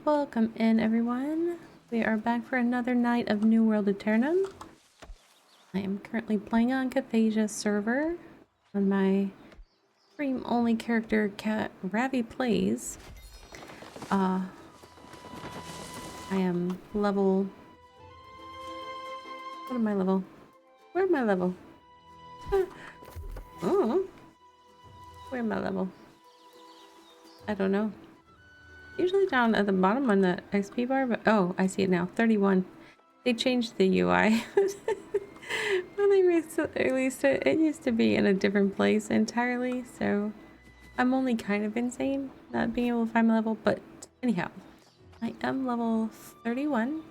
Welcome in, everyone. We are back for another night of New World Aeternum. I am currently playing on Cathaysia server on my stream-only character, Ravvy Plays. I am level... What am I level? Where am I level? Oh. Where am I level? I don't know. Usually down at the bottom on the XP bar, but oh, I see it now. 31. They changed the UI. When they released it, it used to be in a different place entirely, so I'm only kind of insane not being able to find my level, but anyhow, I am level 31.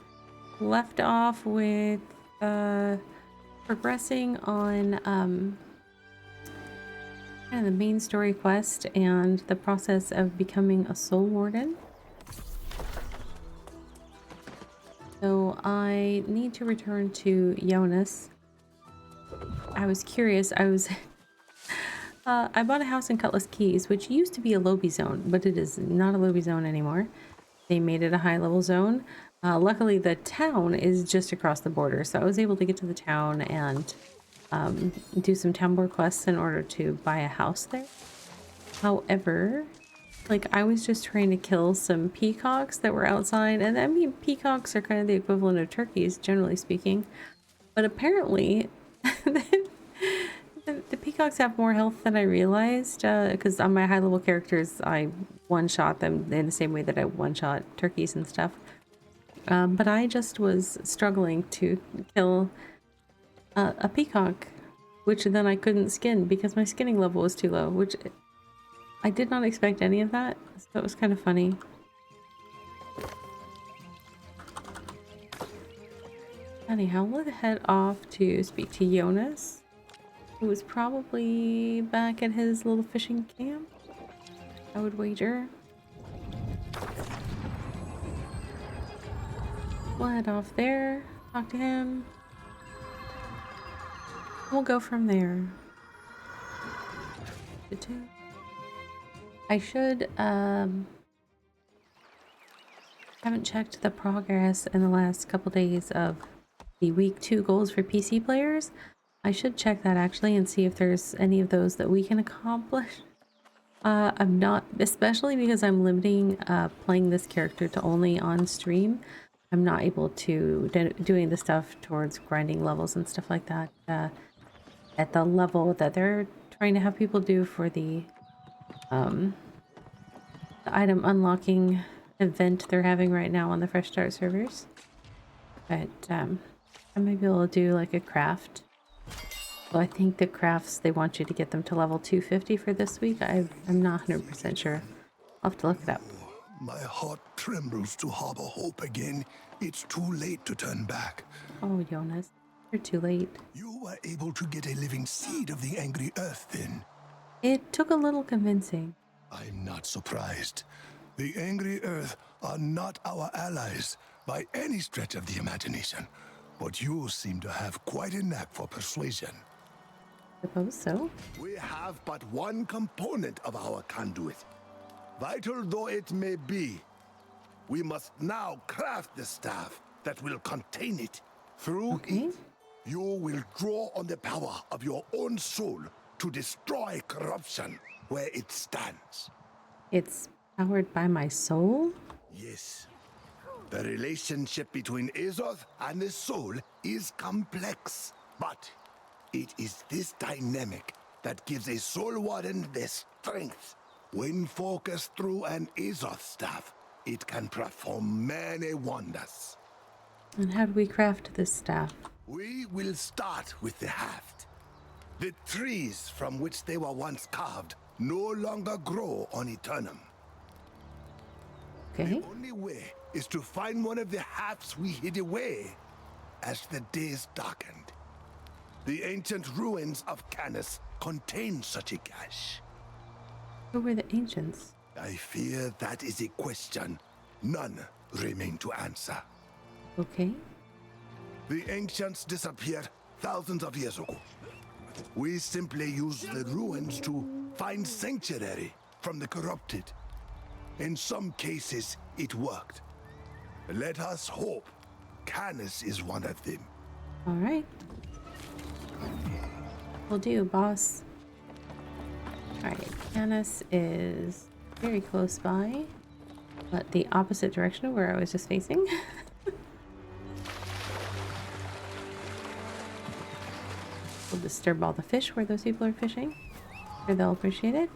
Left off with progressing on kind of the main story quest and the process of becoming a soul warden. So I need to return to Jonas. I was curious. I bought a house in Cutlass Keys, which used to be a lobby zone, but it is not a lobby zone anymore. They made it a high level zone. Luckily, the town is just across the border, so I was able to get to the town and do some town board quests in order to buy a house there. However, like, I was just trying to kill some peacocks that were outside, and I mean, peacocks are kind of the equivalent of turkeys, generally speaking, but apparently the peacocks have more health than I realized, because on my high level characters I one-shot them in the same way that I one-shot turkeys and stuff, but I just was struggling to kill a peacock, which then I couldn't skin because my skinning level was too low, which I did not expect any of that, so it was kind of funny. Anyhow, we'll head off to speak to Jonas, who was probably back at his little fishing camp, I would wager. We'll head off there, talk to him. We'll go from there. I should, haven't checked the progress in the last couple days of the week 2 goals for PC players. I should check that actually and see if there's any of those that we can accomplish. I'm not, especially because I'm limiting playing this character to only on stream. I'm not able to doing the stuff towards grinding levels and stuff like that at the level that they're trying to have people do for the item unlocking event they're having right now on the Fresh Start servers. But I may be able to do like a craft. Well, I think the crafts, they want you to get them to level 250 for this week. I'm not 100% sure. I'll have to look it up. My heart trembles to harbor hope again. It's too late to turn back. Oh, Jonas, you're too late. You were able to get a living seed of the angry earth then. It took a little convincing. I'm not surprised. The angry earth are not our allies by any stretch of the imagination. But you seem to have quite a knack for persuasion. Suppose so. We have but one component of our conduit. Vital though it may be, we must now craft the staff that will contain it. Through it, you will draw on the power of your own soul to destroy corruption where it stands. It's powered by my soul? Yes. The relationship between Azoth and the soul is complex, but it is this dynamic that gives a soul warden their strength. When focused through an Azoth staff, it can perform many wonders. And how do we craft this staff? We will start with the haft. The trees from which they were once carved no longer grow on Aeternum. Okay. The only way is to find one of the hafts we hid away as the days darkened. The ancient ruins of Canis contain such a cache. Who were the ancients? I fear that is a question none remain to answer. Okay. The ancients disappeared thousands of years ago. We simply used the ruins to find sanctuary from the corrupted. In some cases, it worked. Let us hope Canis is one of them. All right. Will do, boss. All right, Canis is very close by, but the opposite direction of where I was just facing. We'll disturb all the fish where those people are fishing. Sure, they'll appreciate it.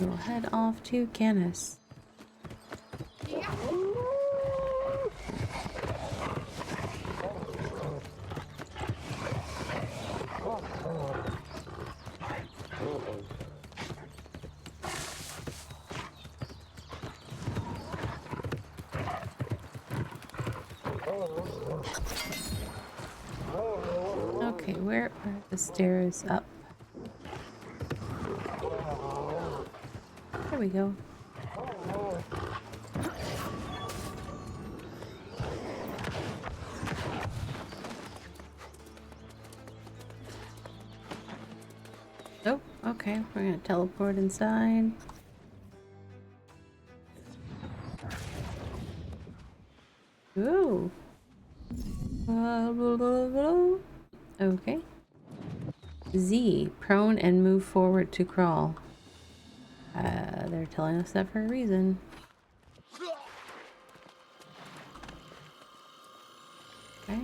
We'll head off to Canis. Okay, where are the stairs up? There we go. Oh, okay, we're gonna teleport inside. Ooh. Okay. Z, prone and move forward to crawl. They're telling us that for a reason. Okay.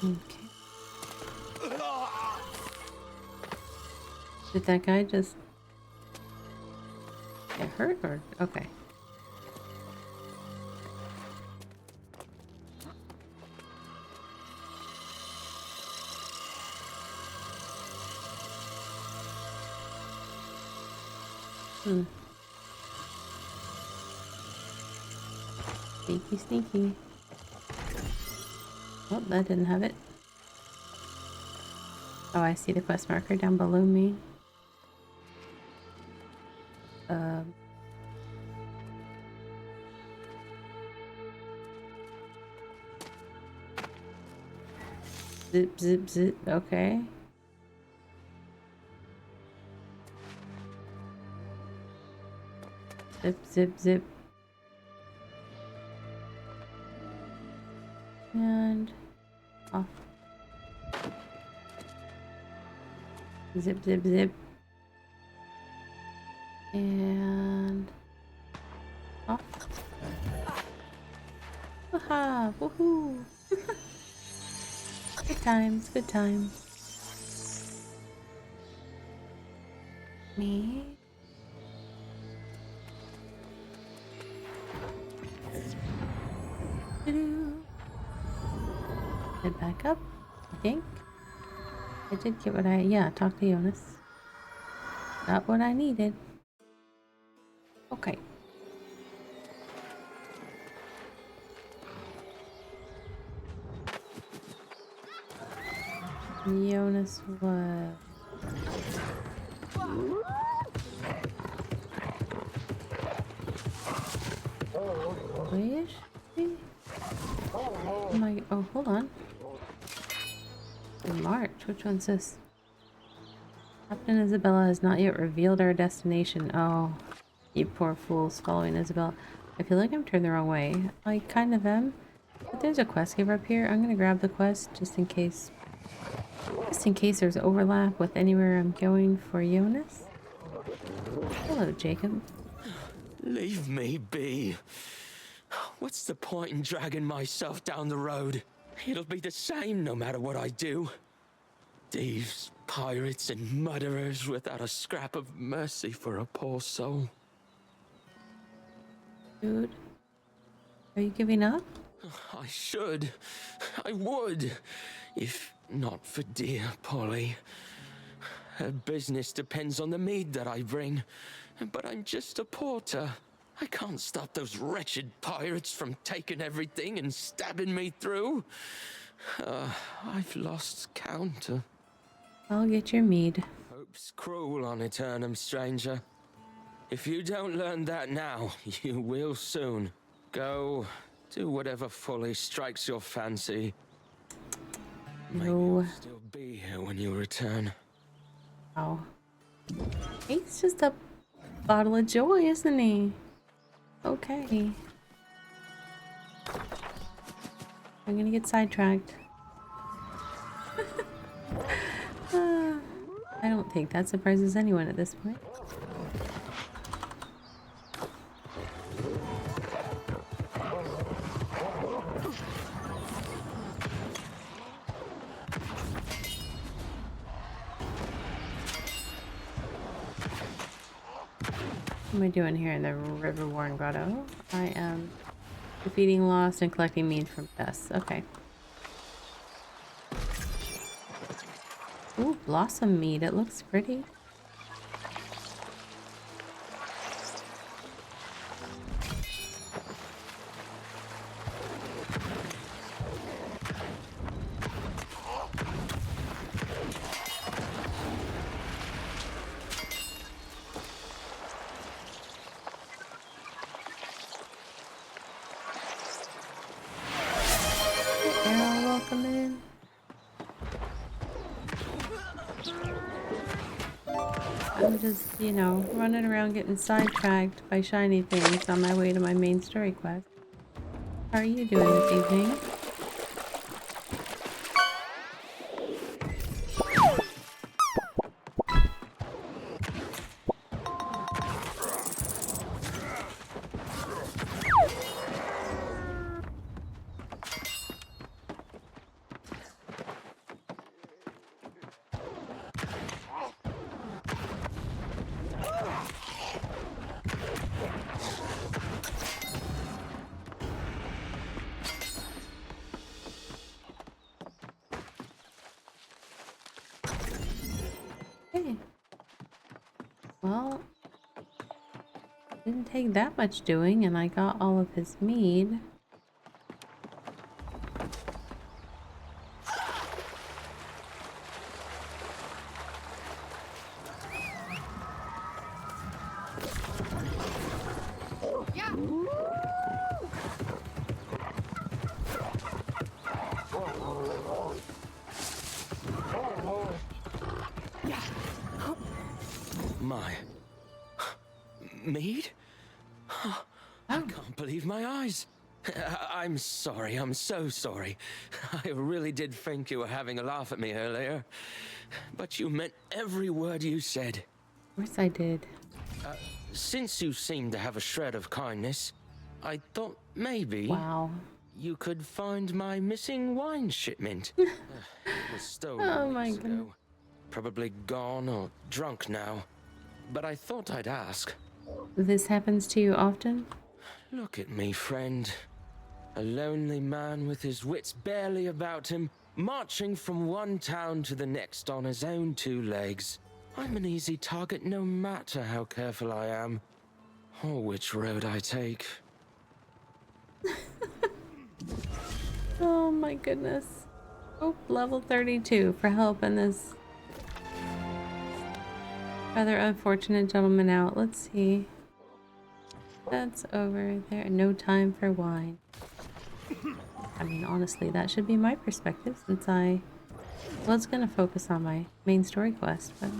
Okay. Did that guy just get hurt or okay? Sneaky, sneaky. Oh, that didn't have it. Oh, I see the quest marker down below me. Zip, zip, zip. Okay. Zip, zip, zip. And off. Zip, zip, zip. And off. Aha! Woohoo! Good times, good times. Me? Head back up, I think. I did get what yeah, talk to Jonas. Got what I needed. Okay. Jonas was... Where is she? Oh my... Oh, hold on. March. Which one's this? Captain Isabella has not yet revealed our destination. Oh, you poor fools following Isabella. I feel like I'm turned the wrong way. I kind of am. But there's a quest giver up here. I'm gonna grab the quest just in case. Just in case there's overlap with anywhere I'm going for Jonas. Hello, Jacob. Leave me be. What's the point in dragging myself down the road? It'll be the same no matter what I do. Thieves, pirates, and murderers without a scrap of mercy for a poor soul. Dude, are you giving up? I should. I would. If not for dear Polly. Her business depends on the mead that I bring. But I'm just a porter. I can't stop those wretched pirates from taking everything and stabbing me through. I've lost count. I'll get your mead. Hope's cruel on Aeternum, stranger. If you don't learn that now, you will soon. Go, do whatever folly strikes your fancy. Maybe No. I'll still be here when you return. Wow. He's just a bottle of joy, isn't he? Okay. I'm gonna get sidetracked. I don't think that surprises anyone at this point. What am I doing here in the Riverworn Grotto? I am defeating lost and collecting mead from chests. Okay. Ooh, blossom mead. It looks pretty. Arrow, welcome in. I'm just, you know, running around getting sidetracked by shiny things on my way to my main story quest. How are you doing this evening? Hey. Well, didn't take that much doing, and I got all of his mead. My mead? I can't believe my eyes. I'm sorry, I'm so sorry. I really did think you were having a laugh at me earlier. But you meant every word you said. Of course I did. Since you seem to have a shred of kindness, I thought maybe Wow. you could find my missing wine shipment. It was stolen Oh my weeks goodness. ago. Probably gone or drunk now. But I thought I'd ask. This happens to you often? Look at me, friend. A lonely man with his wits barely about him, marching from one town to the next on his own two legs. I'm an easy target no matter how careful I am, or which road I take. Oh my goodness. Oh, level 32 for helping this rather unfortunate gentleman out. Let's see. That's over there. No time for wine. I mean, honestly, that should be my perspective since I was gonna focus on my main story quest, but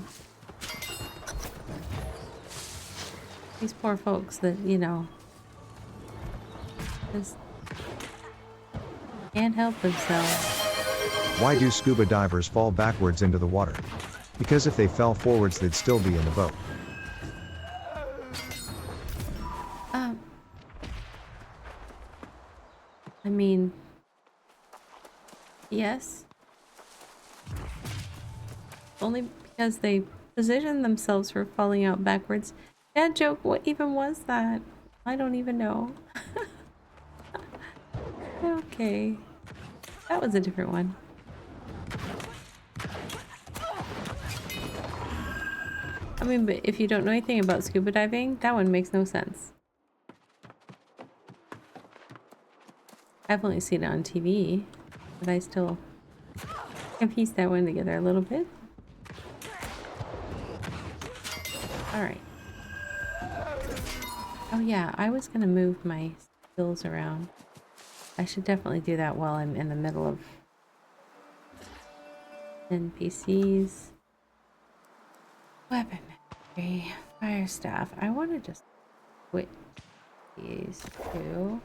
these poor folks that, you know, just can't help themselves. Why do scuba divers fall backwards into the water? Because if they fell forwards, they'd still be in the boat. I mean, yes. Only because they positioned themselves for falling out backwards. Dad joke, what even was that? I don't even know. Okay. That was a different one. I mean, but if you don't know anything about scuba diving, that one makes no sense. I've only seen it on TV, but I still can piece that one together a little bit. Alright. Oh yeah, I was gonna move my skills around. I should definitely do that while I'm in the middle of NPCs. Weaponry, fire staff. I want to just switch these two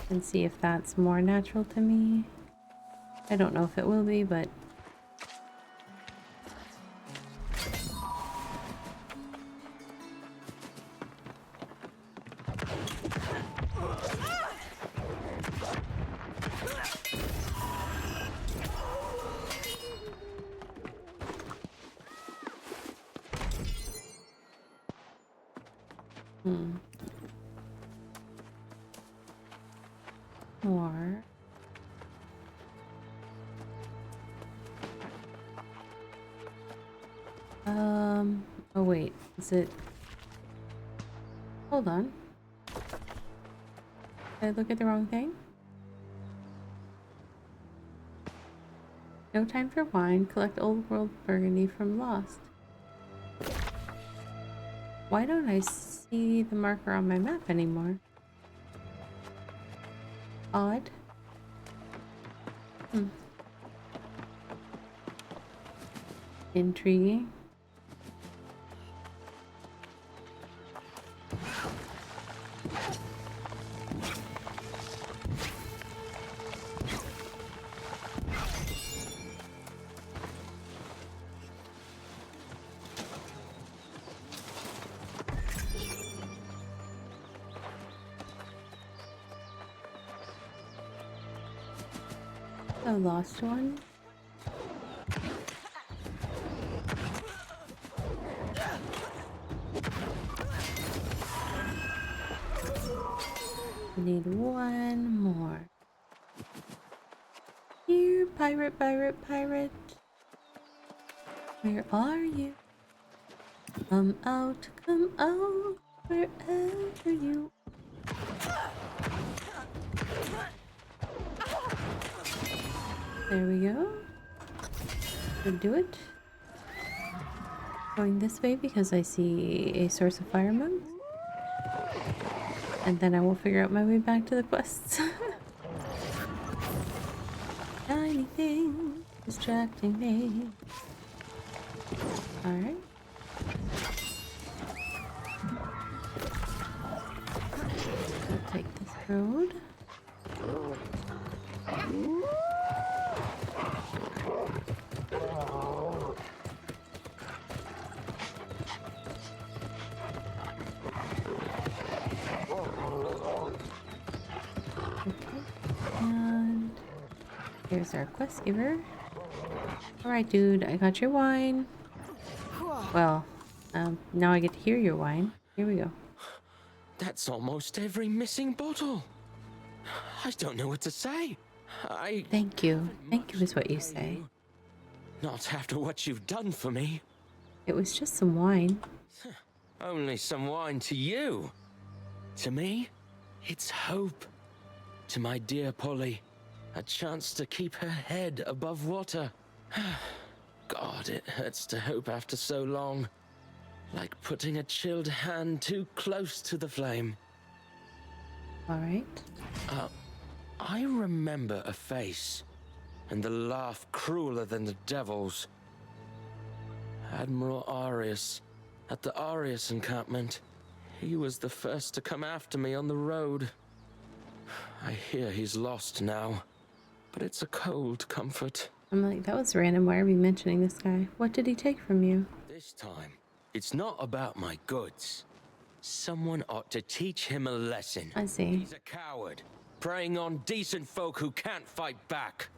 and see if that's more natural to me. I don't know if it will be, but more. Oh wait, is it? Hold on. Did I look at the wrong thing? No time for wine. Collect old world burgundy from Lost. Why don't I see the marker on my map anymore? Odd. Intriguing. A lost one. We need one more. Here, pirate, pirate, pirate. Where are you? Come out, wherever you. There we go. Should do it. Going this way because I see a source of fire monks. And then I will figure out my way back to the quests. Tiny thing distracting me. Alright. We'll take this road. And here's our quest giver. Alright, dude, I got your wine. Well, now I get to hear your wine. Here we go. That's almost every missing bottle. I don't know what to say. Thank you. Thank you is what you say. Not after what you've done for me. It was just some wine. Only some wine to you. To me, it's hope. To my dear Polly, a chance to keep her head above water. God, it hurts to hope after so long. Like putting a chilled hand too close to the flame. Alright. I remember a face, and the laugh crueler than the devil's. Admiral Arius, at the Arius encampment. He was the first to come after me on the road. I hear he's lost now, but it's a cold comfort. I'm like, that was random. Why are we mentioning this guy? What did he take from you? This time, it's not about my goods. Someone ought to teach him a lesson. I see. He's a coward, preying on decent folk who can't fight back.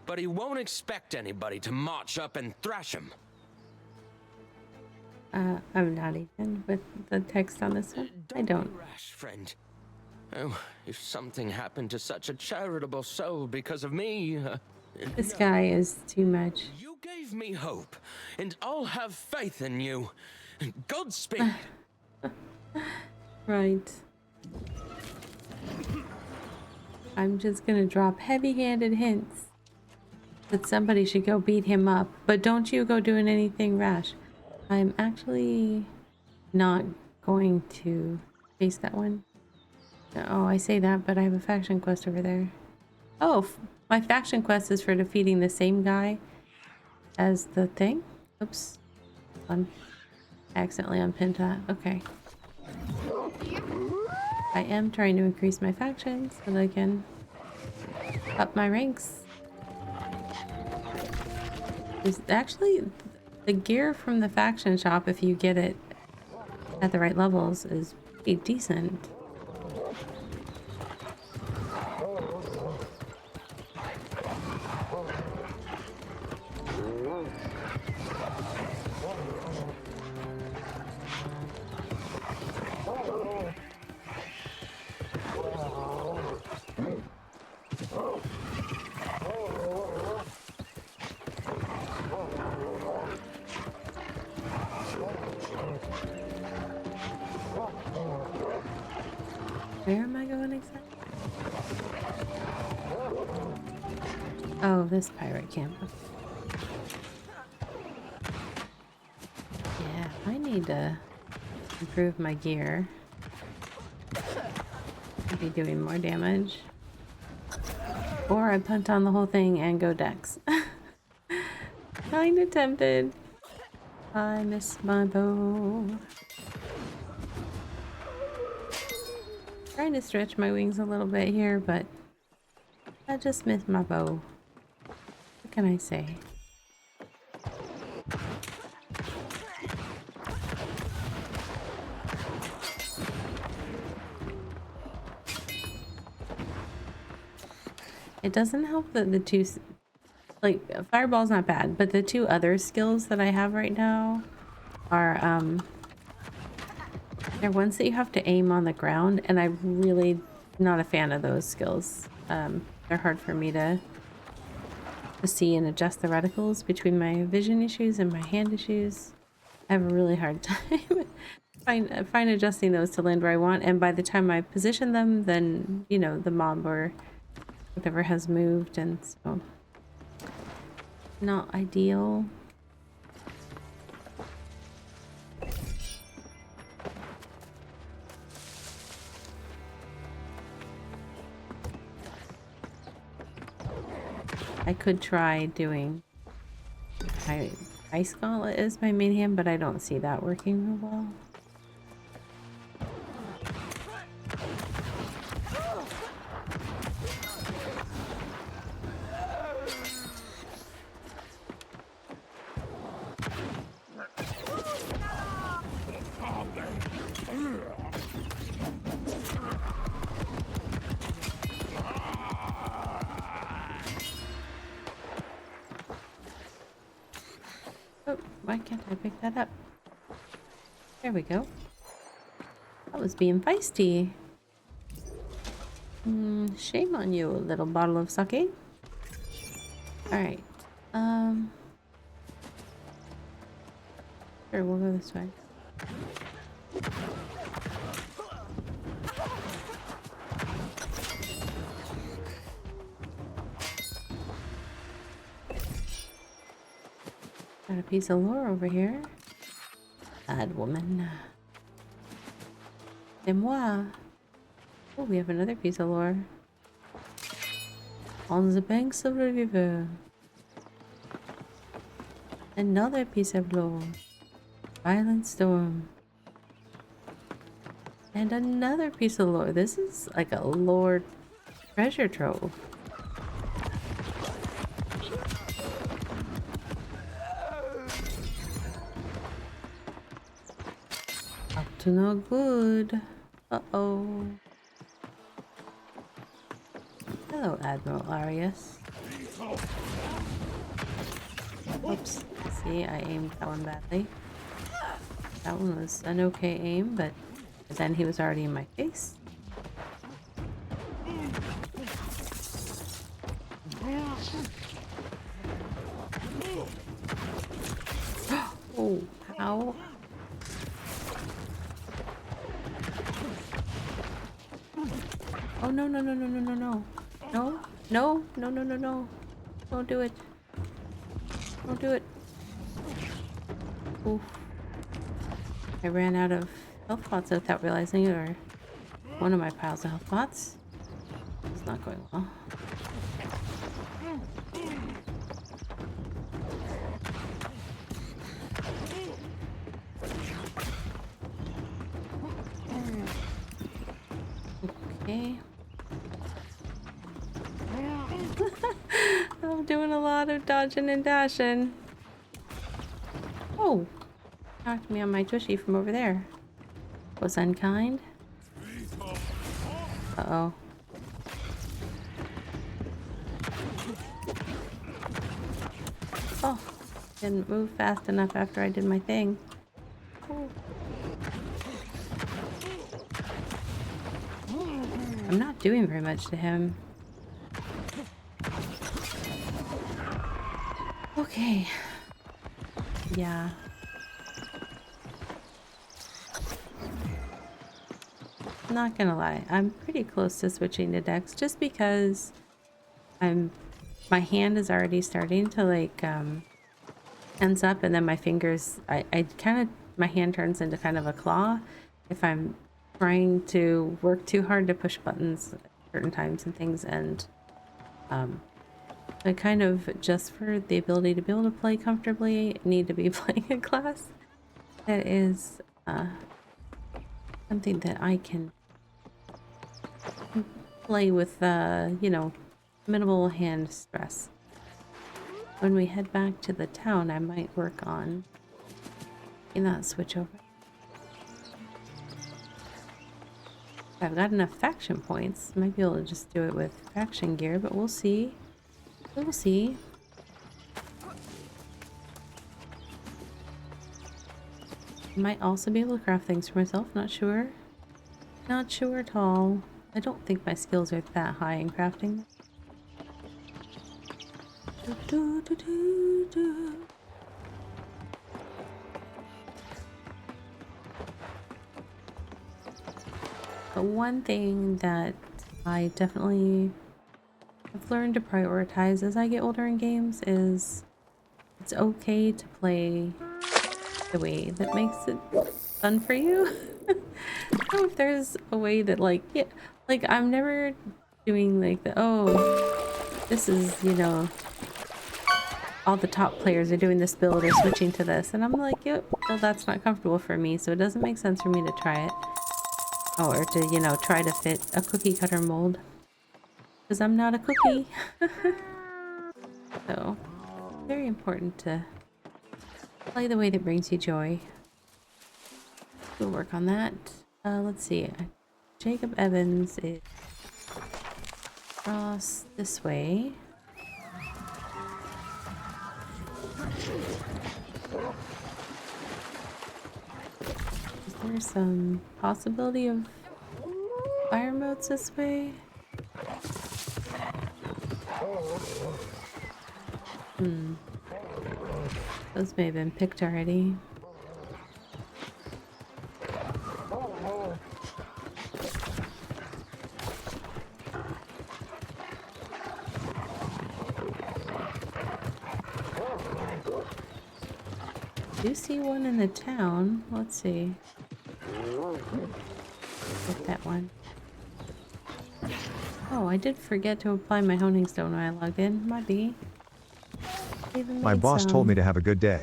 But he won't expect anybody to march up and thrash him. I'm not even with the text on this one. I don't. Be rash, friend. Oh, if something happened to such a charitable soul because of me... This guy is too much. You gave me hope, and I'll have faith in you. Godspeed. Right. I'm just gonna drop heavy-handed hints that somebody should go beat him up, but don't you go doing anything rash. I'm actually not going to face that one. Oh, I say that, but I have a faction quest over there. Oh, my faction quest is for defeating the same guy as the thing. Oops. I accidentally unpinned that. Okay. I am trying to increase my factions so that I can up my ranks. Is actually the gear from the faction shop, if you get it at the right levels, is pretty decent. Where am I going exactly? Oh, this pirate camp. Yeah, I need to improve my gear. I'd be doing more damage. Or I punt on the whole thing and go Dex. Kinda tempted. I miss my bow. Trying to stretch my wings a little bit here, but I just miss my bow. What can I say? It doesn't help that the two, like, fireball's not bad, but the two other skills that I have right now are, they're ones that you have to aim on the ground, and I'm really not a fan of those skills. They're hard for me to see and adjust the reticles between my vision issues and my hand issues. I have a really hard time find adjusting those to land where I want, and by the time I position them, then, you know, the mob or whatever has moved, and so not ideal. I could try doing Ice Gauntlet as my main hand, but I don't see that working real well. Oh, why can't I pick that up? There we go. That was being feisty. Shame on you, little bottle of sake. Alright. Sure, we'll go this way. Got a piece of lore over here. Bad woman. C'est moi. Oh, we have another piece of lore. On the banks of the river. Another piece of lore. Violent storm. And another piece of lore. This is like a lore treasure trove. Up to no good. Uh-oh. Hello, Admiral Arius. Oops. See, I aimed that one badly. That one was an okay aim, but then he was already in my face. Oh, ow. Oh, no, no, no, no, no, no, no. No, no, no, no, no, no. Don't do it. Don't do it. Oof. I ran out of health pots without realizing it, or one of my piles of health pots. It's not going well. I'm doing a lot of dodging and dashing. Oh, knocked me on my tushy from over there. Was unkind. Uh-oh. Oh, didn't move fast enough after I did my thing. Oh. I'm not doing very much to him. Okay. Yeah. Not gonna lie, I'm pretty close to switching to Dex just because my hand is already starting to like ends up, and then my fingers I kind of, my hand turns into kind of a claw if I'm trying to work too hard to push buttons at certain times and things, and I kind of, just for the ability to be able to play comfortably, need to be playing a class that is something that I can play with, you know, minimal hand stress. When we head back to the town, I might work on in that switch over. I've got enough faction points. Might be able to just do it with faction gear, but we'll see. We'll see. Might also be able to craft things for myself. Not sure. Not sure at all. I don't think my skills are that high in crafting. But one thing that I definitely have learned to prioritize as I get older in games is it's okay to play the way that makes it fun for you. I don't know if there's a way that, like, yeah, like I'm never doing like the, oh, this is, you know, all the top players are doing this build or switching to this, and I'm like, yep, well, that's not comfortable for me, so it doesn't make sense for me to try it. Oh, or to, you know, try to fit a cookie cutter mold. Because I'm not a cookie. So, very important to play the way that brings you joy. We'll work on that. Let's see. Jacob Evans is across this way. Is there some possibility of fire modes this way? Those may have been picked already. I do see one in the town. Let's see. Get that one. Oh, I did forget to apply my honing stone when I logged in. Might be. My boss told me to have a good day.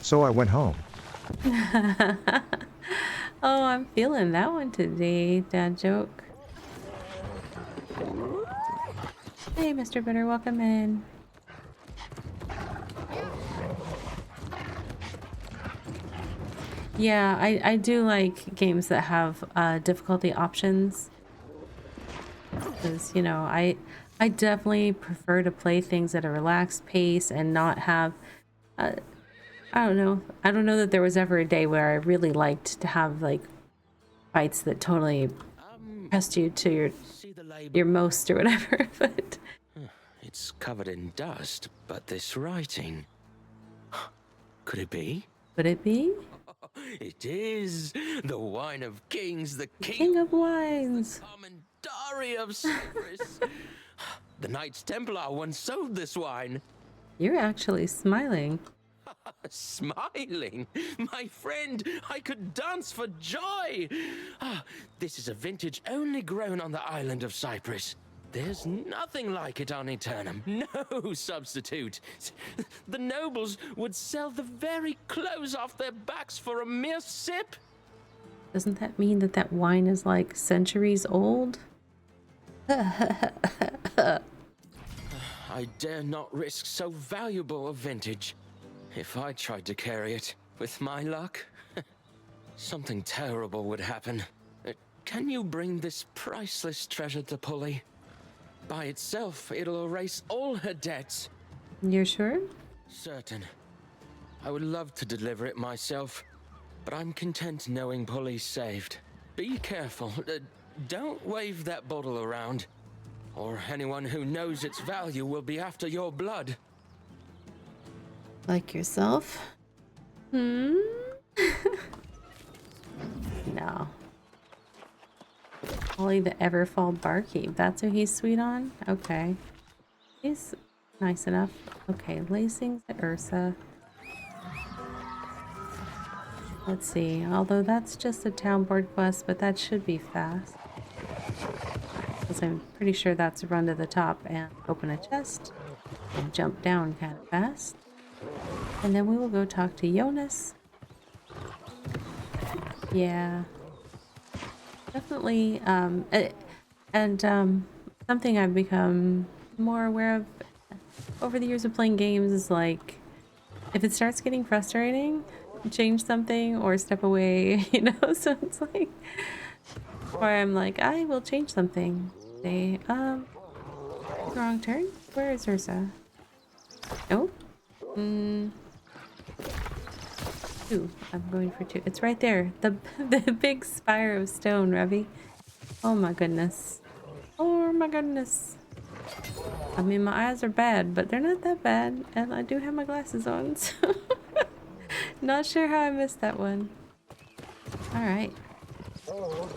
So I went home. Oh, I'm feeling that one today, dad joke. Hey, Mr. Bitter, welcome in. Yeah, I do like games that have difficulty options. Because, you know, I definitely prefer to play things at a relaxed pace and not have I don't know. I don't know that there was ever a day where I really liked to have like fights that totally pressed you to your most or whatever. But It's covered in dust, but this writing. Could it be? could it be? It is the wine of kings, the King of Wines. Commentary of Cyprus. The Knights Templar once sold this wine. You're actually smiling. Smiling, my friend, I could dance for joy. This is a vintage only grown on the island of Cyprus. There's nothing like it on Aeternum, no substitute. The nobles would sell the very clothes off their backs for a mere sip. Doesn't that mean that that wine is like centuries old? I dare not risk so valuable a vintage. If I tried to carry it, with my luck, something terrible would happen. Can you bring this priceless treasure to Polly? By itself, it'll erase all her debts. You're sure? Certain. I would love to deliver it myself, but I'm content knowing Polly's saved. Be careful. Don't wave that bottle around, or anyone who knows its value will be after your blood. Like yourself? Hmm? No. Ollie the Everfall Barkeep. That's who he's sweet on? Okay. He's nice enough. Okay, lacings at Ursa. Let's see. Although that's just a town board quest, but that should be fast. Because I'm pretty sure that's a run to the top and open a chest and jump down kind of fast. And then we will go talk to Jonas. Yeah. Definitely, something I've become more aware of over the years of playing games is like, if it starts getting frustrating, change something or step away, you know? So it's like, where I'm like, I will change something. Say, wrong turn? Where is Ursa? Oh? Two. I'm going for two. It's right there. The big spire of stone, Ravvy. Oh my goodness. Oh my goodness. I mean, my eyes are bad, but they're not that bad. And I do have my glasses on, so... Not sure how I missed that one. Alright.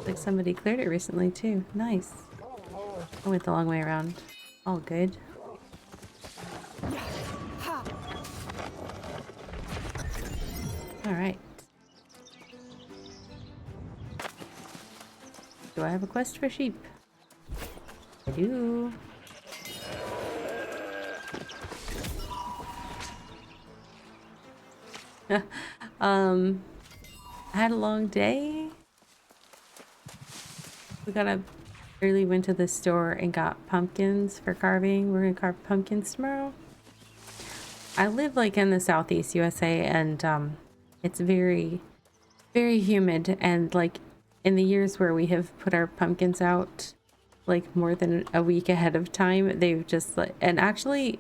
Like somebody cleared it recently, too. Nice. I went the long way around. All good. Alright. Do I have a quest for sheep? I do. I had a long day. Went to the store and got pumpkins for carving. We're gonna carve pumpkins tomorrow. I live like in the southeast USA, and it's very, very humid, and like in the years where we have put our pumpkins out like more than a week ahead of time, they've just like, and actually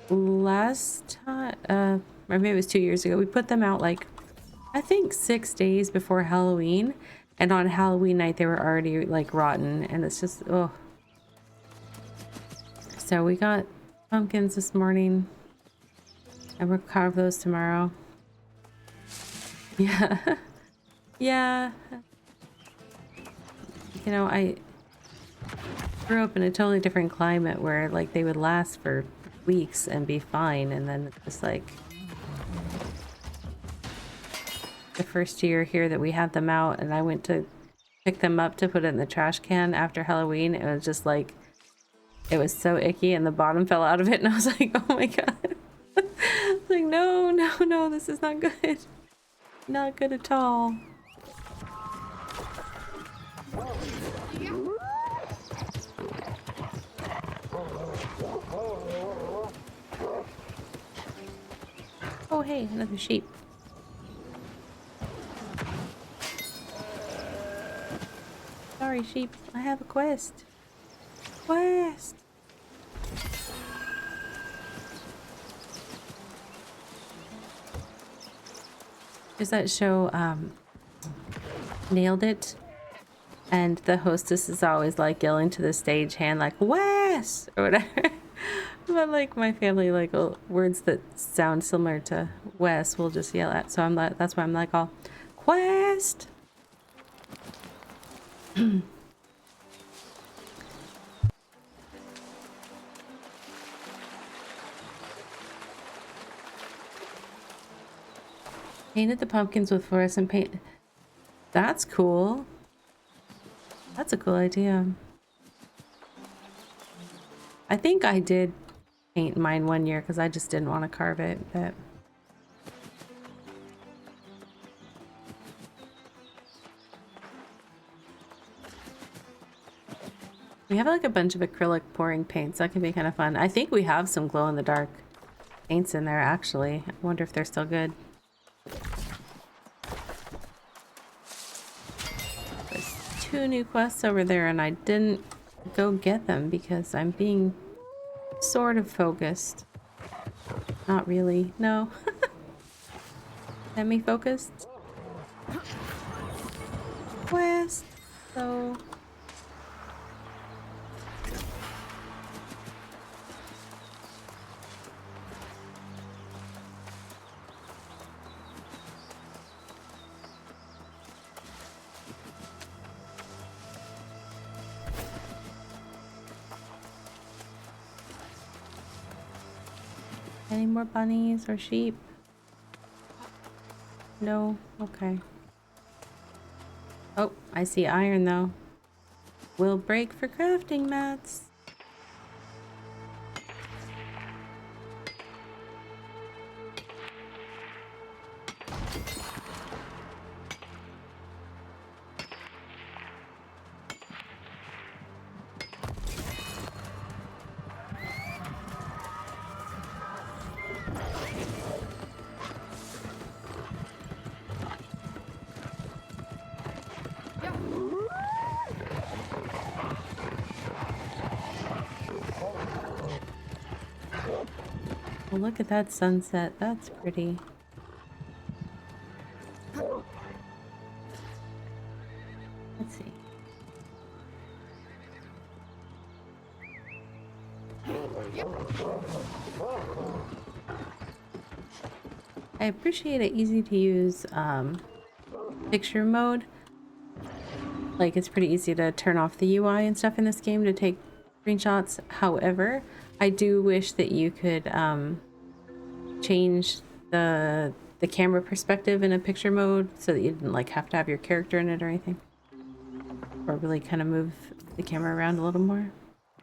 last time, or maybe it was 2 years ago, we put them out like, I think 6 days before Halloween, and on Halloween night they were already like rotten, and it's just, oh. So we got pumpkins this morning, and we'll carve those tomorrow. Yeah. Yeah. You know, I grew up in a totally different climate where like they would last for weeks and be fine, and then it's just like the first year here that we had them out and I went to pick them up to put it in the trash can after Halloween, it was just like, it was so icky and the bottom fell out of it, and I was like, oh my god. Like, no, no, no, this is not good. Not good at all. Oh, hey, another sheep. Sorry, sheep. I have a quest. Quest! There's that show, Nailed It. And the hostess is always like yelling to the stagehand, like, Wes! Or whatever. But like my family, like words that sound similar to Wes, will just yell at. So I'm like, that's why I'm like all, Quest! Painted the pumpkins with fluorescent paint. That's cool. That's a cool idea. I think I did paint mine one year because I just didn't want to carve it, but We have like a bunch of acrylic pouring paints. That can be kind of fun. I think we have some glow in the dark paints in there actually. I wonder if they're still good. There's 2 new quests over there and I didn't go get them because I'm being sort of focused. Not really. No. Semi-focused. Quest. So any more bunnies or sheep? No? Okay. Oh, I see iron though. Will break for crafting mats. Well, look at that sunset. That's pretty. Let's see. I appreciate it easy to use picture mode. Like it's pretty easy to turn off the UI and stuff in this game to take screenshots. However, I do wish that you could change the camera perspective in a picture mode so that you didn't like have to have your character in it or anything. Or really kind of move the camera around a little more.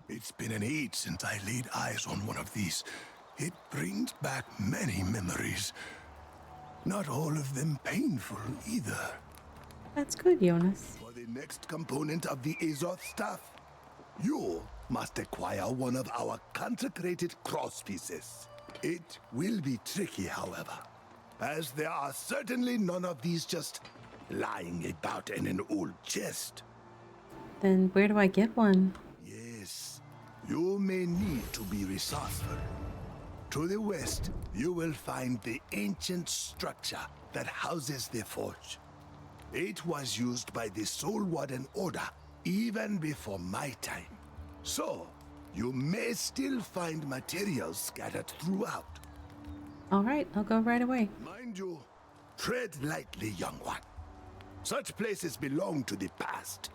It's been an age since I laid eyes on one of these. It brings back many memories. Not all of them painful either. That's good, Jonas. For the next component of the Azoth staff, you must acquire one of our consecrated cross pieces. It will be tricky, however, as there are certainly none of these just lying about in an old chest. Then where do I get one? Yes, you may need to be resourceful. To the west, you will find the ancient structure that houses the forge. It was used by the Soul Warden Order even before my time. So, you may still find materials scattered throughout. All right, I'll go right away. Mind you, tread lightly, young one. Such places belong to the past.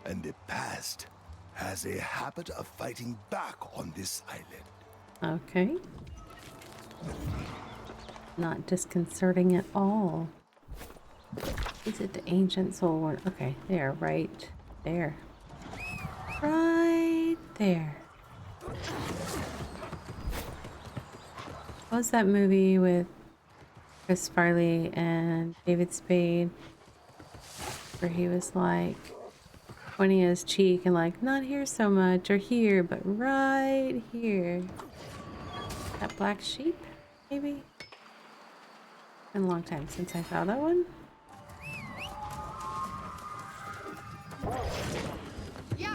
And the past has a habit of fighting back on this island. Okay. Not disconcerting at all. Is it the ancient soul one? Okay, there, right there. Right there. What was that movie with Chris Farley and David Spade? Where he was like pointing at his cheek and like, not here so much or here, but right here. That black sheep, maybe? Been a long time since I saw that one. Yeah.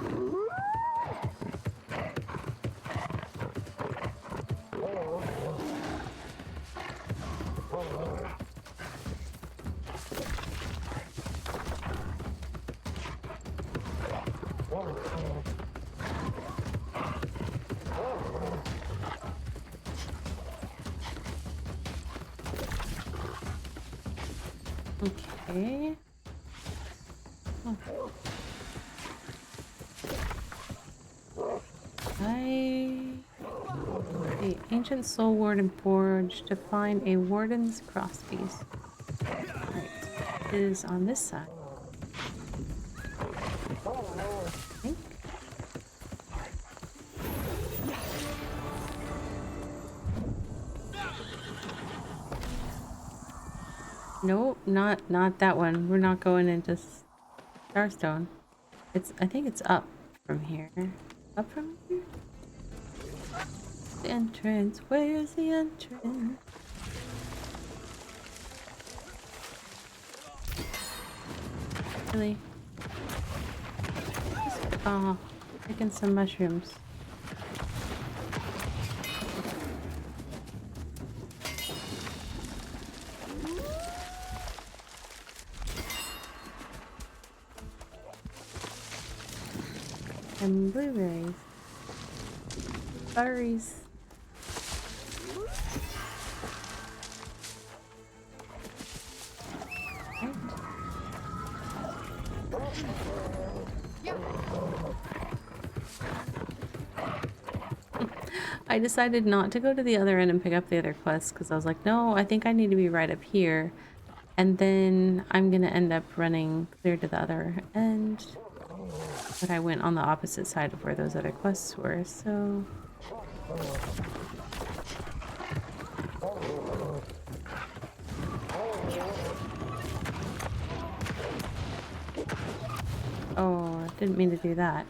Okay. Oh. The ancient soul warden forge to find a warden's crosspiece. Alright, it is on this side. I think. Nope, not that one. We're not going into Starstone. I think it's up. from here? Up from here? The entrance. Where's the entrance? Really? Oh, picking some mushrooms. And blueberries. Butteries. Right. I decided not to go to the other end and pick up the other quests because I was like, no, I think I need to be right up here. And then I'm gonna end up running clear to the other end. But I went on the opposite side of where those other quests were, so... Oh, I didn't mean to do that.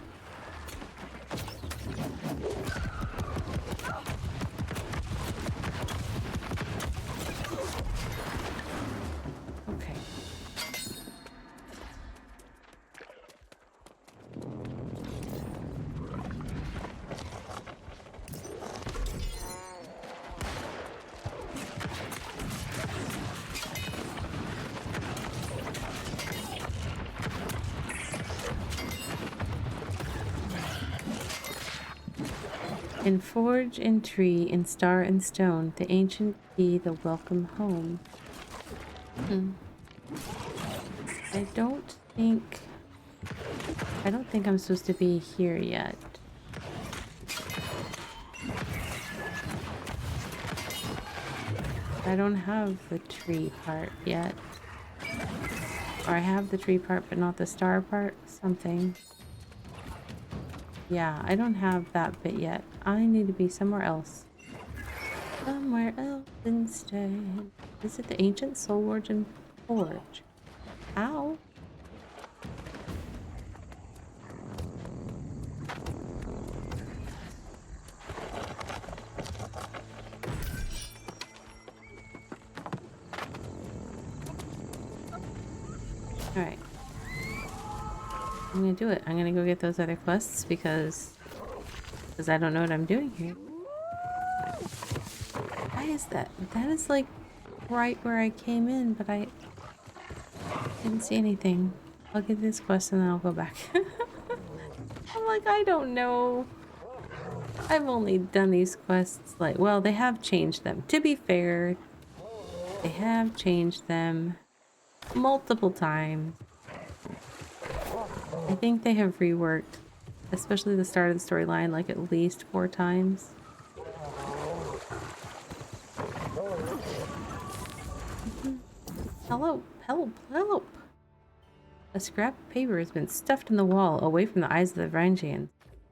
Okay. In forge and tree, in star and stone, the ancient key, the welcome home. I don't think I'm supposed to be here yet. I don't have the tree part yet. Or I have the tree part, but not the star part. Something. Yeah, I don't have that bit yet. I need to be somewhere else. Somewhere else instead. Is it the ancient soul forge and forge? Ow. Alright. I'm gonna do it. I'm gonna go get those other quests because I don't know what I'm doing here. Why is that? That is like right where I came in, but I didn't see anything. I'll get this quest and then I'll go back. I'm like, I don't know. I've only done these quests like, well, they have changed them. To be fair, they have changed them multiple times. I think they have reworked, especially the start of the storyline, like at least 4 times. Hello, help, help! A scrap of paper has been stuffed in the wall, away from the eyes of the Varangians.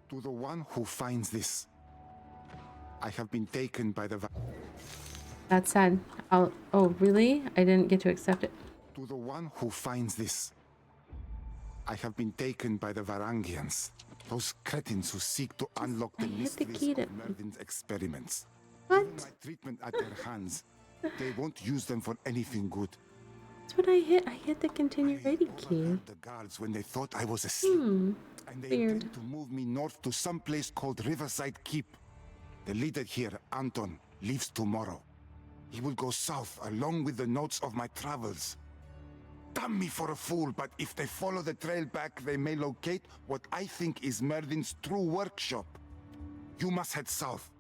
To the one who finds this, I have been taken by the... That's sad. Oh, really? I didn't get to accept it. To the one who finds this, I have been taken by the Varangians. Those cretins who seek to unlock the hit the mysteries key of to- Mervin's experiments. What? Given my treatment at their hands, they won't use them for anything good. That's what I hit. I hit the continue I ready key. overheard the guards when they thought I was asleep. And they Weird. intend to move me north to some place called Riverside Keep. The leader here, Anton, leaves tomorrow. He will go south along with the notes of my travels. Damn me for a fool, but if they follow the trail back, they may locate what I think is Mervin's true workshop. You must head south.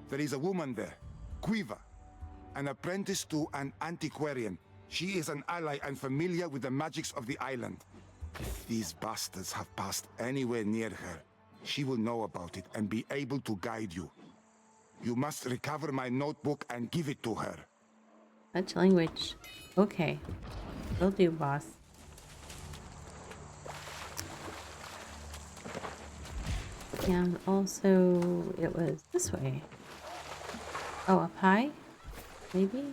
There is a woman there, Quiva, an apprentice to an antiquarian. She is an ally and familiar with the magics of the island. If these bastards have passed anywhere near her, she will know about it and be able to guide you. You must recover my notebook and give it to her. Touch language. Okay. Will do, boss. And also, it was this way. Oh, up high? Maybe?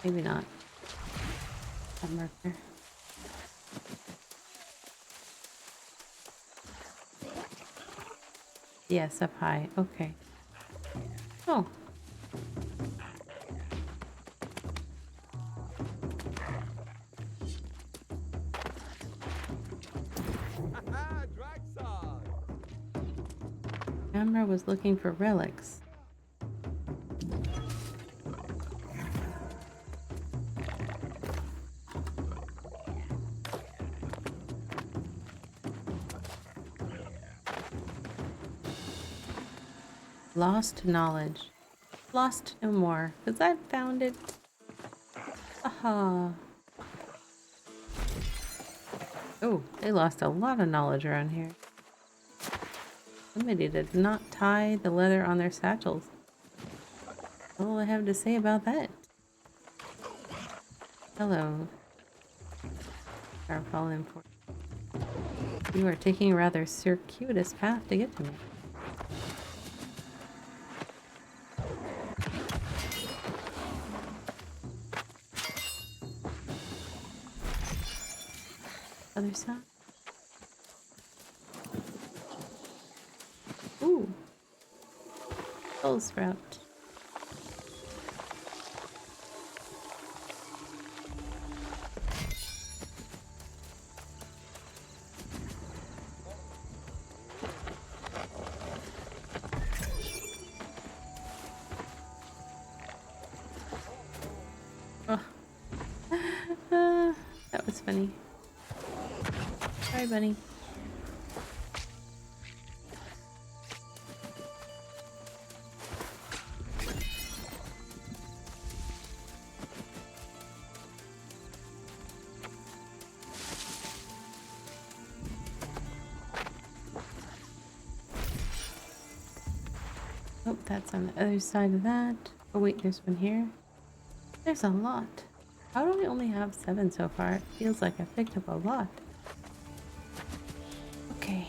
Maybe not. That marker. Yes, up high. Okay. Oh. Camera was looking for relics. Lost knowledge. Lost no more, because I found it. Aha. Oh, they lost a lot of knowledge around here. Somebody did not tie the leather on their satchels. That's all I have to say about that. Hello. Starfall Import. You are taking a rather circuitous path to get to me. Other side. Ooh. Soul sprout. Oh. That was funny. Sorry, bunny. Oh, that's on the other side of that. Oh wait, there's one here. There's a lot. How do I only have 7 so far? It feels like I picked up a lot. Okay.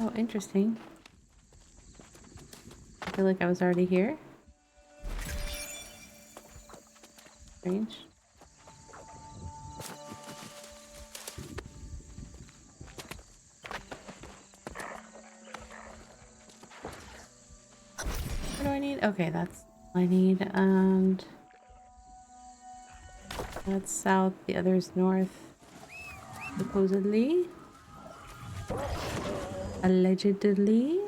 Oh, interesting. I feel like I was already here. Strange. What do I need? Okay, that's all I need. And that's south, the other's north. Supposedly. Allegedly.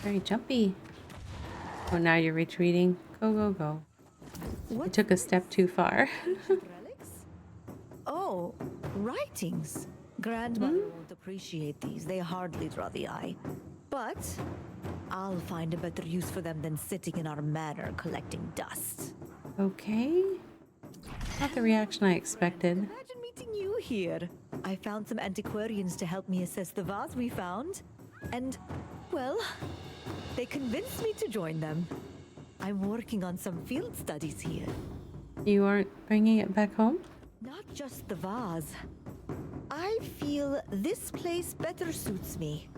Very jumpy. Oh, now you're retreating. Go, go, go. You took a step too far. Relics? Oh, writings. Grandmother won't appreciate these. They hardly draw the eye. But I'll find a better use for them than sitting in our manor collecting dust. Okay. Not the reaction I expected. Imagine meeting you here. I found some antiquarians to help me assess the vase we found. And, well, they convinced me to join them. I'm working on some field studies here. You aren't bringing it back home? Not just the vase. I feel this place better suits me.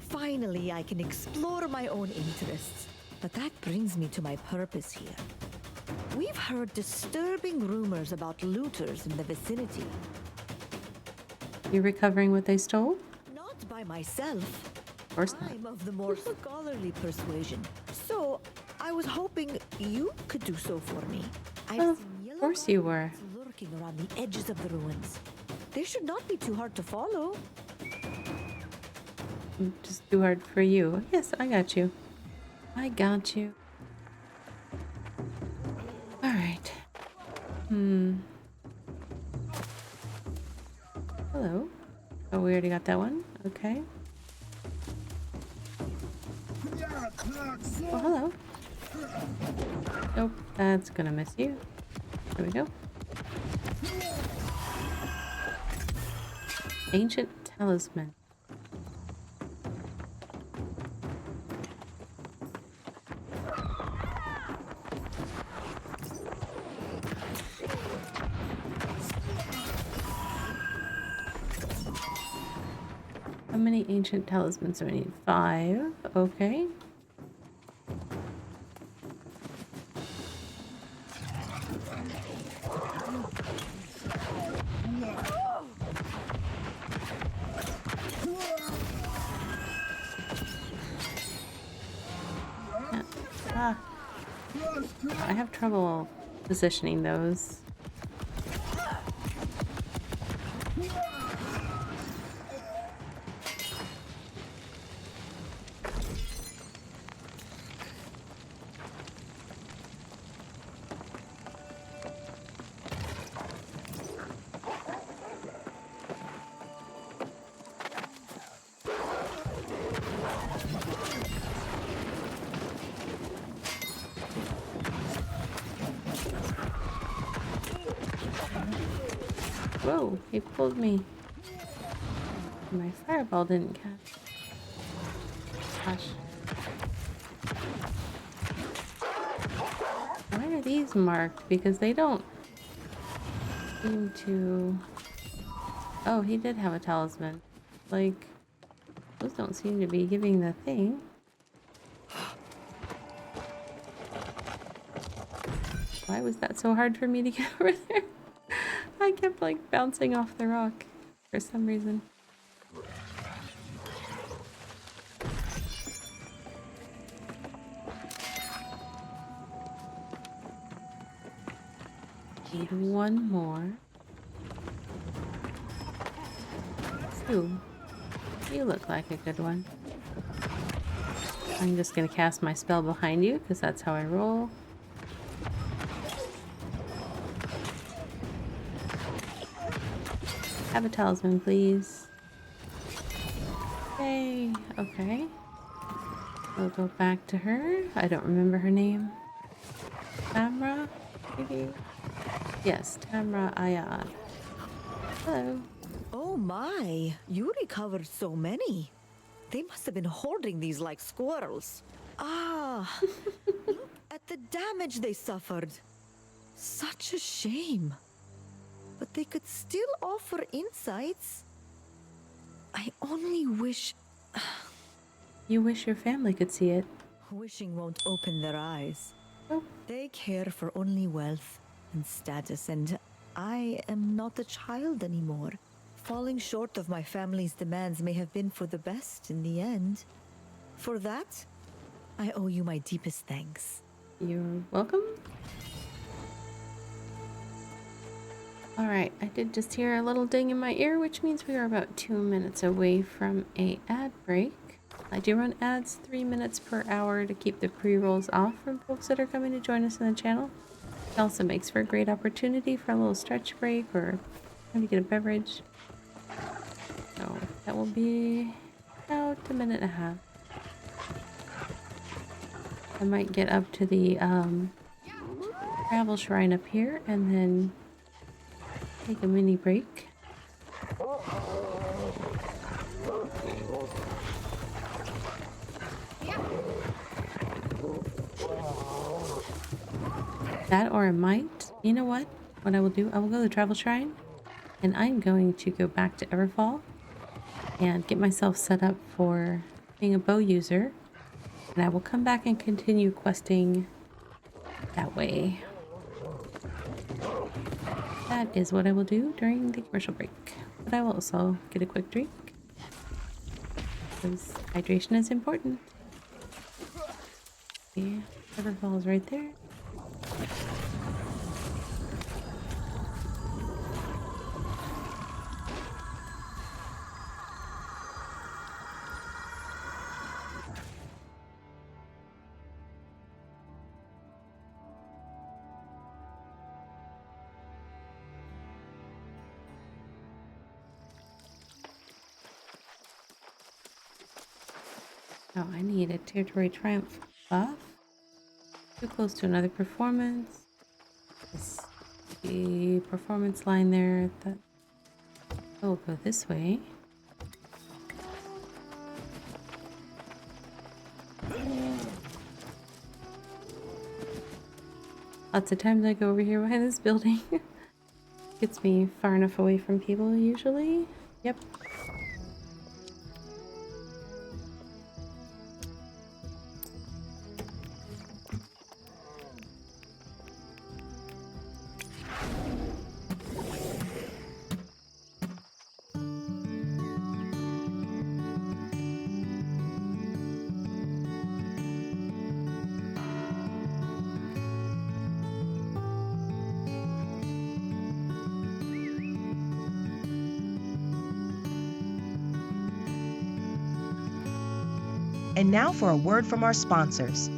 Finally, I can explore my own interests. But that brings me to my purpose here. We've heard disturbing rumors about looters in the vicinity. You recovering what they stole? Not by myself. Of course not. I'm of the more scholarly persuasion. So, I was hoping you could do so for me. I've Of seen yellow course you were. guards lurking around the edges of the ruins. They should not be too hard to follow. Just too hard for you. Yes, I got you. I got you. Alright. Hello. Oh, we already got that one. Okay. Oh, hello. Nope, that's gonna miss you. There we go. Ancient talisman. How many ancient talismans do I need? 5. Okay. Ah. I have trouble positioning those. Whoa, he pulled me. My fireball didn't catch. Gosh. Why are these marked? Because they don't seem to... Oh, he did have a talisman. Like, those don't seem to be giving the thing. Why was that so hard for me to get over there? I kept like bouncing off the rock for some reason. Need one more. Ooh, you look like a good one. I'm just gonna cast my spell behind you because that's how I roll. Have a talisman, please. Yay. Okay. We'll go back to her. I don't remember her name. Tamra? Maybe? Yes, Tamra Ayad. Hello. Oh my, you recovered so many. They must have been hoarding these like squirrels. Ah, look at the damage they suffered. Such a shame. But they could still offer insights. I only wish... You wish your family could see it. Wishing won't open their eyes. Oh. They care for only wealth and status, and I am not a child anymore. Falling short of my family's demands may have been for the best in the end. For that, I owe you my deepest thanks. You're welcome. Alright, I did just hear a little ding in my ear, which means we are about 2 minutes away from a ad break. I do run ads 3 minutes per hour to keep the pre-rolls off from folks that are coming to join us in the channel. It also makes for a great opportunity for a little stretch break or time to get a beverage. So that will be about 1.5 minutes. I might get up to the travel shrine up here and then take a mini break. That or I might, you know what I will do, I will go to the travel shrine and I'm going to go back to Everfall and get myself set up for being a bow user, and I will come back and continue questing that way. that is what I will do during the commercial break. But I will also get a quick drink because hydration is important. The waterfall is right there. Oh, I need a territory triumph buff. Too close to another performance. The performance line there. That will go this way. Lots of times I go over here behind this building. Gets me far enough away from people usually. Yep. And now for a word from our sponsors.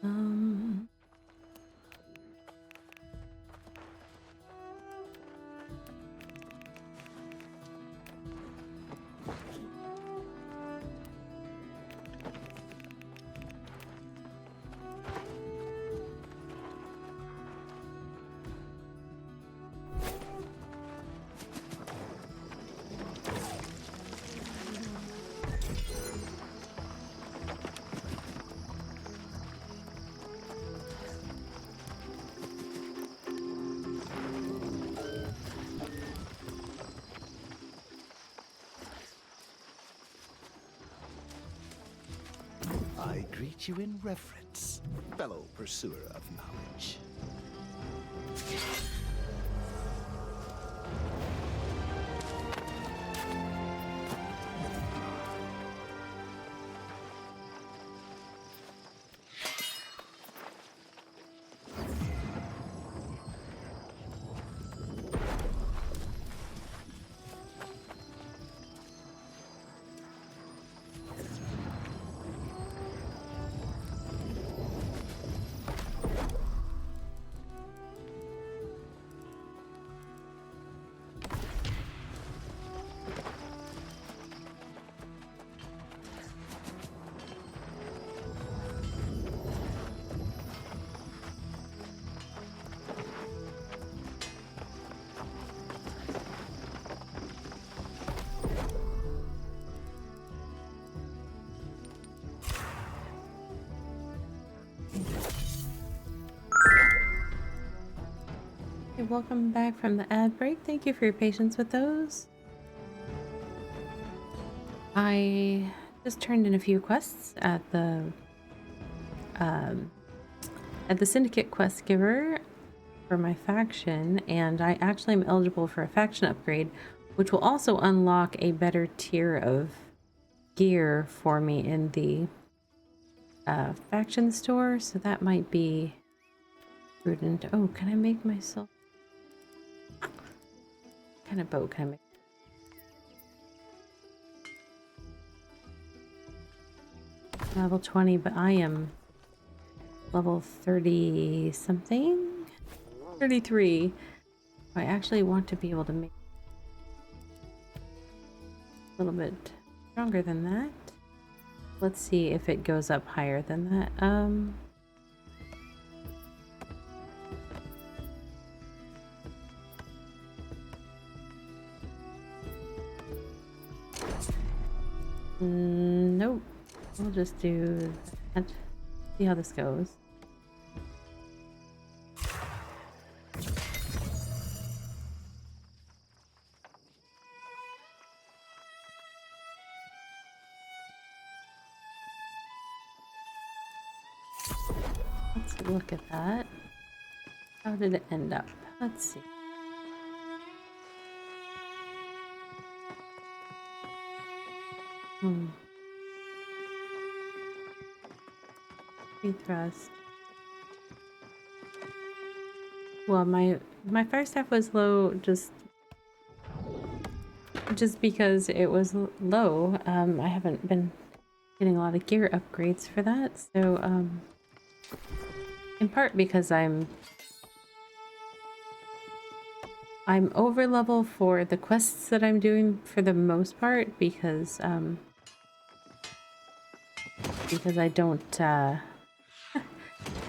Um, I greet you in reverence, fellow pursuer of knowledge. hey, welcome back from the ad break. Thank you for your patience with those. I just turned in a few quests um, at the Syndicate quest giver for my faction, and I actually am eligible for a faction upgrade, which will also unlock a better tier of gear for me in the faction store, so that might be prudent. Oh, can I make myself... What kind of boat can I make? Level 20, but I am level 30 something? 33. I actually want to be able to make a little bit stronger than that. Let's see if it goes up higher than that. Nope. We'll just do that. See how this goes. Let's look at that. How did it end up? Let's see. Free thrust. Well, my fire staff was low just because it was low. I haven't been getting a lot of gear upgrades for that, so in part because I'm over level for the quests that I'm doing for the most part, because I don't I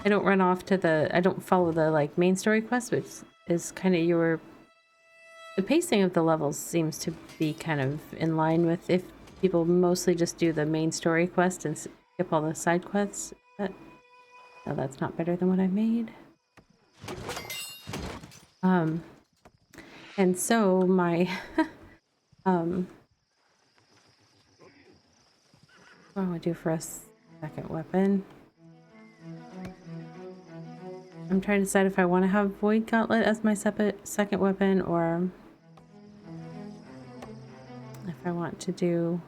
don't run off to I don't follow the like main story quest, which is kind of the pacing of the levels seems to be kind of in line with if people mostly just do the main story quest and skip all the side quests. But no, that's not better than what I made. And so my what do I do for a second weapon? I'm trying to decide if I want to have Void Gauntlet as my second weapon, or if I want to do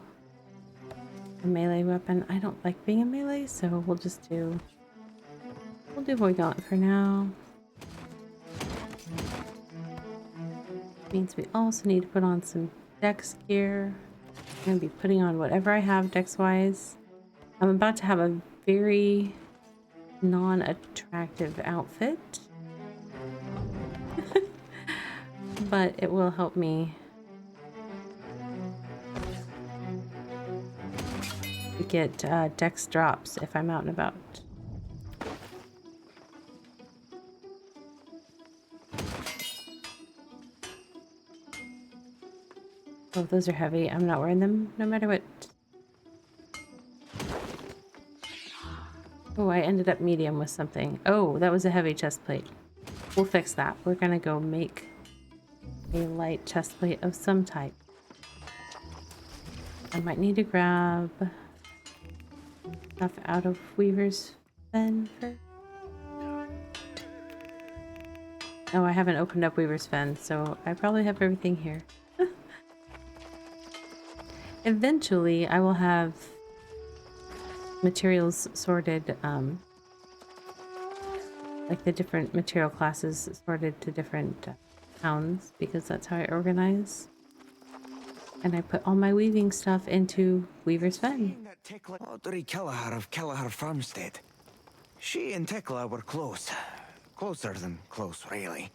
a melee weapon. I don't like being a melee, so we'll do Void Gauntlet for now. Means we also need to put on some dex gear. I'm going to be putting on whatever I have dex-wise. I'm about to have a very non-attractive outfit. But it will help me to get dex drops if I'm out and about. Oh, those are heavy. I'm not wearing them no matter what. Oh, I ended up medium with something. Oh, that was a heavy chest plate. We'll fix that. We're gonna go make a light chest plate of some type. I might need to grab stuff out of Weaver's Fen first. Oh, I haven't opened up Weaver's Fen, so I probably have everything here. Eventually, I will have materials sorted, like the different material classes sorted to different towns, because that's how I organize. And I put all my weaving stuff into Weaver's Fen. Audrey Kelleher of Kelleher Farmstead. She and Tekla were close. Closer than close, really.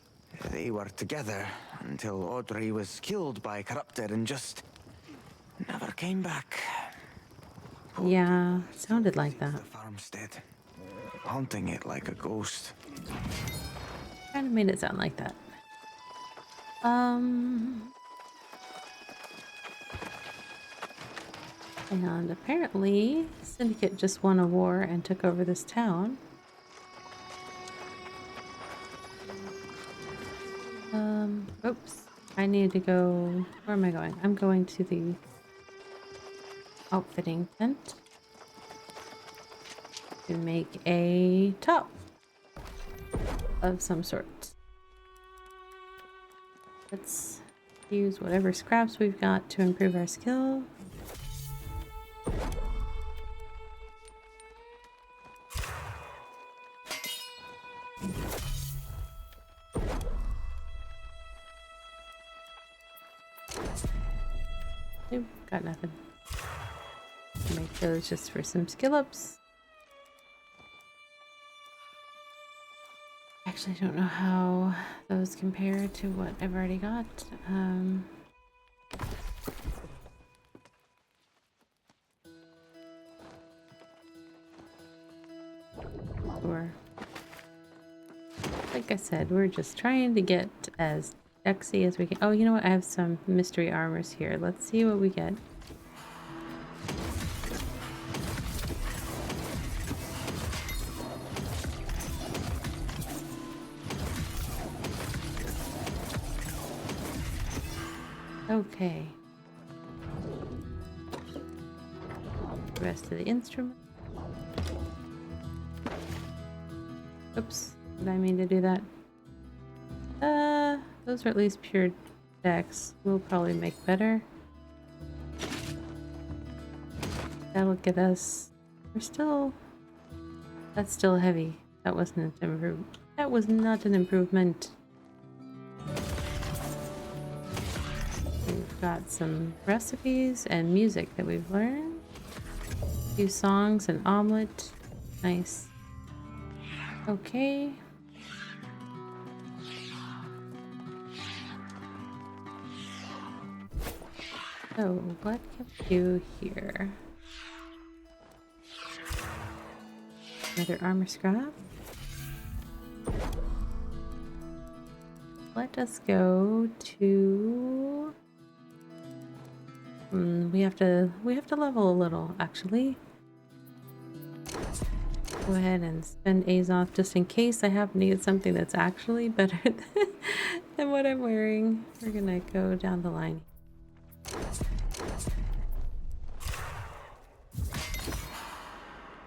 They were together until Audrey was killed by Corrupted and just never came back. Yeah, it sounded like that. The farmstead, haunting it like a ghost. Kind of made it sound like that. And apparently, Syndicate just won a war and took over this town. Oops. I need to go... Where am I going? I'm going to the outfitting tent to make a top of some sort. Let's use whatever scraps we've got to improve our skill. Nope, got nothing. Make those just for some skill ups. Actually, I don't know how those compare to what I've already got. Or, like I said, we're just trying to get as dexy as we can. Oh, you know what? I have some mystery armors here. Let's see what we get. Okay. The rest of the instrument. Oops, did I mean to do that? Those are at least pure dex. We'll probably make better. That'll get us. We're still. That's still heavy. That wasn't an improvement. That was not an improvement. We've got some recipes and music that we've learned. A few songs, an omelet. Nice. Okay. So, what can we do here? Another armor scrap. Let us go to... we have to level a little, actually. Go ahead and spend Azoth just in case I happen to get something that's actually better than what I'm wearing. We're gonna go down the line.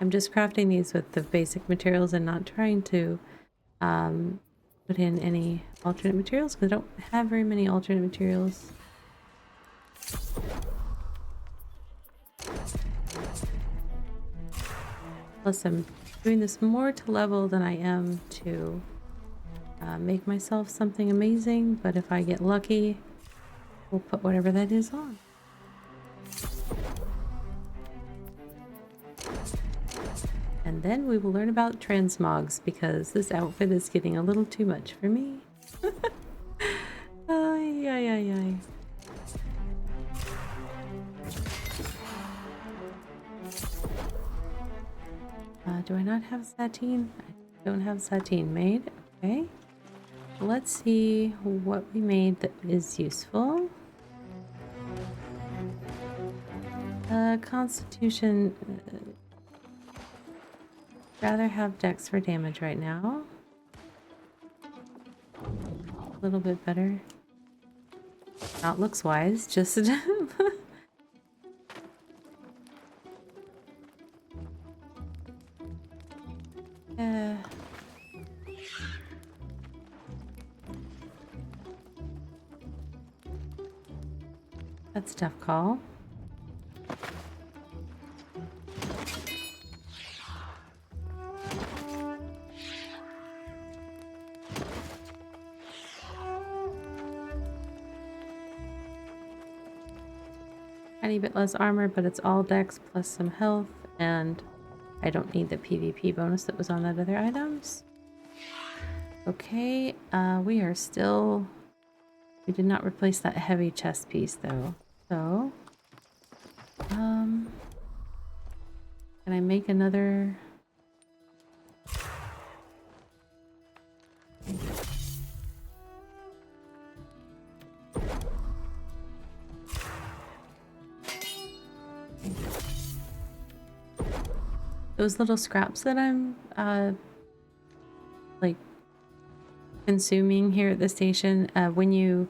I'm just crafting these with the basic materials and not trying to put in any alternate materials because I don't have very many alternate materials. Plus I'm doing this more to level than I am to make myself something amazing, but if I get lucky, we'll put whatever that is on. And then we will learn about transmogs because this outfit is getting a little too much for me. Ay, ay, ay, ay. Do I not have sateen? I don't have sateen made. Okay. Let's see what we made that is useful. Constitution. Rather have dex for damage right now. A little bit better. Not looks wise, just that's a tough call. Tiny bit less armor, but it's all dex plus some health, and I don't need the PvP bonus that was on that other items. Okay, we are still... We did not replace that heavy chest piece though. So, can I make another? Those little scraps that I'm, like, consuming here at the station, when you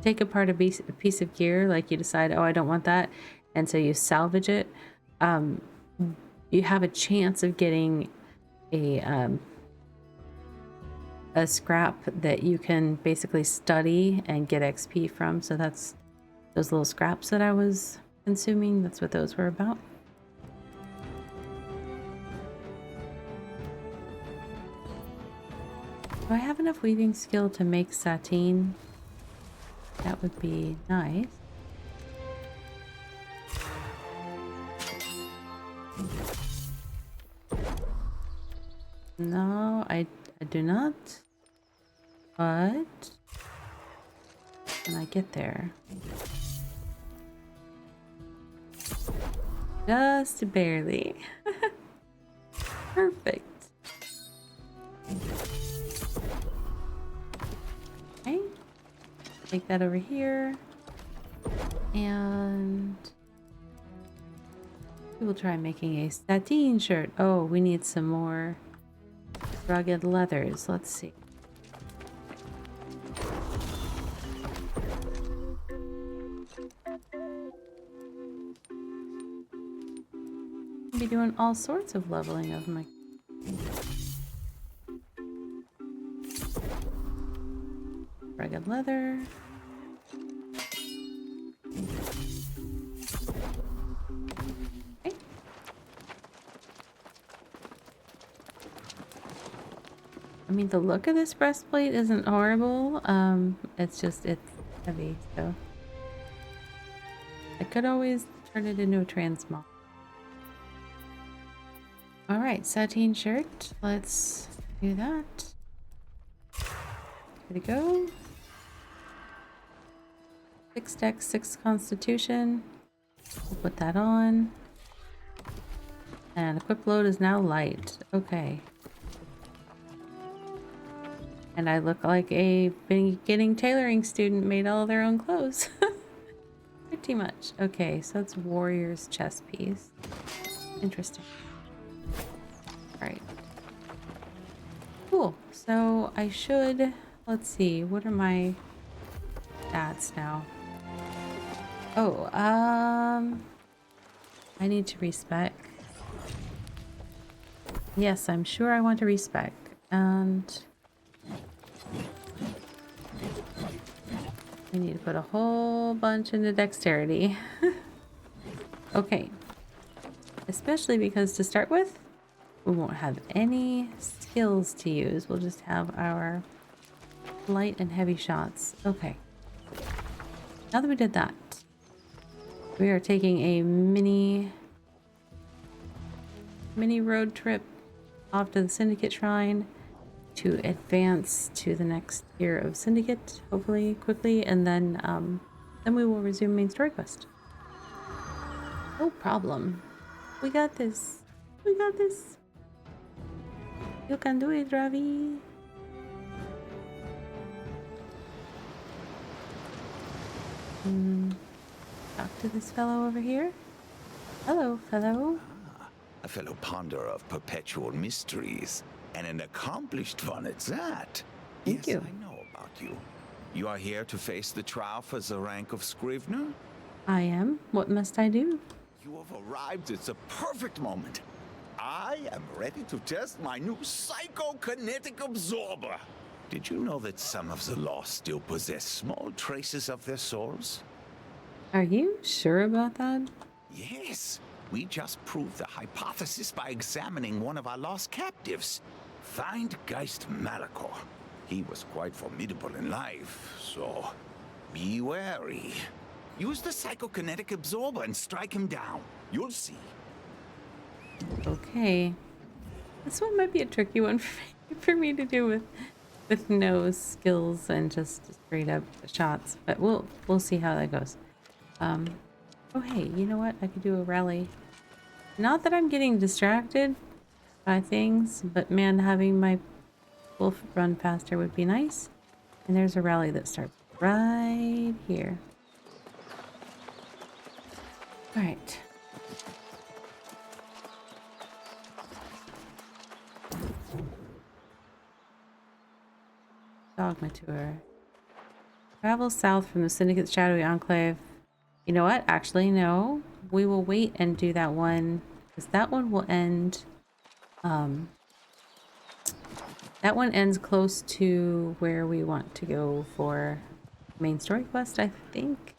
take apart a piece of gear, like you decide, oh, I don't want that, and so you salvage it, you have a chance of getting a scrap that you can basically study and get XP from. So that's those little scraps that I was consuming. That's what those were about. Do I have enough weaving skill to make sateen? That would be nice. No, I do not. But when I get there, just barely. Perfect. Okay, take that over here, and we will try making a sateen shirt. Oh, we need some more rugged leathers. Let's see. Be doing all sorts of leveling of my rugged leather. Okay. I mean, the look of this breastplate isn't horrible. It's just, it's heavy, so I could always turn it into a transmog. All right, sateen shirt. Let's do that. Here we go. 6 dex, 6 constitution. We'll put that on. And equip load is now light. Okay. And I look like a beginning tailoring student made all their own clothes. Pretty much. Okay, so it's warrior's chest piece. Interesting. Alright. Cool. So I should, let's see, what are my stats now? Oh, I need to respec. Yes, I'm sure I want to respec. And I need to put a whole bunch into dexterity. Okay. Especially because to start with, we won't have any skills to use. We'll just have our light and heavy shots. Okay. Now that we did that, we are taking a mini road trip off to the Syndicate Shrine to advance to the next tier of Syndicate, hopefully quickly, and then we will resume main story quest. No problem. We got this. We got this. You can do it, Ravvy. Talk to this fellow over here. Hello, fellow. A fellow ponder of perpetual mysteries, and an accomplished one at that. Thank you. I know about you. You are here to face the trial for the rank of Scrivener? I am. What must I do? You have arrived at the perfect moment. I am ready to test my new psychokinetic absorber. Did you know that some of the lost still possess small traces of their souls? Are you sure about that? Yes. We just proved the hypothesis by examining one of our lost captives. Find Geist Malachor. He was quite formidable in life, so be wary. Use the psychokinetic absorber and strike him down. You'll see. Okay. This one might be a tricky one for me to do with no skills and just straight up shots, but we'll see how that goes. Oh hey, you know what? I could do a rally. Not that I'm getting distracted by things, but man, having my wolf run faster would be nice. And there's a rally that starts right here. All right. Dogma tour. Travel south from the Syndicate's Shadowy Enclave. You know what? Actually, no. We will wait and do that one, because that one will end That one ends close to where we want to go for main story quest, I think.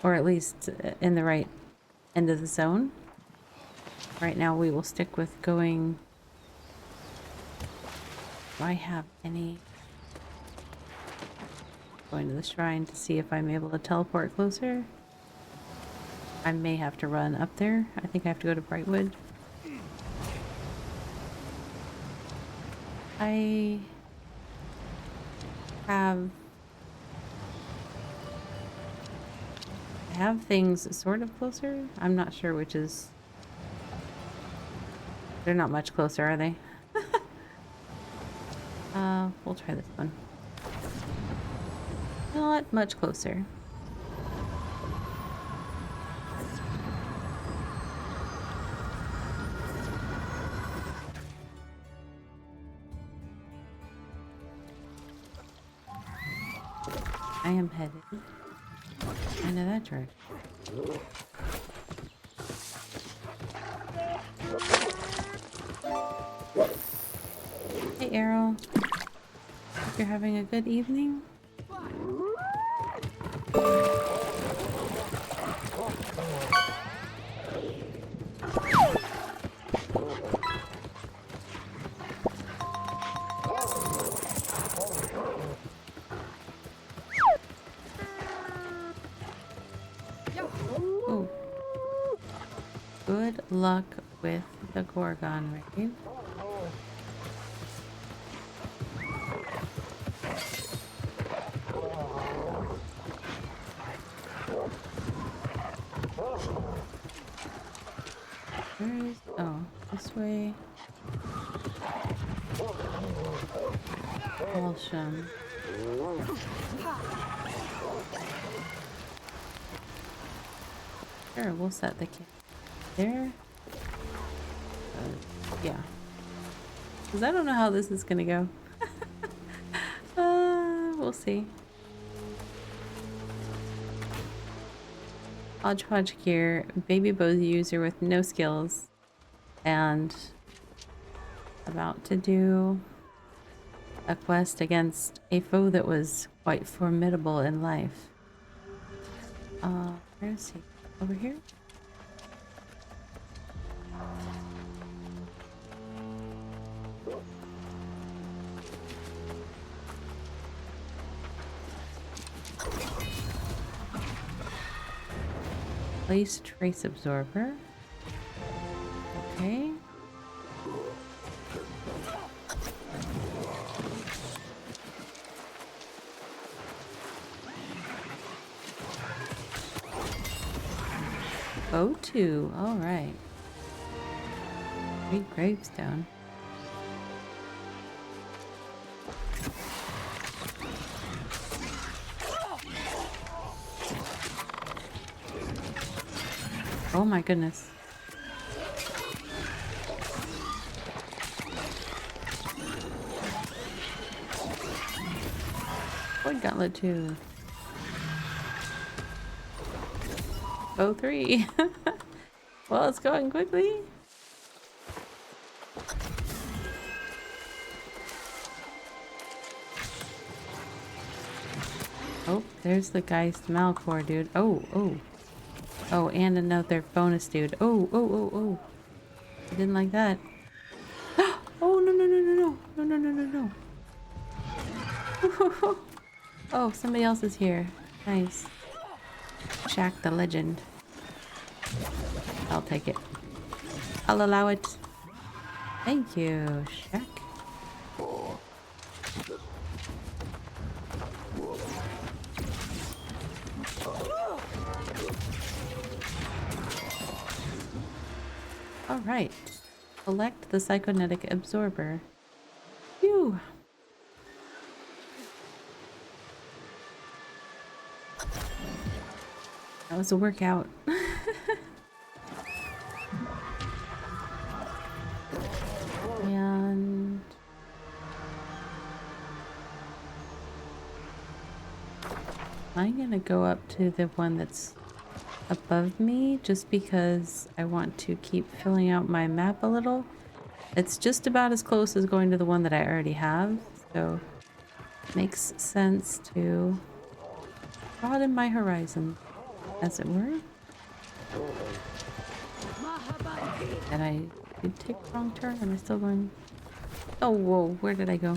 Or at least in the right end of the zone. Right now we will stick with going... Do I have any... Going to the shrine to see if I'm able to teleport closer. I may have to run up there. I think I have to go to Brightwood. I have things sort of closer. I'm not sure which is... They're not much closer, are they? We'll try this one. Not much closer. I am headed into that church. Hey, Arrow. Hope you're having a good evening. Oh. Good luck with the Gorgon raid. Where is... Oh, this way. Walsham. Sure, we'll set the camp there. Yeah. Because I don't know how this is going to go. We'll see. Hodgepodge gear, baby bow user with no skills, and about to do a quest against a foe that was quite formidable in life. Where is he? Over here? Place trace absorber. Okay. O2. All right. Great gravestone. Oh my goodness. Void Gauntlet 2. Oh, 3. Well, it's going quickly. Oh, there's the Geist Malcor dude. Oh, oh. Oh, and another bonus dude. Oh, oh, oh, oh. I didn't like that. Oh, no, no, no, no, no. No, no, no, no, no. Oh, somebody else is here. Nice. Shaq the legend. I'll take it. I'll allow it. Thank you, Shaq. All right. Collect the psychonetic absorber. Phew. That was a workout. And I'm gonna go up to the one that's above me just because I want to keep filling out my map a little. It's just about as close as going to the one that I already have, so makes sense to broaden my horizon, as it were. And I did take the wrong turn. Am I still going? Oh, whoa, where did I go?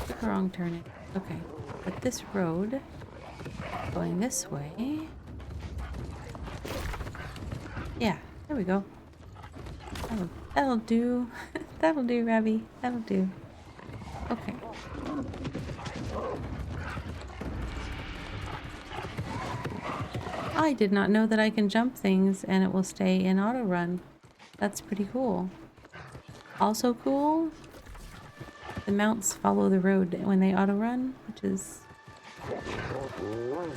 Took a wrong turn. Okay, but this road going this way. Yeah, there we go. That'll do. That'll do, Ravvy. That'll do. Okay. I did not know that I can jump things and it will stay in auto run. That's pretty cool. Also cool, the mounts follow the road when they auto run, which is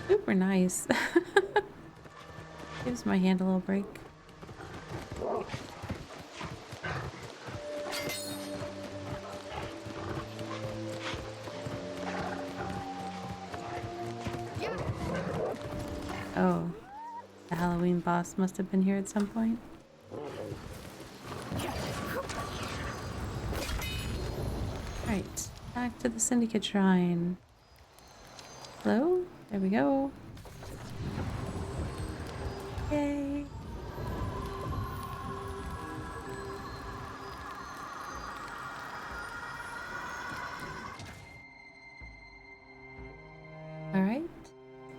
super nice. Gives my hand a little break. Oh, the Halloween boss must have been here at some point. Right, back to the Syndicate Shrine. Hello? There we go. Yay! Alright,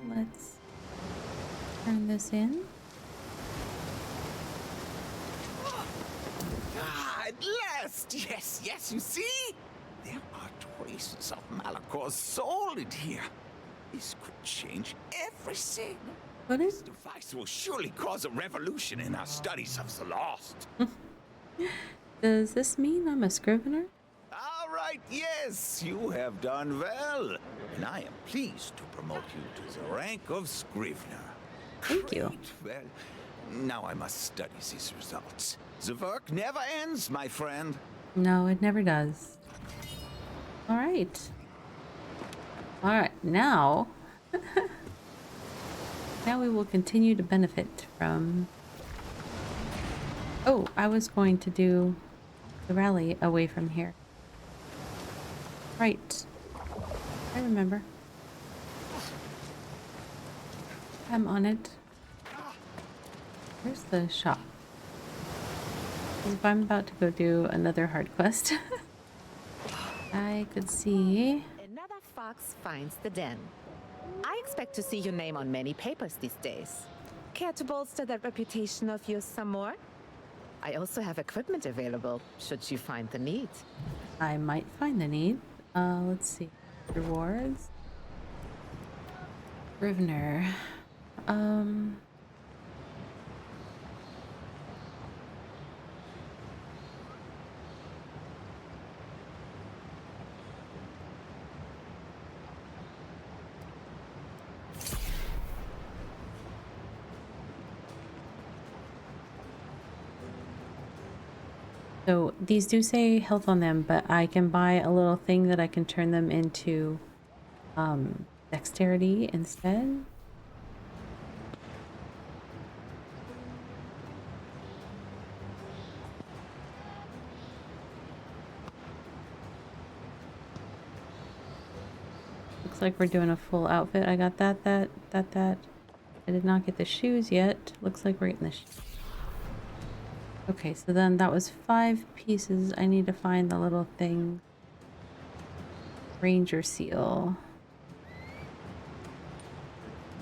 let's turn this in. Ah, at last! Yes, yes, you see? There are traces of Malakor's soul in here. This could change everything. What This is? device will surely cause a revolution in our studies of the lost. Does this mean I'm a scrivener? All right, yes, you have done well. And I am pleased to promote you to the rank of Scrivener. Thank you. Great. Well, now I must study these results. The work never ends, my friend. No, it never does. Alright. Alright, now... now we will continue to benefit from... Oh, I was going to do the rally away from here. Right. I remember. I'm on it. Where's the shop? 'Cause if I'm about to go do another hard quest, I could see... Another fox finds the den. I expect to see your name on many papers these days. Care to bolster that reputation of yours some more? I also have equipment available, should you find the need. I might find the need. Let's see. Rewards. Scrivener. So these do say health on them, but I can buy a little thing that I can turn them into dexterity instead. Looks like we're doing a full outfit. I got that. I did not get the shoes yet. Looks like we're getting the shoes. Okay, so then that was 5 pieces. I need to find the little thing. Ranger seal.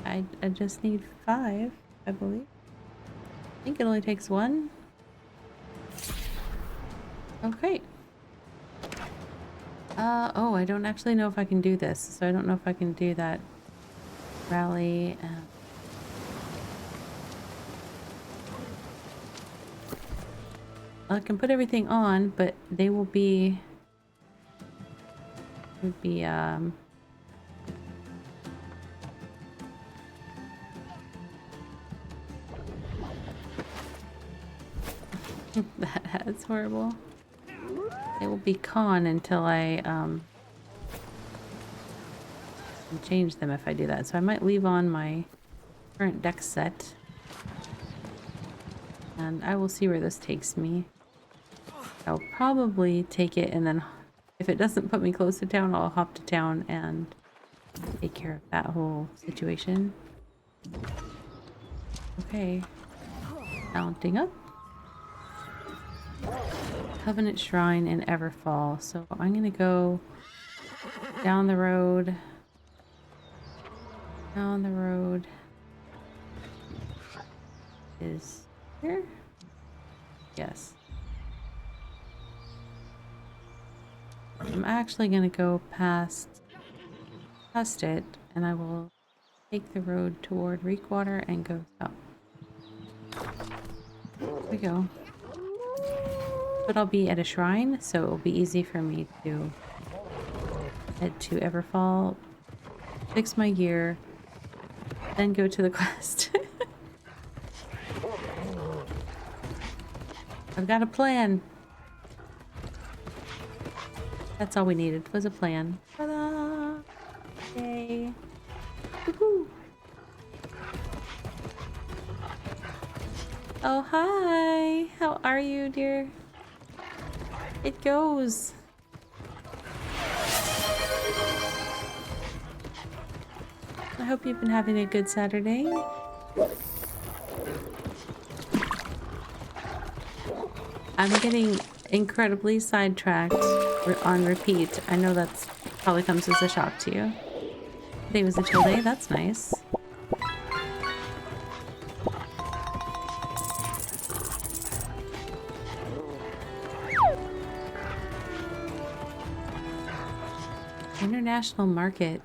I just need 5, I believe. I think it only takes 1. Okay. Oh, I don't actually know if I can do this, so I don't know if I can do that rally. I can put everything on, but they will be... would be, that's horrible. It will be con until I, change them if I do that. So I might leave on my current deck set. And I will see where this takes me. I'll probably take it, and then if it doesn't put me close to town, I'll hop to town and take care of that whole situation. Okay. Mounting up. Covenant Shrine in Everfall. So I'm gonna go down the road. Down the road is here? Yes. I'm actually gonna go past it, and I will take the road toward Reekwater and go south. There we go. But I'll be at a shrine, so it'll be easy for me to head to Everfall, fix my gear, then go to the quest. I've got a plan. That's all we needed, was a plan. Ta-da! Yay! Woohoo! Oh, hi! How are you, dear? It goes. I hope you've been having a good Saturday. I'm getting incredibly sidetracked on repeat. I know that's probably comes as a shock to you. Today was a chill day. That's nice. International market.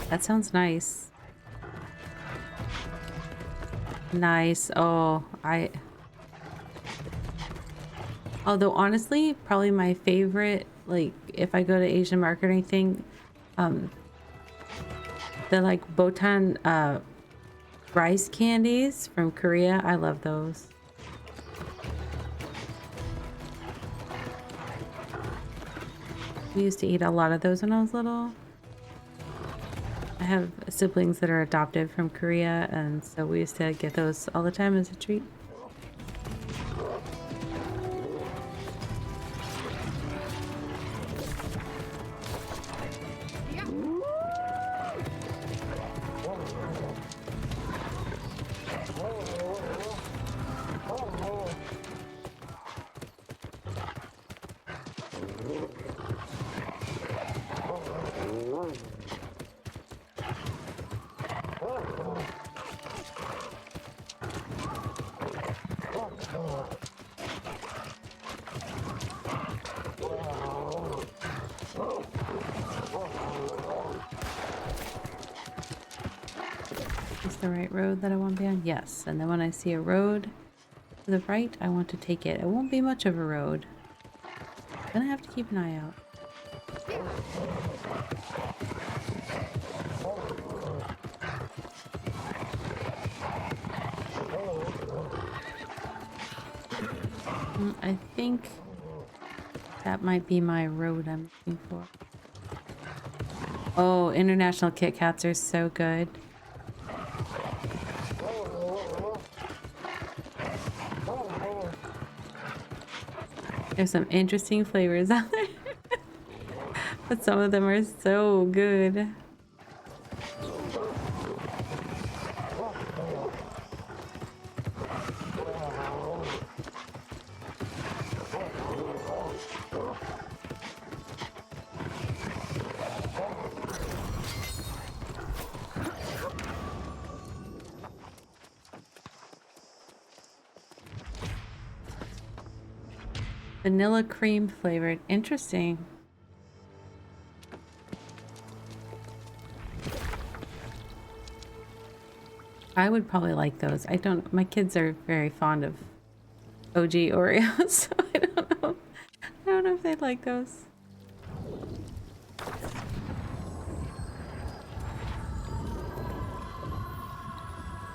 That sounds nice. Nice. Oh, although honestly, probably my favorite, like if I go to Asian market or anything, the like Botan rice candies from Korea. I love those. We used to eat a lot of those when I was little. I have siblings that are adopted from Korea, and so we used to get those all the time as a treat. Is the right road that I want to be on? Yes. And then when I see a road to the right, I want to take it. It won't be much of a road. I'm gonna have to keep an eye out. I think that might be my road I'm looking for. Oh, international Kit Kats are so good. There's some interesting flavors out there. But some of them are so good. Vanilla cream flavored. Interesting. I would probably like those. I don't, my kids are very fond of OG Oreos, so I don't know. I don't know if they'd like those.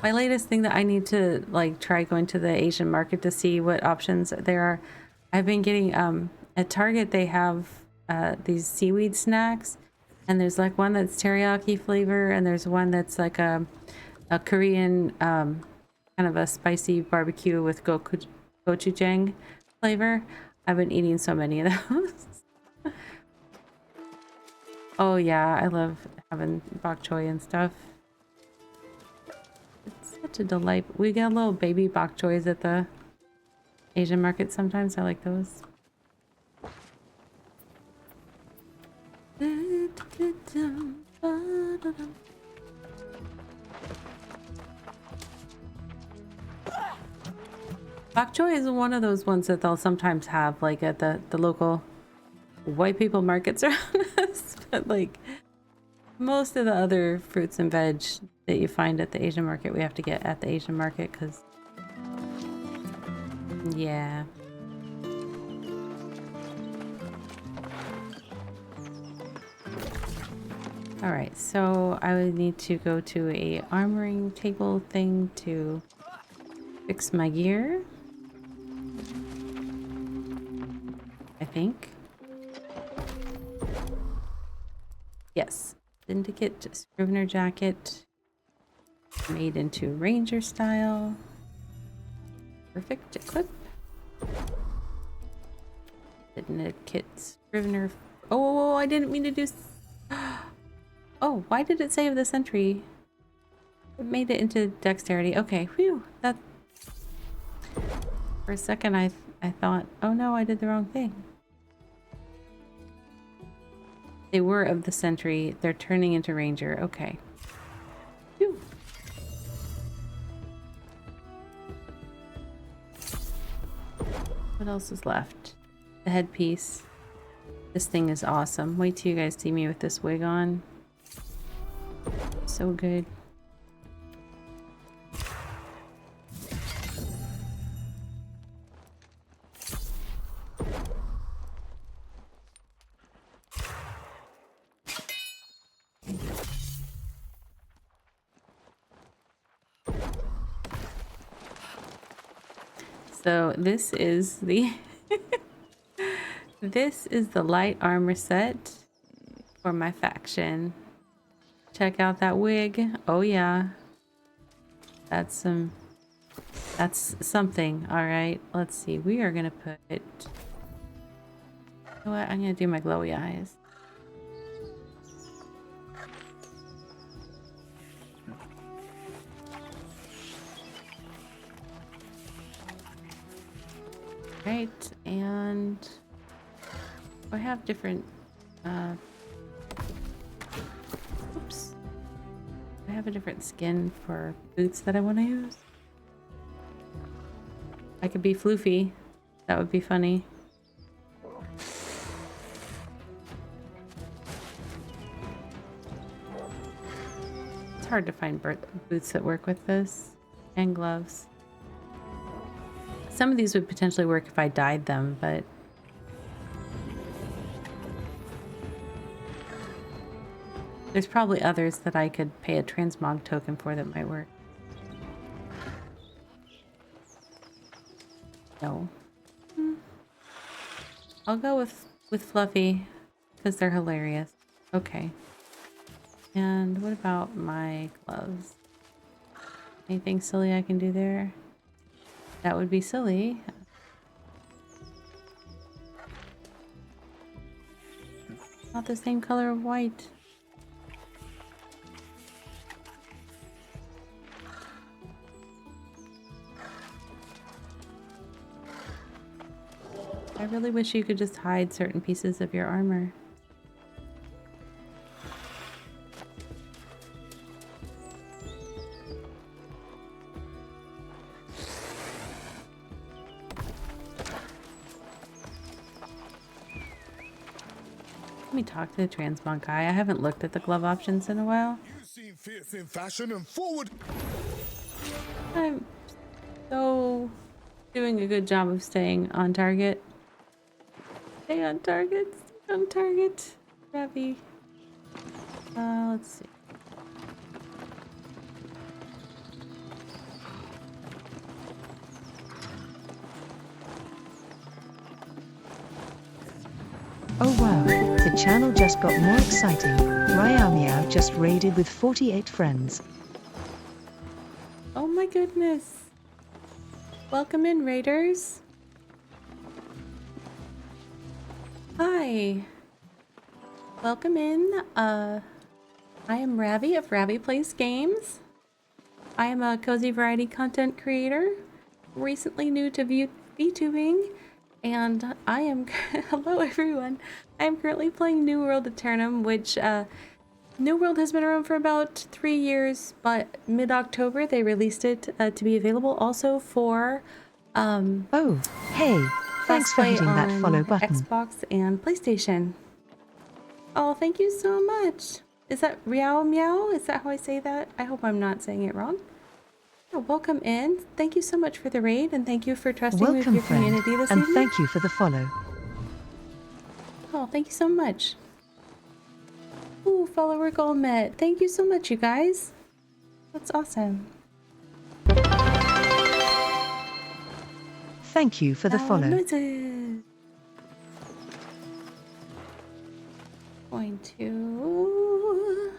My latest thing that I need to like try going to the Asian market to see what options there are. I've been getting at Target they have these seaweed snacks, and there's like one that's teriyaki flavor, and there's one that's like a Korean kind of a spicy barbecue with gochujang flavor. I've been eating so many of those. Oh yeah, I love having bok choy and stuff. It's such a delight. We get little baby bok choys at the Asian market sometimes. I like those. Bok choy is one of those ones that they'll sometimes have like at the local white people markets around us, but like most of the other fruits and veg that you find at the Asian market we have to get at the Asian market because yeah. All right, so I would need to go to a armoring table thing to fix my gear, I think. Yes, Syndicate Scrivener jacket made into Ranger style. Perfect equip. Syndicate Scrivener. Oh, I didn't mean to do. Oh, why did it save the sentry? It made it into dexterity. Okay, whew. That. For a second, I thought, oh no, I did the wrong thing. They were of the sentry. They're turning into ranger. Okay. Phew. What else is left? The headpiece. This thing is awesome. Wait till you guys see me with this wig on. So good. So this is the this is the light armor set for my faction. Check out that wig. Oh yeah. That's something. All right. Let's see. We are going to put you know what? I'm going to do my glowy eyes. Right, and I have different oops. I have a different skin for boots that I want to use. I could be floofy. That would be funny. It's hard to find boots that work with this, and gloves. Some of these would potentially work if I dyed them, but there's probably others that I could pay a transmog token for that might work. No. I'll go with Fluffy because they're hilarious. Okay. And what about my gloves? Anything silly I can do there? That would be silly. Not the same color of white. I really wish you could just hide certain pieces of your armor. Let me talk to the transmog guy. I haven't looked at the glove options in a while. You seem fierce in fashion and forward. I'm so doing a good job of staying on target. Stay on target. Stay on target. Ravvy. Let's see. Oh wow, the channel just got more exciting. Meow just raided with 48 friends. Oh my goodness. Welcome in, raiders. Hi. Welcome in. I am Ravvy of Ravvy Plays Games. I am a cozy variety content creator, recently new to VTubing, and I am hello everyone. I am currently playing New World Aeternum, which New World has been around for about 3 years, but mid-October they released it to be available also for Oh, hey, thanks for crossplay hitting that on follow button. Xbox and PlayStation. Oh, thank you so much. Is that Riao Meow? Is that how I say that? I hope I'm not saying it wrong. Oh, welcome in. Thank you so much for the raid, and thank you for trusting me with Welcome, your friend, community this and evening. thank you for the follow. Oh, thank you so much. Ooh, follower goal met. Thank you so much, you guys. That's awesome. Thank you for the Loud follow. noises. Going to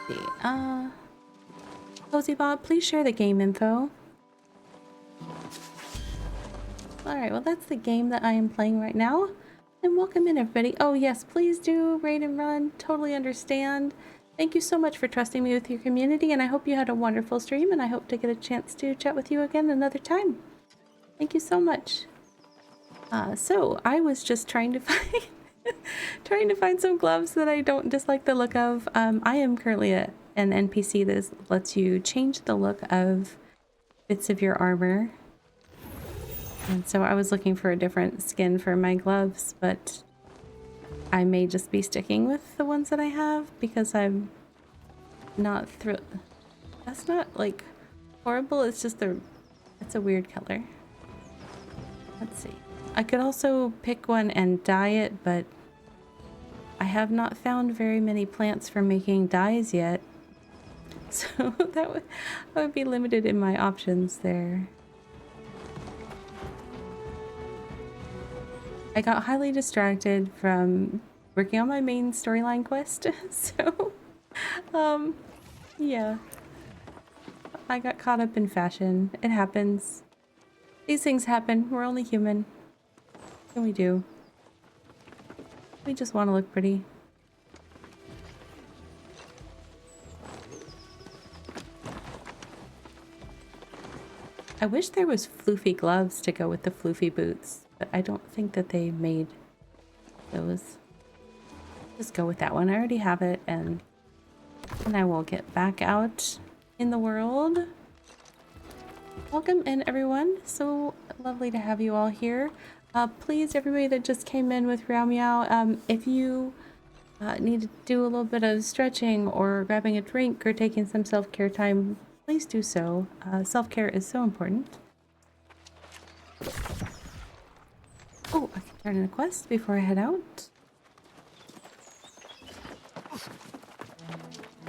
see. Cozy Bob, please share the game info. Alright, well that's the game that I am playing right now. And welcome in everybody. Oh yes, please do raid and run. Totally understand. Thank you so much for trusting me with your community, and I hope you had a wonderful stream, and I hope to get a chance to chat with you again another time. Thank you so much. So I was just trying to find some gloves that I don't dislike the look of. I am currently an NPC that lets you change the look of bits of your armor. And so I was looking for a different skin for my gloves, but I may just be sticking with the ones that I have because I'm not thrilled. That's not like horrible, it's just it's a weird color. Let's see. I could also pick one and dye it, but I have not found very many plants for making dyes yet. So I would be limited in my options there. I got highly distracted from working on my main storyline quest, so yeah. I got caught up in fashion. It happens. These things happen. We're only human. What can we do? We just want to look pretty. I wish there was floofy gloves to go with the floofy boots, but I don't think that they made those. Just go with that one. I already have it, and I will get back out in the world. Welcome in, everyone. So lovely to have you all here. Please, everybody that just came in with Riao Meow, if you need to do a little bit of stretching or grabbing a drink or taking some self-care time, please do so. Self-care is so important. Oh, I can turn in a quest before I head out.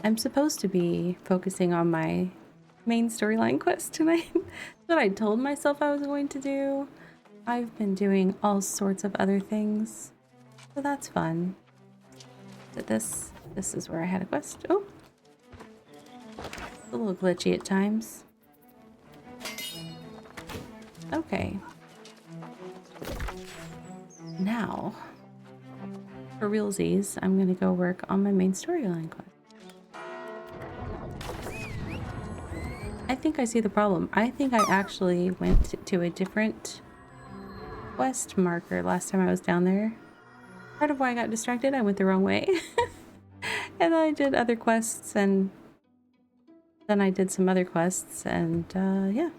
I'm supposed to be focusing on my main storyline quest tonight. That's what I told myself I was going to do. I've been doing all sorts of other things, so that's fun. But this is where I had a quest. Oh, it's a little glitchy at times. Okay. Now, for realsies, I'm gonna go work on my main storyline quest. I think I see the problem. I think I actually went to a different quest marker last time I was down there. Part of why I got distracted, I went the wrong way. And I did other quests, and then I did some other quests, and yeah.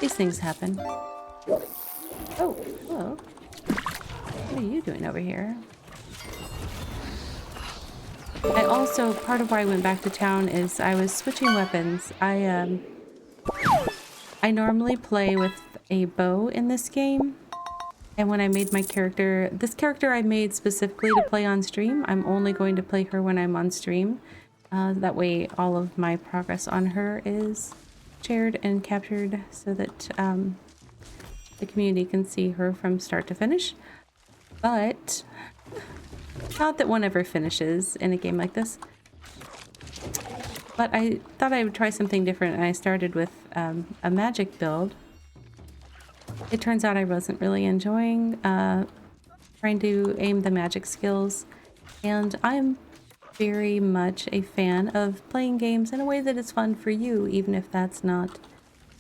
These things happen. Oh, hello. What are you doing over here? I also, part of why I went back to town is I was switching weapons. I normally play with a bow in this game. And when I made my character, this character I made specifically to play on stream, I'm only going to play her when I'm on stream. That way all of my progress on her is shared and captured so that the community can see her from start to finish. But not that one ever finishes in a game like this. But I thought I would try something different, and I started with a magic build. it turns out I wasn't really enjoying trying to aim the magic skills, and I'm very much a fan of playing games in a way that is fun for you, even if that's not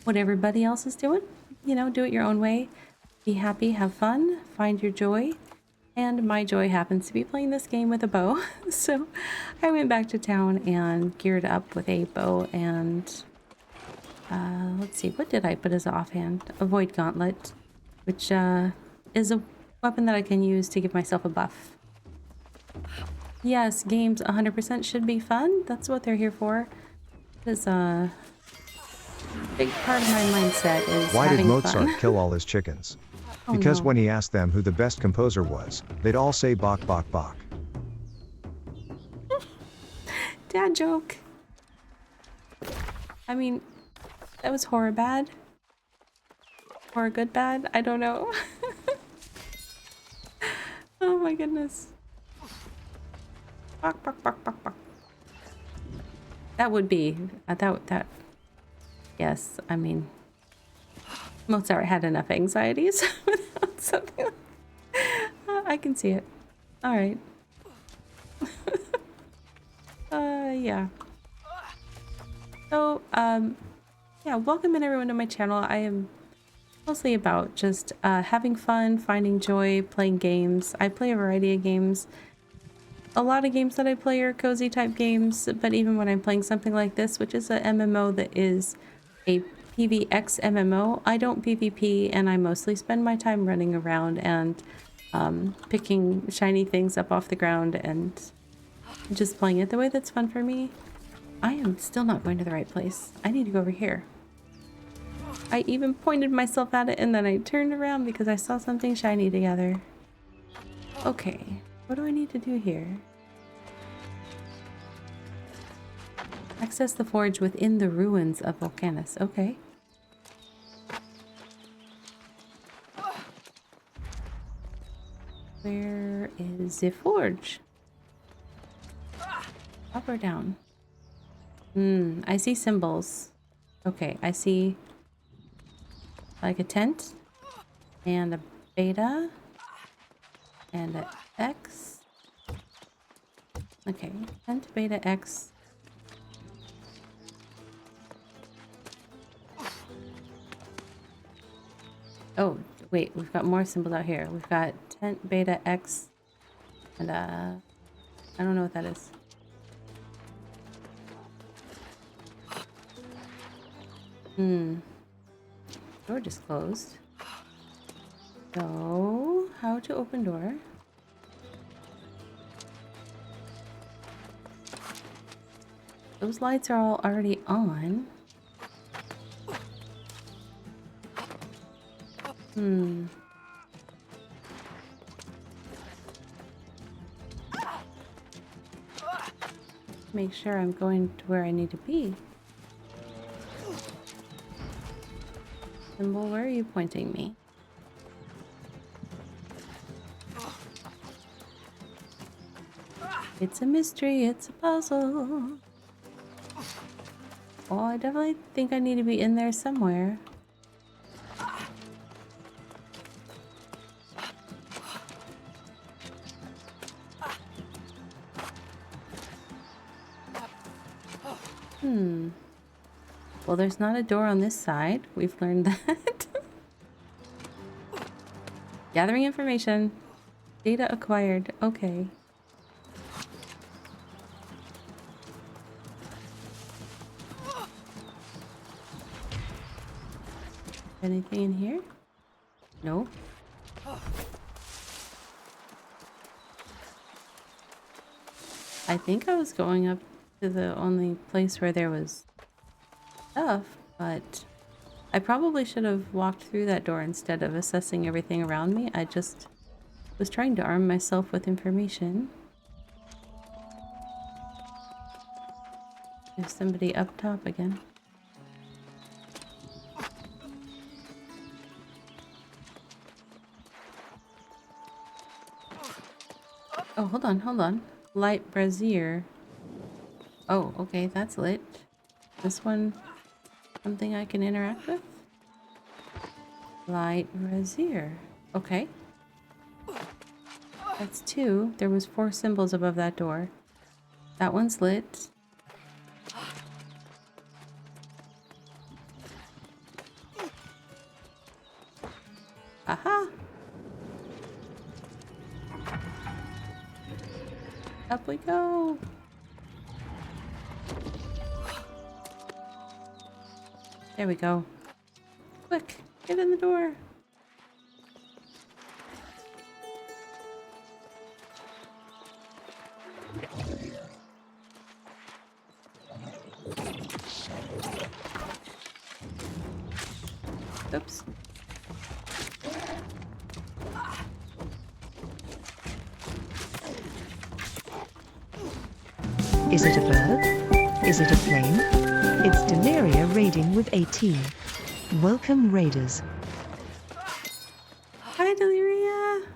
what everybody else is doing. You know, do it your own way. Be happy, have fun, find your joy. And my joy happens to be playing this game with a bow. So I went back to town and geared up with a bow and let's see, what did I put as offhand? A void gauntlet, which is a weapon that I can use to give myself a buff. Yes, games 100% should be fun. That's what they're here for. Because a big part of my mindset is Why did having Mozart fun. kill all his chickens? Oh, Because no. when he asked them who the best composer was, they'd all say Bach, Bach, Bach. Dad joke. I mean, that was horror bad. Or good bad? I don't know. Oh my goodness. Bok, bok, bok, bok, bok. That would be that. Yes, I mean, Mozart had enough anxieties without something. I can see it. All right. Yeah. So, yeah, welcome in everyone to my channel. I am mostly about just having fun, finding joy, playing games. I play a variety of games. A lot of games that I play are cozy type games, but even when I'm playing something like this, which is a MMO that is a PvX MMO, I don't PvP, and I mostly spend my time running around and picking shiny things up off the ground and just playing it the way that's fun for me. I am still not going to the right place. I need to go over here. I even pointed myself at it and then I turned around because I saw something shiny together. Okay, what do I need to do here? Access the forge within the ruins of Volcanus. Okay. Where is the forge? Up or down? I see symbols. Okay, I see like a tent and a beta and an X. Okay, tent, beta, X. Oh, wait, we've got more symbols out here. We've got tent, beta, X, and I don't know what that is. Door just closed. So, how to open door? Those lights are all already on. Make sure I'm going to where I need to be. Symbol, where are you pointing me? It's a mystery, it's a puzzle. Oh, I definitely think I need to be in there somewhere. Well, there's not a door on this side. We've learned that. Gathering information. Data acquired. Okay. Anything in here? No. I think I was going up to the only place where there was stuff, but I probably should have walked through that door instead of assessing everything around me. I just was trying to arm myself with information. There's somebody up top again. Oh, hold on, hold on. Light brazier. Oh, okay, that's lit. This one, something I can interact with? Light Brazier. Okay. That's 2. There was 4 symbols above that door. That one's lit. Aha! Up we go! There we go. Quick, get in the door. Oops. Is it a bird? Is it a plane? It's Deliria raiding with 18. Welcome, raiders. Hi, Deliria.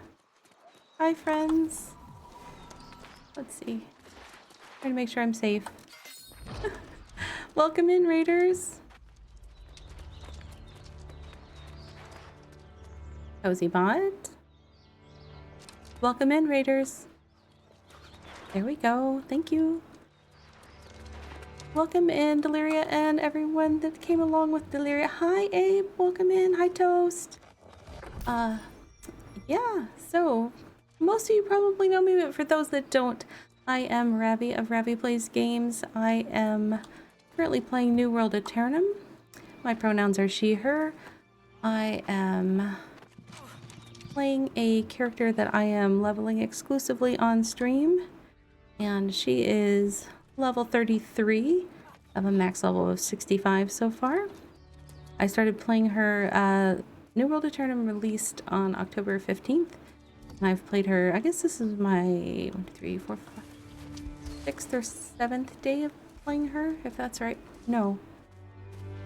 Hi, friends. Let's see. Trying to make sure I'm safe. Welcome in, raiders. Cozy bot. Welcome in, raiders. There we go. Thank you. Welcome in, Deliria, and everyone that came along with Deliria. Hi, Abe. Welcome in. Hi, Toast. Yeah, so most of you probably know me, but for those that don't, I am Ravvy of Ravvy Plays Games. I am currently playing New World Aeternum. My pronouns are she, her. I am playing a character that I am leveling exclusively on stream, and she is level 33 of a max level of 65 so far. I started playing her, New World Aeternum released on October 15th, and I've played her, I guess this is my 1, 2, 3, 4, 5, 6th or 7th day of playing her, if that's right. No,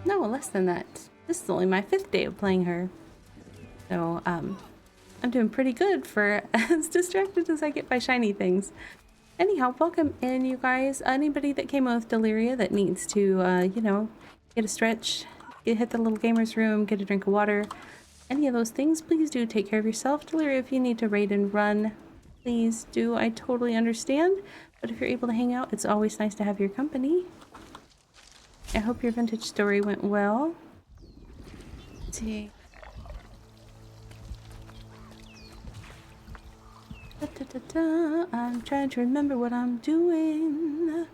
less than that. This is only my 5th day of playing her. So, I'm doing pretty good for as distracted as I get by shiny things. Anyhow, welcome in, you guys. Anybody that came with Deliria that needs to, you know, get a stretch, hit the little gamer's room, get a drink of water, any of those things, please do take care of yourself. Deliria, if you need to raid and run, please do. I totally understand. But if you're able to hang out, it's always nice to have your company. I hope your vintage story went well. Let's see. I'm trying to remember what I'm doing.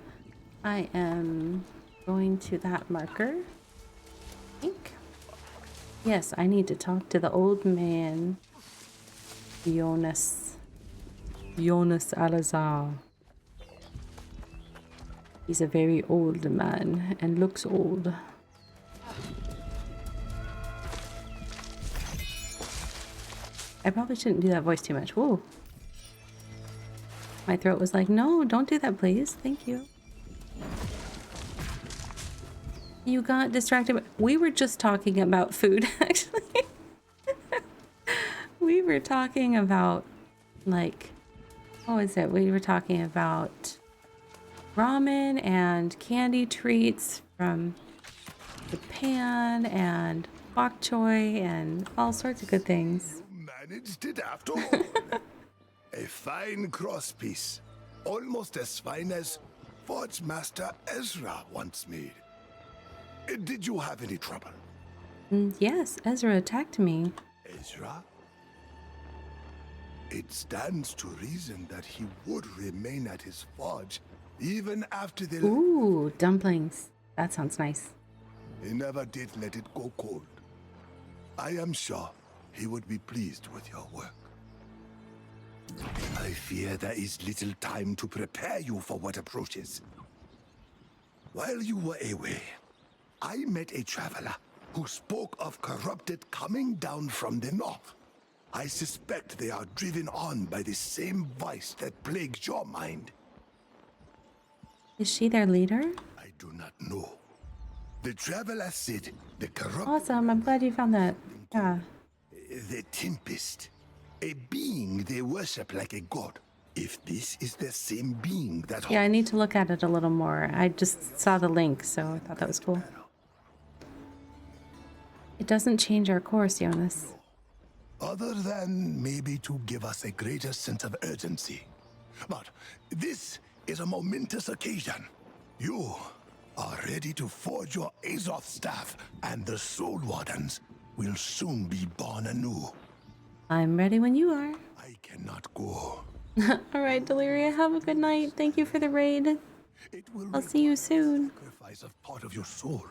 I am going to that marker. I think. Yes, I need to talk to the old man. Jonas Alazar. He's a very old man and looks old. I probably shouldn't do that voice too much. Whoa. My throat was like, no, don't do that, please. Thank you. You got distracted. We were just talking about food, actually. We were talking about, like, what was it? We were talking about ramen and candy treats from Japan and bok choy and all sorts of good things. You managed it after all. A fine crosspiece, almost as fine as Forge Master Ezra once made. Did you have any trouble? Yes, Ezra attacked me. Ezra? It stands to reason that he would remain at his forge even after the... Ooh, dumplings. That sounds nice. He never did let it go cold. I am sure he would be pleased with your work. I fear there is little time to prepare you for what approaches. While you were away, I met a traveler who spoke of corrupted coming down from the north. I suspect they are driven on by the same vice that plagues your mind. Is she their leader? I do not know. The traveler said the corrupt... Awesome, I'm glad you found that. Yeah. The Tempest. A being they worship like a god. If this is the same being that... Yeah, I need to look at it a little more. I just saw the link, so I thought that was cool. It doesn't change our course, Jonas. Other than maybe to give us a greater sense of urgency. But this is a momentous occasion. You are ready to forge your Azoth staff, and the Soul Wardens will soon be born anew. I'm ready when you are. I cannot go. All right, Deliria, have a good night. Thank you for the raid. It will I'll see you soon. sacrifice of part of your soul.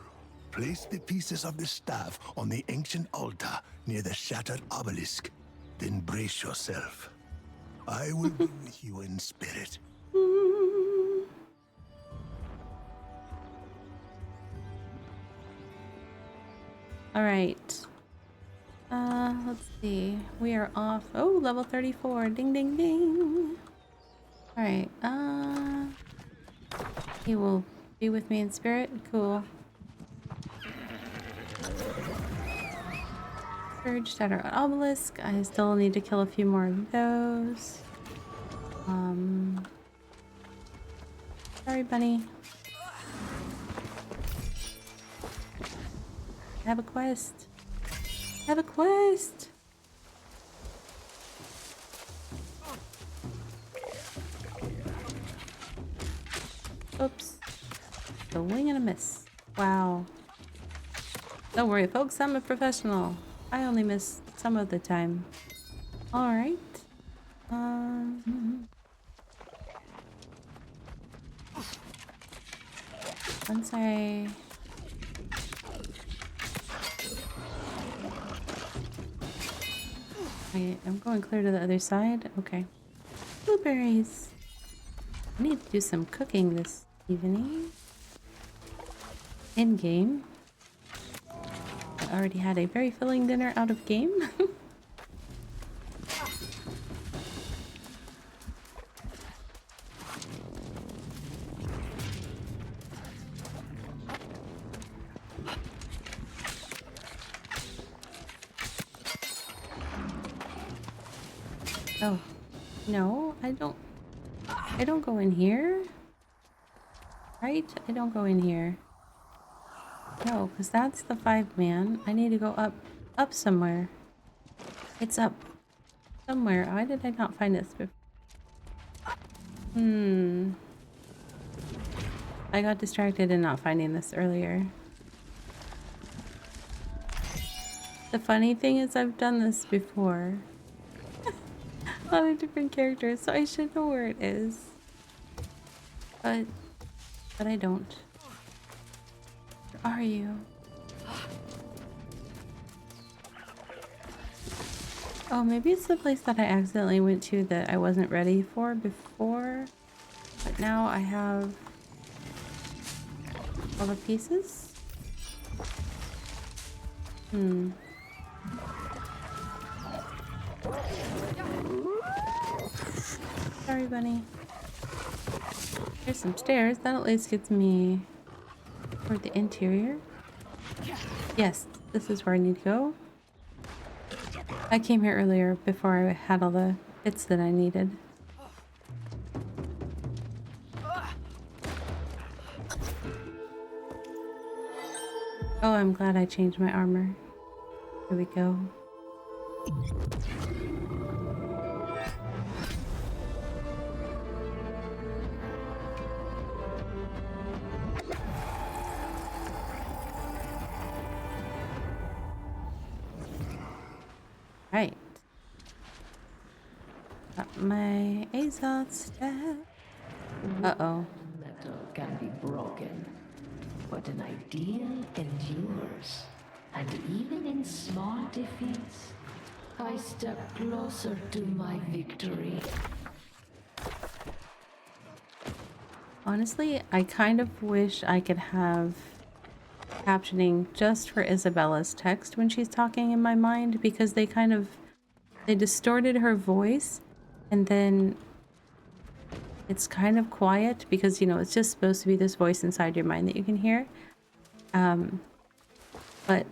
Place the pieces of the staff on the ancient altar near the shattered obelisk. Then brace yourself. I will be with you in spirit. All right. Let's see. We are off. Oh, level 34. Ding, ding, ding. All right. He will be with me in spirit. Cool. Purge shattered obelisk. I still need to kill a few more of those. Sorry, bunny. I have a quest. I have a quest. Oops. A wing and a miss. Wow. Don't worry, folks. I'm a professional. I only miss some of the time. All right. Once I... I'm going clear to the other side. Okay. Blueberries. I need to do some cooking this evening. In game. I already had a very filling dinner out of game. Oh, no, I don't go in here. Right? I don't go in here. No, because that's the 5-man. I need to go up somewhere. It's up somewhere. Why did I not find this before? I got distracted in not finding this earlier. The funny thing is I've done this before. A lot of different characters, so I should know where it is. But I don't. Where are you? Oh, maybe it's the place that I accidentally went to that I wasn't ready for before. But now I have all the pieces. Sorry, bunny. There's some stairs. That at least gets me toward the interior. Yes, this is where I need to go. I came here earlier before I had all the bits that I needed. Oh, I'm glad I changed my armor. Here we go. Right. Got my Azoth staff. Uh-oh. Metal can be broken, but an ideal endures. And even in small defeats, I step closer to my victory. Honestly, I kind of wish I could have captioning just for Isabella's text when she's talking in my mind, because they distorted her voice, and then it's kind of quiet because, you know, it's just supposed to be this voice inside your mind that you can hear. But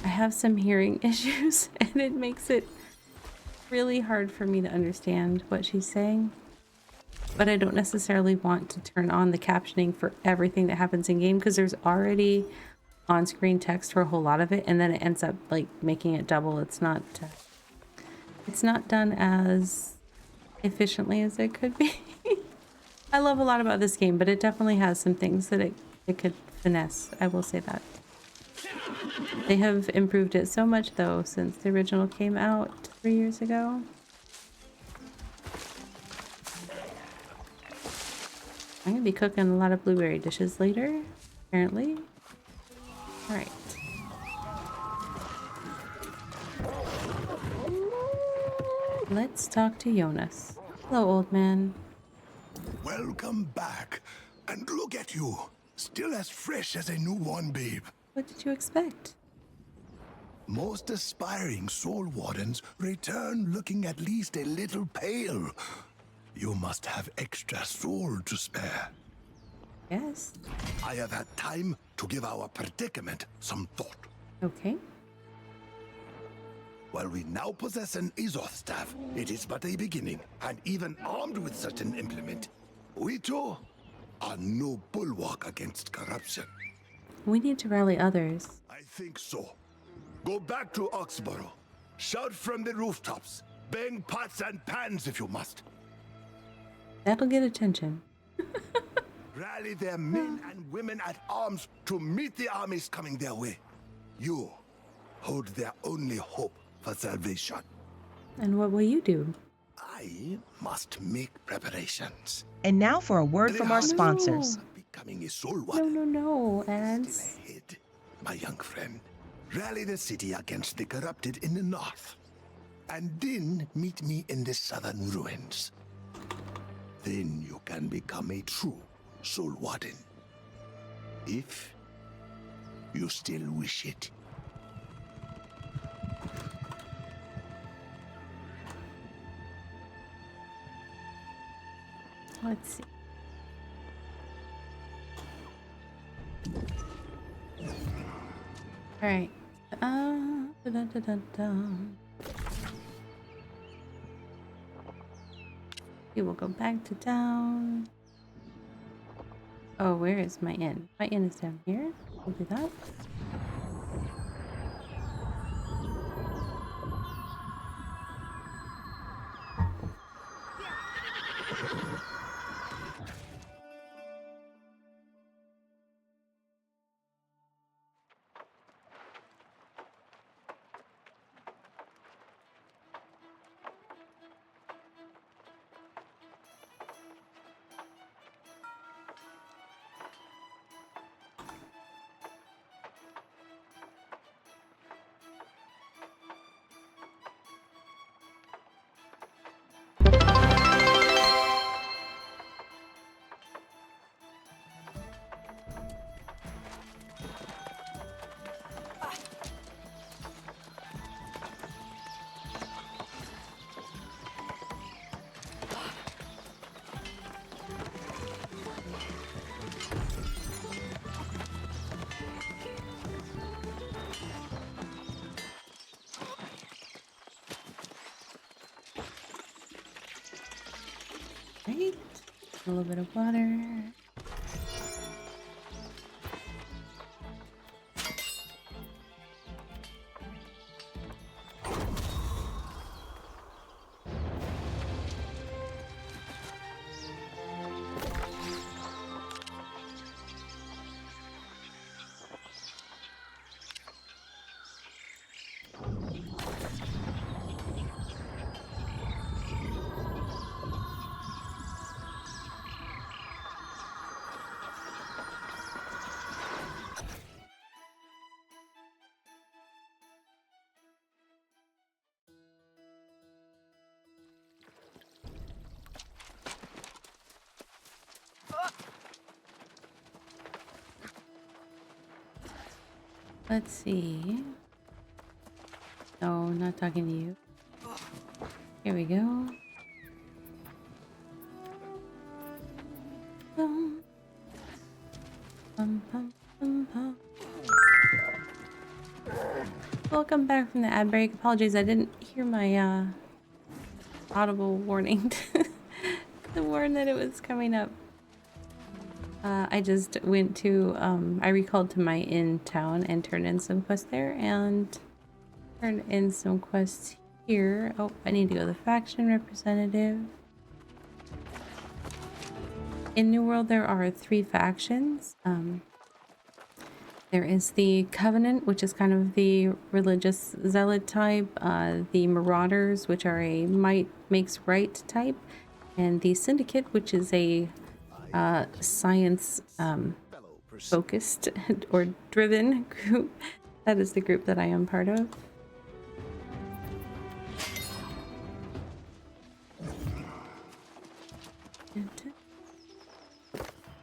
I have some hearing issues, and it makes it really hard for me to understand what she's saying. But I don't necessarily want to turn on the captioning for everything that happens in game, because there's already on-screen text for a whole lot of it, and then it ends up like making it double. It's not done as efficiently as it could be. I love a lot about this game, but it definitely has some things that it could finesse. I will say that. They have improved it so much though since the original came out 3 years ago. I'm gonna be cooking a lot of blueberry dishes later, apparently. All right. Let's talk to Jonas. Hello, old man. Welcome back. And look at you. Still as fresh as a newborn babe. What did you expect? Most aspiring soul wardens return looking at least a little pale. You must have extra soul to spare. Yes. I have had time to give our predicament some thought. Okay. While we now possess an Azoth staff, it is but a beginning, and even armed with such an implement, we too are no bulwark against corruption. We need to rally others. I think so. Go back to Oxborough. Shout from the rooftops. Bang pots and pans if you must. That'll get attention. Rally their men and women at arms to meet the armies coming their way. You hold their only hope for salvation. And what will you do? I must make preparations. And now for a word from our sponsors. Becoming a soul warden. No, ads. Ahead, my young friend. Rally the city against the corrupted in the north. And then meet me in the southern ruins. Then you can become a true soul warden. If you still wish it. Let's see. All right. We will go back to town. Oh, where is my inn? My inn is down here. We'll do that. Right. A little bit of water. Let's see. No, not talking to you. Here we go. Bum, bum, bum, bum, bum. Welcome back from the ad break. Apologies, I didn't hear my audible warning to warn that it was coming up. I just went to, I recalled to my inn town and turned in some quests there and turned in some quests here. Oh, I need to go to the faction representative. In New World, there are 3 factions. There is the Covenant, which is kind of the religious zealot type, the Marauders, which are a might makes right type, and the Syndicate, which is a science focused or driven group. That is the group that I am part of.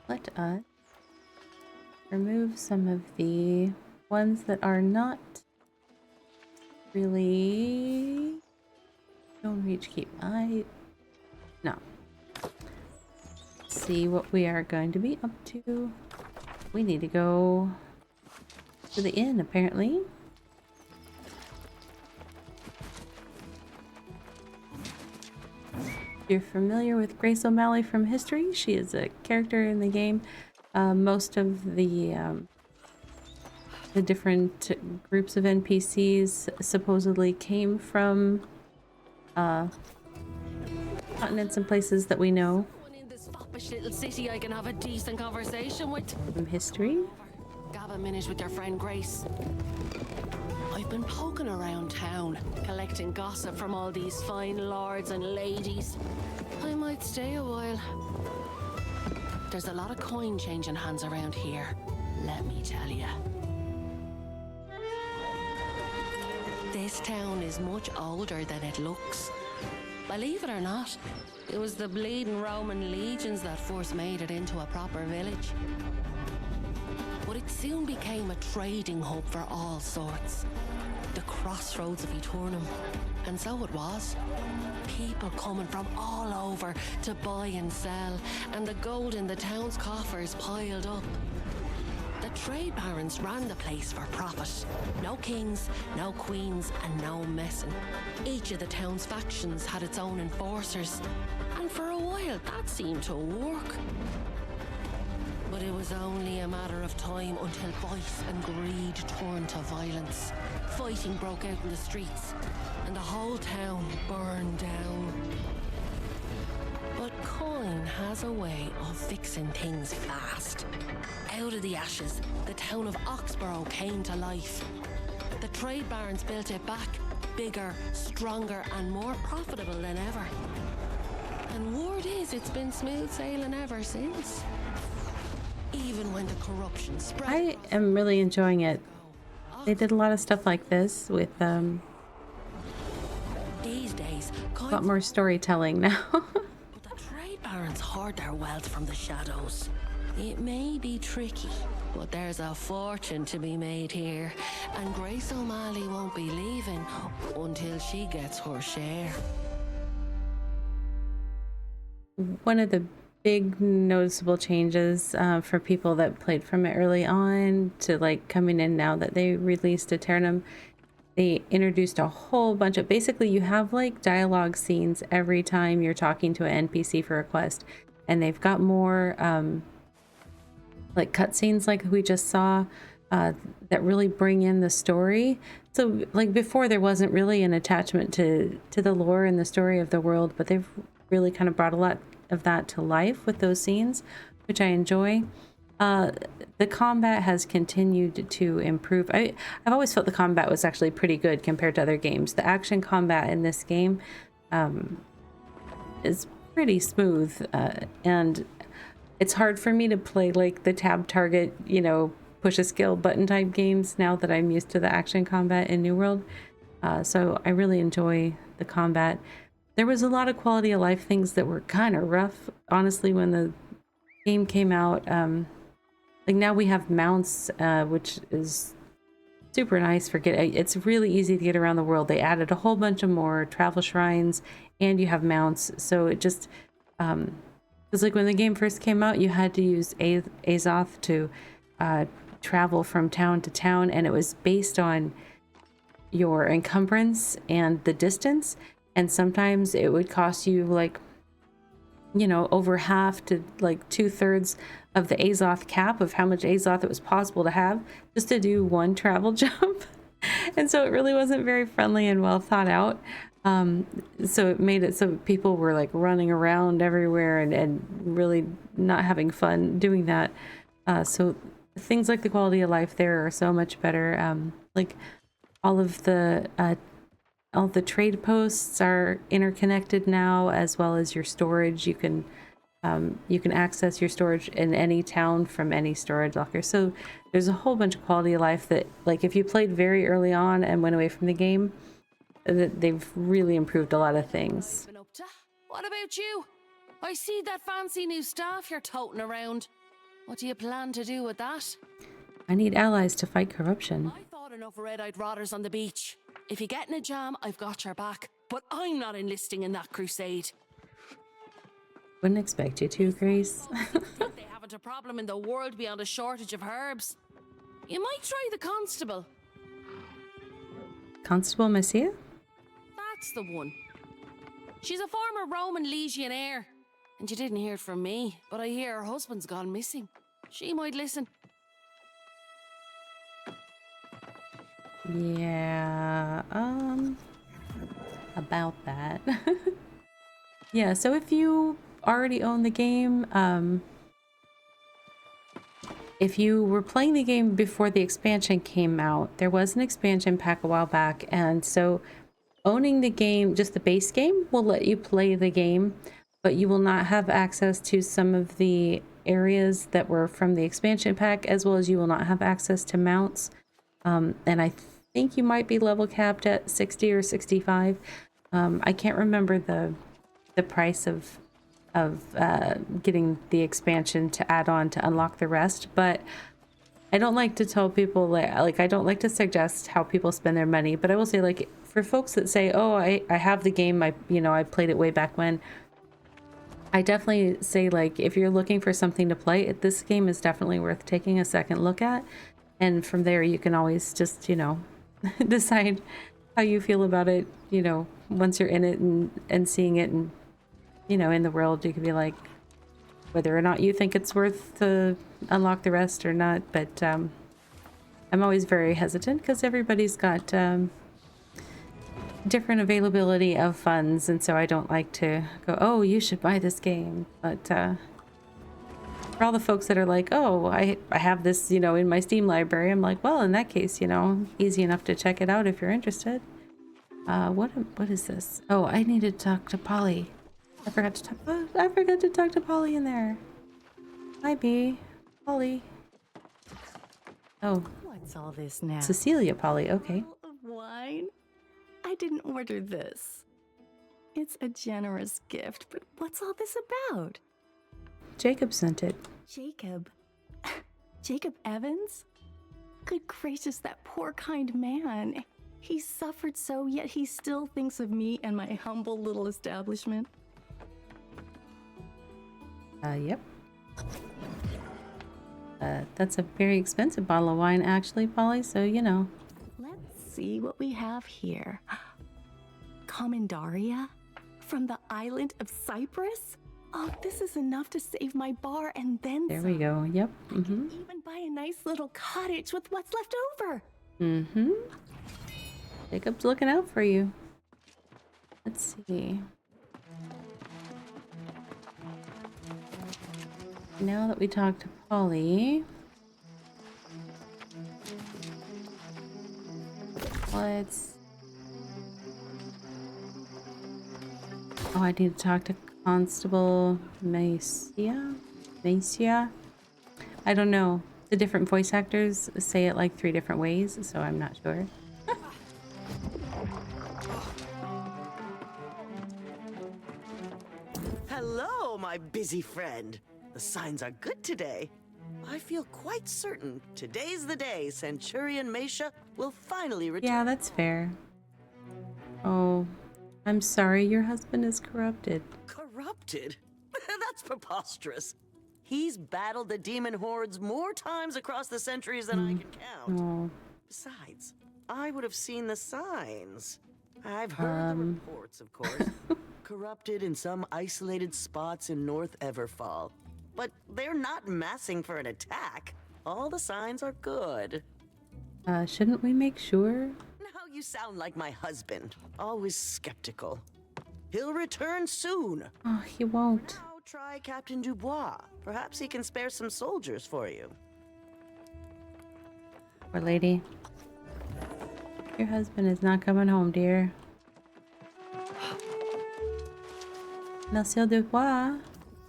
Let us remove some of the ones that are not really don't reach keep. No. See what we are going to be up to. We need to go to the inn, apparently. If you're familiar with Grace O'Malley from history, she is a character in the game. Most of the different groups of NPCs supposedly came from continents and places that we know little city I can have a decent conversation with. from history. Gab a minute with your friend Grace. I've been poking around town, collecting gossip from all these fine lords and ladies. I might stay a while. There's a lot of coin changing hands around here, let me tell you. This town is much older than it looks. Believe it or not, it was the bleeding Roman legions that first made it into a proper village. But it soon became a trading hub for all sorts. The crossroads of Aeternum. And so it was. People coming from all over to buy and sell, and the gold in the town's coffers piled up. The trade barons ran the place for profit. No kings, no queens, and no messing. Each of the town's factions had its own enforcers, and for a while that seemed to work. But it was only a matter of time until vice and greed turned to violence. Fighting broke out in the streets, and the whole town burned down. But coin has a way of fixing things fast. Out of the ashes, the town of Oxborough came to life. The trade barons built it back, bigger, stronger, and more profitable than ever. And word is it's been smooth sailing ever since. Even when the corruption spread. I am really enjoying it. They did a lot of stuff like this with These days, a lot more storytelling now. but the trade barons hoard their wealth from the shadows. It may be tricky, but there's a fortune to be made here, and Grace O'Malley won't be leaving until she gets her share. One of the big noticeable changes for people that played from it early on to like coming in now that they released Aeternum, they introduced a whole bunch of, basically you have like dialogue scenes every time you're talking to an NPC for a quest, and they've got more like cutscenes like we just saw that really bring in the story. So like before there wasn't really an attachment to the lore and the story of the world, but they've really kind of brought a lot of that to life with those scenes, which I enjoy. The combat has continued to improve. I've always felt the combat was actually pretty good compared to other games. The action combat in this game is pretty smooth, and it's hard for me to play like the tab target, you know, push a skill button type games now that I'm used to the action combat in New World. So I really enjoy the combat. There was a lot of quality of life things that were kind of rough, honestly, when the game came out. Like now we have mounts, which is super nice for it's really easy to get around the world. They added a whole bunch of more travel shrines, and you have mounts. So it just, it's like when the game first came out, you had to use Azoth to travel from town to town, and it was based on your encumbrance and the distance. And sometimes it would cost you like you know, over half to like 2/3 of the Azoth cap of how much Azoth it was possible to have just to do one travel jump. And so it really wasn't very friendly and well thought out. So it made it so people were like running around everywhere and really not having fun doing that. So things like the quality of life there are so much better. Like all of the trade posts are interconnected now, as well as your storage. You can access your storage in any town from any storage locker. So there's a whole bunch of quality of life that, like, if you played very early on and went away from the game, that they've really improved a lot of things. What about you? I see that fancy new staff you're toting around. What do you plan to do with that? I need allies to fight corruption. I thought enough red-eyed rotters on the beach. If you get in a jam, I've got your back. But I'm not enlisting in that crusade. Wouldn't expect you to, Grace. They haven't a problem in the world beyond a shortage of herbs. You might try the constable. Constable Messia? That's the one. She's a former Roman legionnaire. And you didn't hear it from me, but I hear her husband's gone missing. She might listen. Yeah, about that. Yeah, so if you already own the game, if you were playing the game before the expansion came out, there was an expansion pack a while back, and so owning the game, just the base game, will let you play the game, but you will not have access to some of the areas that were from the expansion pack, as well as you will not have access to mounts. And I think you might be level capped at 60 or 65. I can't remember the price of getting the expansion to add on to unlock the rest, but I don't like to tell people, like I don't like to suggest how people spend their money, but I will say, like, for folks that say, oh, I have the game, I played it way back when, I definitely say, like, if you're looking for something to play, this game is definitely worth taking a second look at, and from there you can always just, decide how you feel about it, once you're in it and seeing it, and in the world, you can be like, whether or not you think it's worth to unlock the rest or not. But I'm always very hesitant because everybody's got different availability of funds, and so I don't like to go, oh, you should buy this game. But for all the folks that are like, oh, I have this, in my Steam library, I'm like, well, in that case, easy enough to check it out if you're interested. What is this? Oh, I need to talk to Polly. I forgot to talk to Polly in there. Hi, B. Polly. Oh. What's all this now? Cecilia Polly, okay. Of wine? I didn't order this. It's a generous gift, but what's all this about? Jacob sent it. Jacob? Jacob Evans? Good gracious, that poor kind man. He suffered so, yet he still thinks of me and my humble little establishment. Yep. That's a very expensive bottle of wine, actually, Polly, so, Let's see what we have here. Commandaria? From the island of Cyprus? Oh, this is enough to save my bar and then there some. we go, yep. I can even buy a nice little cottage with what's left over. Jacob's looking out for you. Let's see. Now that we talked to Polly, let's... Oh, I need to talk to Constable Messia? I don't know. The different voice actors say it like 3 different ways, so I'm not sure. Hello, my busy friend. The signs are good today. I feel quite certain today's the day Centurion Messia will finally return. Yeah, that's fair. Oh, I'm sorry your husband is corrupted. Corrupted? That's preposterous. He's battled the demon hordes more times across the centuries than I can count. Oh. Besides, I would have seen the signs. I've heard the reports, of course. corrupted in some isolated spots in North Everfall. But they're not massing for an attack. All the signs are good. Shouldn't we make sure? Now you sound like my husband, always skeptical. He'll return soon. Oh, he won't. Now try Captain Dubois. Perhaps he can spare some soldiers for you. Poor lady. Your husband is not coming home, dear. Monsieur Dubois.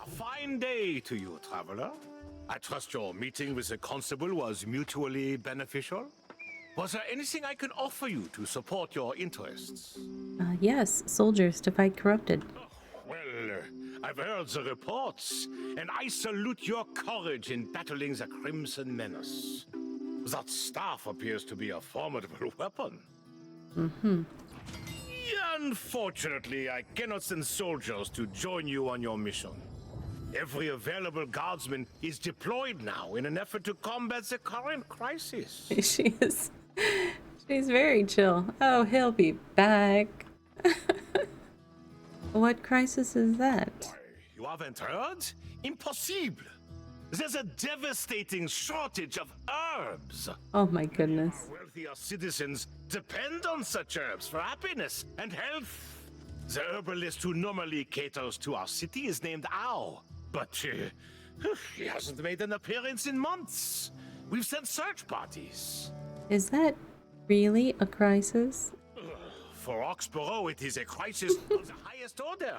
A fine day to you, traveler. I trust your meeting with the constable was mutually beneficial. Was there anything I can offer you to support your interests? Yes, soldiers to fight corrupted. Well, I've heard the reports, and I salute your courage in battling the Crimson Menace. That staff appears to be a formidable weapon. Mm-hmm. Unfortunately, I cannot send soldiers to join you on your mission. Every available guardsman is deployed now in an effort to combat the current crisis. She's very chill. Oh, he'll be back. What crisis is that? Why, you haven't heard? Impossible! There's a devastating shortage of herbs. Oh my goodness. Wealthier citizens depend on such herbs for happiness and health. The herbalist who normally caters to our city is named Ao, but he hasn't made an appearance in months. We've sent search parties. Is that really a crisis? For Oxborough, it is a crisis of the highest order.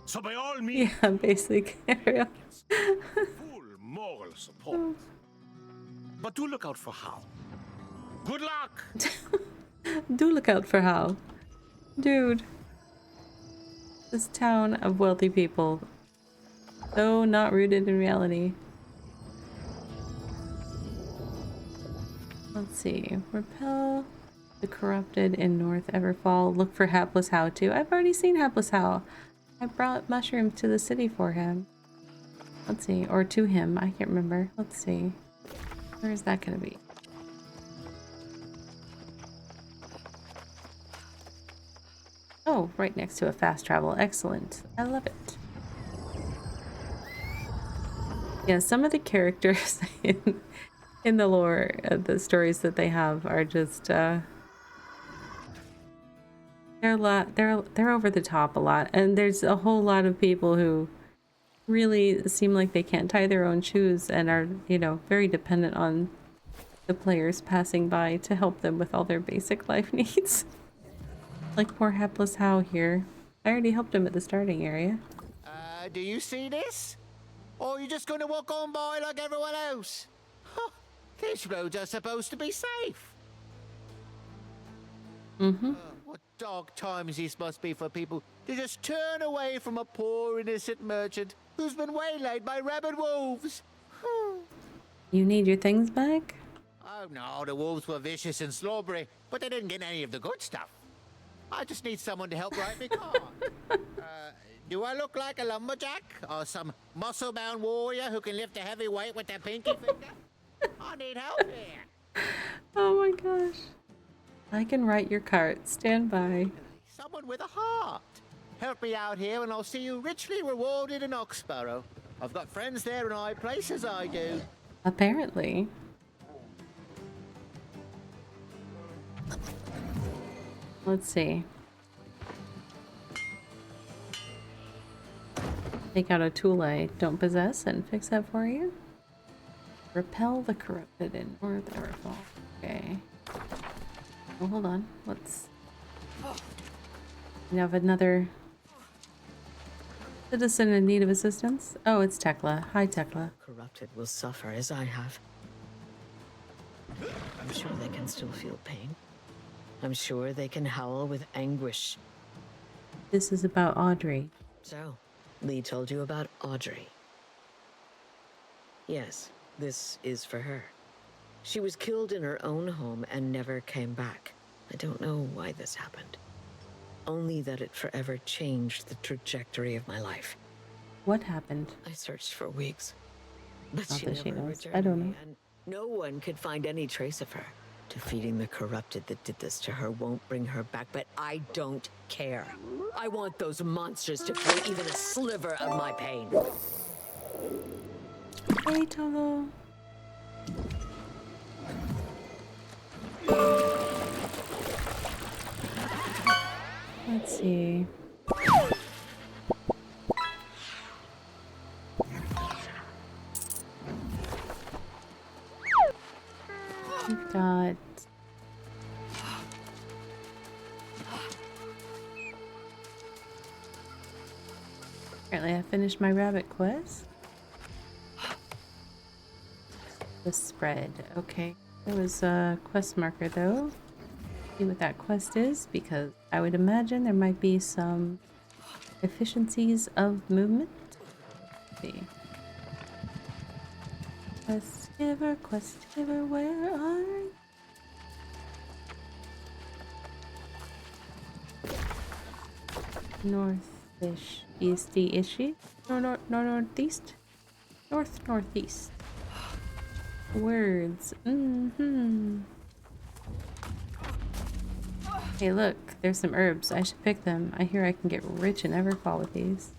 So by all means, Yeah, basically. full moral support. But do look out for Hal. Good luck! Do look out for Hal. Dude. This town of wealthy people. So not rooted in reality. Let's see. Repel the corrupted in North Everfall. Look for Hapless How too. I've already seen Hapless How. I brought mushrooms to the city for him. Let's see. Or to him. I can't remember. Let's see. Where is that going to be? Oh, right next to a fast travel. Excellent. I love it. Yeah, some of the characters in the lore, the stories that they have are just they're over the top a lot, and there's a whole lot of people who really seem like they can't tie their own shoes and are, you know, very dependent on the players passing by to help them with all their basic life needs. Like poor Hapless How here. I already helped him at the starting area. Do you see this? Or are you just going to walk on by like everyone else? Huh, these roads are supposed to be safe. Mm-hmm. What dark times these must be for people to just turn away from a poor innocent merchant who's been waylaid by rabid wolves. You need your things back? Oh no, the wolves were vicious and slobbery, but they didn't get any of the good stuff. I just need someone to help ride me car. Do I look like a lumberjack or some muscle-bound warrior who can lift a heavy weight with their pinky finger? I need help here. Oh my gosh. I can write your cart. Stand by. Someone with a heart. Help me out here and I'll see you richly rewarded in Oxborough. I've got friends there in high places, I do. Apparently. Let's see. Take out a tool I don't possess and fix that for you. Repel the corrupted in North Everfall. Okay. Oh, hold on. Let's... We have another citizen in need of assistance. Oh, it's Tekla. Hi, Tekla. Corrupted will suffer as I have. I'm sure they can still feel pain. I'm sure they can howl with anguish. This is about Audrey. So, Lee told you about Audrey. Yes, this is for her. She was killed in her own home and never came back. I don't know why this happened. Only that it forever changed the trajectory of my life. What happened? I searched for weeks, but Not she that she never knows. returned I don't me, know. and no one could find any trace of her. Defeating the corrupted that did this to her won't bring her back, but I don't care. I want those monsters to feel even a sliver of my pain. Hey, Toto. Let's see. We've got apparently I finished my rabbit quest. The spread. Okay. There was a quest marker though. See what that quest is, because I would imagine there might be some efficiencies of movement. Let's see. Quest giver, where are you? Northish, easty, is she? Northeast? Northeast. Words. Hey, look, there's some herbs. I should pick them. I hear I can get rich in Everfall with these.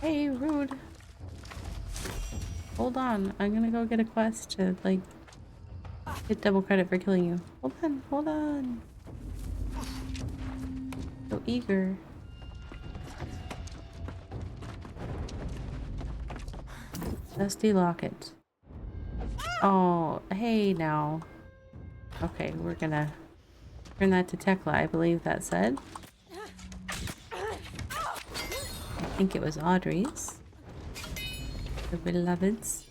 Hey, rude. Hold on, I'm gonna go get a quest to, like, get double credit for killing you. Hold on. So eager. Dusty locket. Oh, hey now. Okay, we're gonna turn that to Tekla, I believe that said. I think it was Audrey's. The beloveds.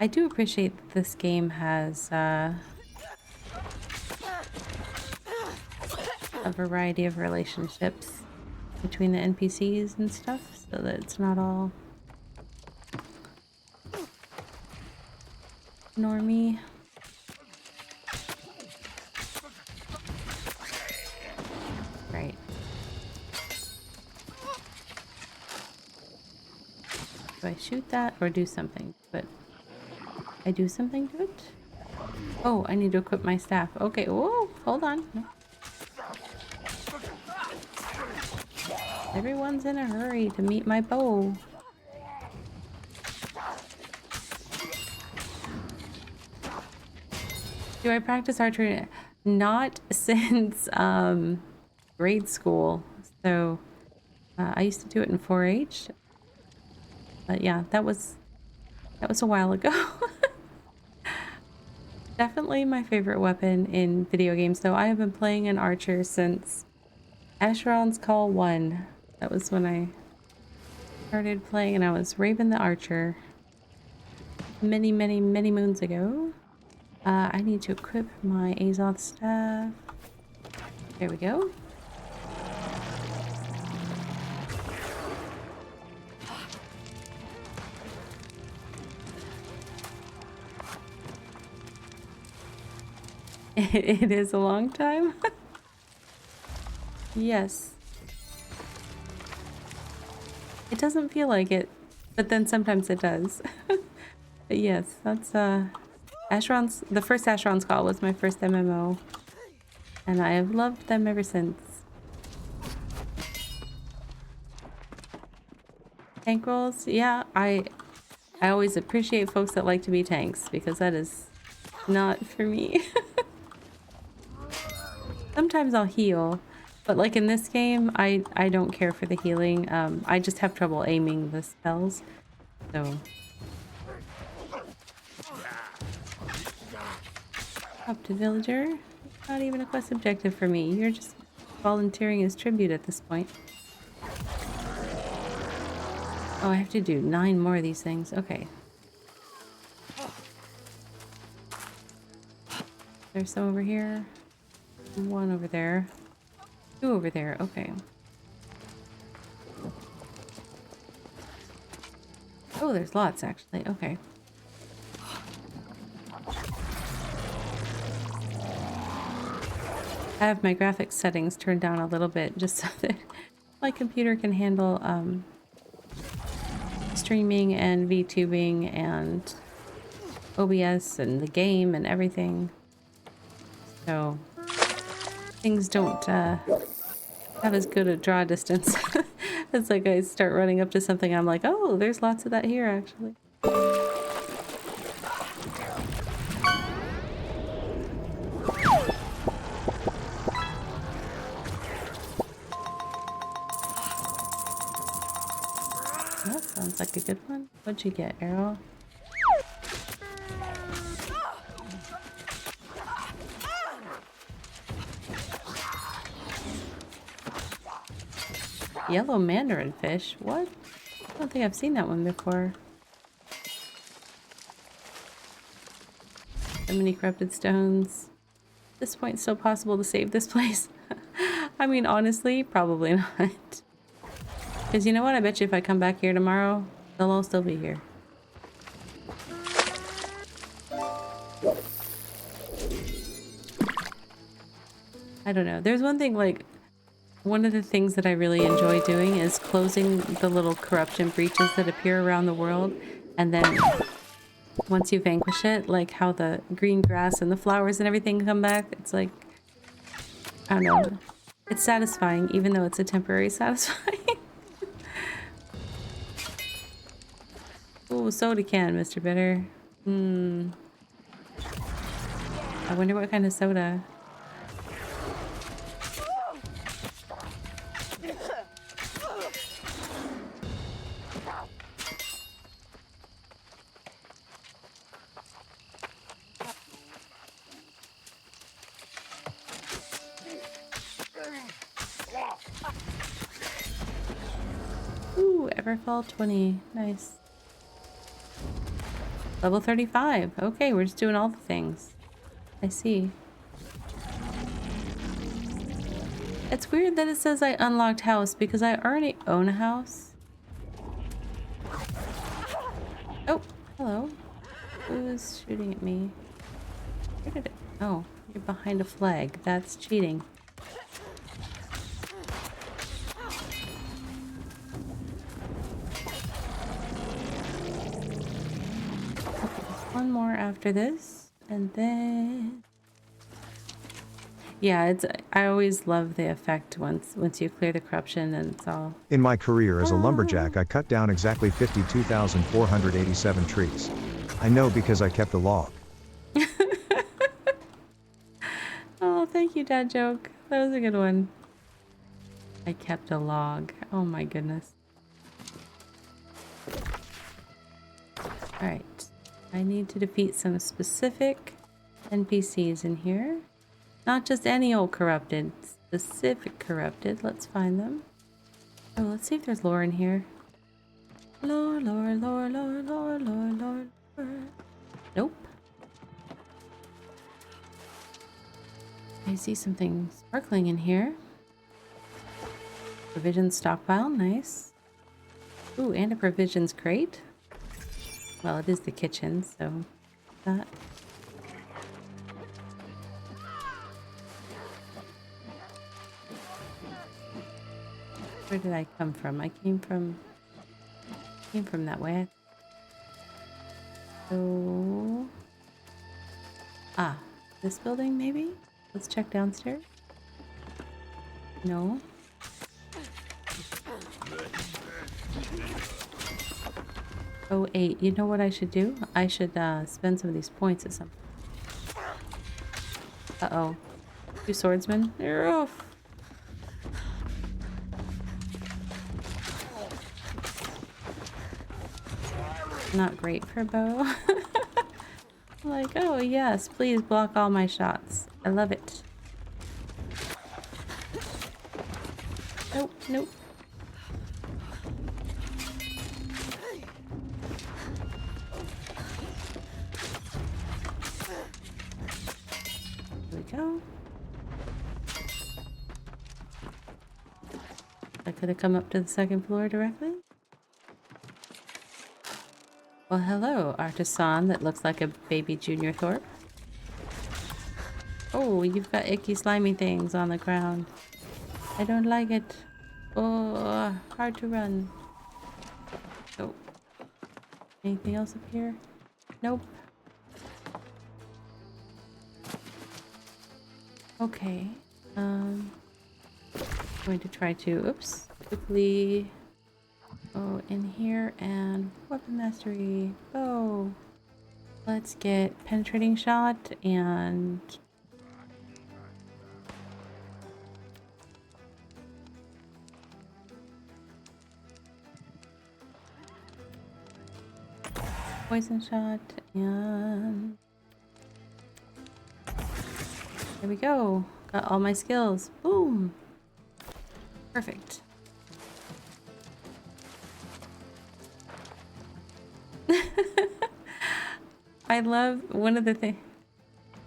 I do appreciate that this game has a variety of relationships between the NPCs and stuff, so that it's not all normie. Right. Do I shoot that or do something? But I do something to it? Oh, I need to equip my staff. Okay, whoa, hold on. No. Everyone's in a hurry to meet my bow. Do I practice archery? Not since grade school. So I used to do it in 4-H. But yeah, that was a while ago. Definitely my favorite weapon in video games, though. I have been playing an archer since Asheron's Call 1. That was when I started playing, and I was Raven the Archer many moons ago. I need to equip my Azoth staff. There we go. It is a long time. Yes. It doesn't feel like it, but then sometimes it does. But yes, that's the first Asheron's Call was my first MMO, and I have loved them ever since. Tank rolls, yeah, I always appreciate folks that like to be tanks, because that is not for me. Sometimes I'll heal, but like in this game, I don't care for the healing. I just have trouble aiming the spells, so. Up to villager. Not even a quest objective for me. You're just volunteering as tribute at this point. Oh, I have to do 9 more of these things. Okay. There's some over here. 1 over there. 2 over there. Okay. Oh, there's lots actually. Okay. I have my graphics settings turned down a little bit just so that my computer can handle streaming and VTubing and OBS and the game and everything. So things don't have as good a draw distance. It's like I start running up to something, I'm like, oh, there's lots of that here actually. That sounds like a good one. What'd you get, Arrow? Yellow mandarin fish? What? I don't think I've seen that one before. So many corrupted stones. At this point, it's still possible to save this place. I mean, honestly, probably not. Because you know what? I bet you if I come back here tomorrow, they'll all still be here. I don't know. There's one thing, like, one of the things that I really enjoy doing is closing the little corruption breaches that appear around the world. And then once you vanquish it, like how the green grass and the flowers and everything come back, it's like, I don't know. It's satisfying, even though it's a temporary satisfying. Ooh, soda can, Mr. Bitter. I wonder what kind of soda. Ooh, Everfall 20. Nice. Level 35. Okay, we're just doing all the things. I see. It's weird that it says I unlocked house because I already own a house. Oh, hello. Who's shooting at me? Where did it? Oh, you're behind a flag. That's cheating. One more after this, and then yeah, it's I always love the effect once you clear the corruption and it's all. In my career as a lumberjack, I cut down exactly 52,487 trees. I know because I kept a log. Oh, thank you, Dad joke. That was a good one. I kept a log. Oh my goodness. All right. I need to defeat some specific NPCs in here. Not just any old corrupted, specific corrupted. Let's find them. Oh, let's see if there's lore in here. Lore, lore, lore, lore, lore, lore, lore, lore. Nope. I see something sparkling in here. Provisions stockpile, nice. Ooh, and a provisions crate. Well, it is the kitchen, so that. Where did I come from? I came from that way. So, this building maybe? Let's check downstairs. No. Oh, 8. You know what I should do? I should spend some of these points at some. Uh-oh. 2 swordsmen. They're off. Not great for bow. Like, oh yes, please block all my shots. I love it. Nope, nope. Here we go. I could have come up to the 2nd floor directly. Well, hello, artisan that looks like a baby Junior Thorpe. Oh, you've got icky slimy things on the ground. I don't like it. Oh, hard to run. Oh. Anything else up here? Nope. Okay. Going to try to, oops, quickly go in here and weapon mastery. Oh, let's get penetrating shot and poison shot, and there we go. Got all my skills. Boom. Perfect. I love one of the things.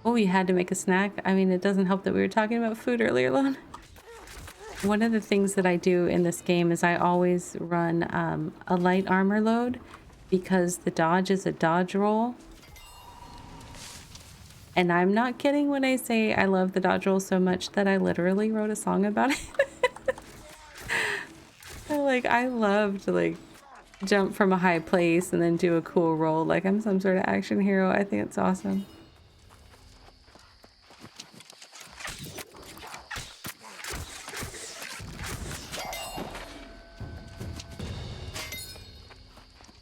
Oh, we had to make a snack. I mean, it doesn't help that we were talking about food earlier, Lon. One of the things that I do in this game is I always run a light armor load because the dodge is a dodge roll. And I'm not kidding when I say I love the dodge roll so much that I literally wrote a song about it. I love to jump from a high place and then do a cool roll like I'm some sort of action hero. I think it's awesome.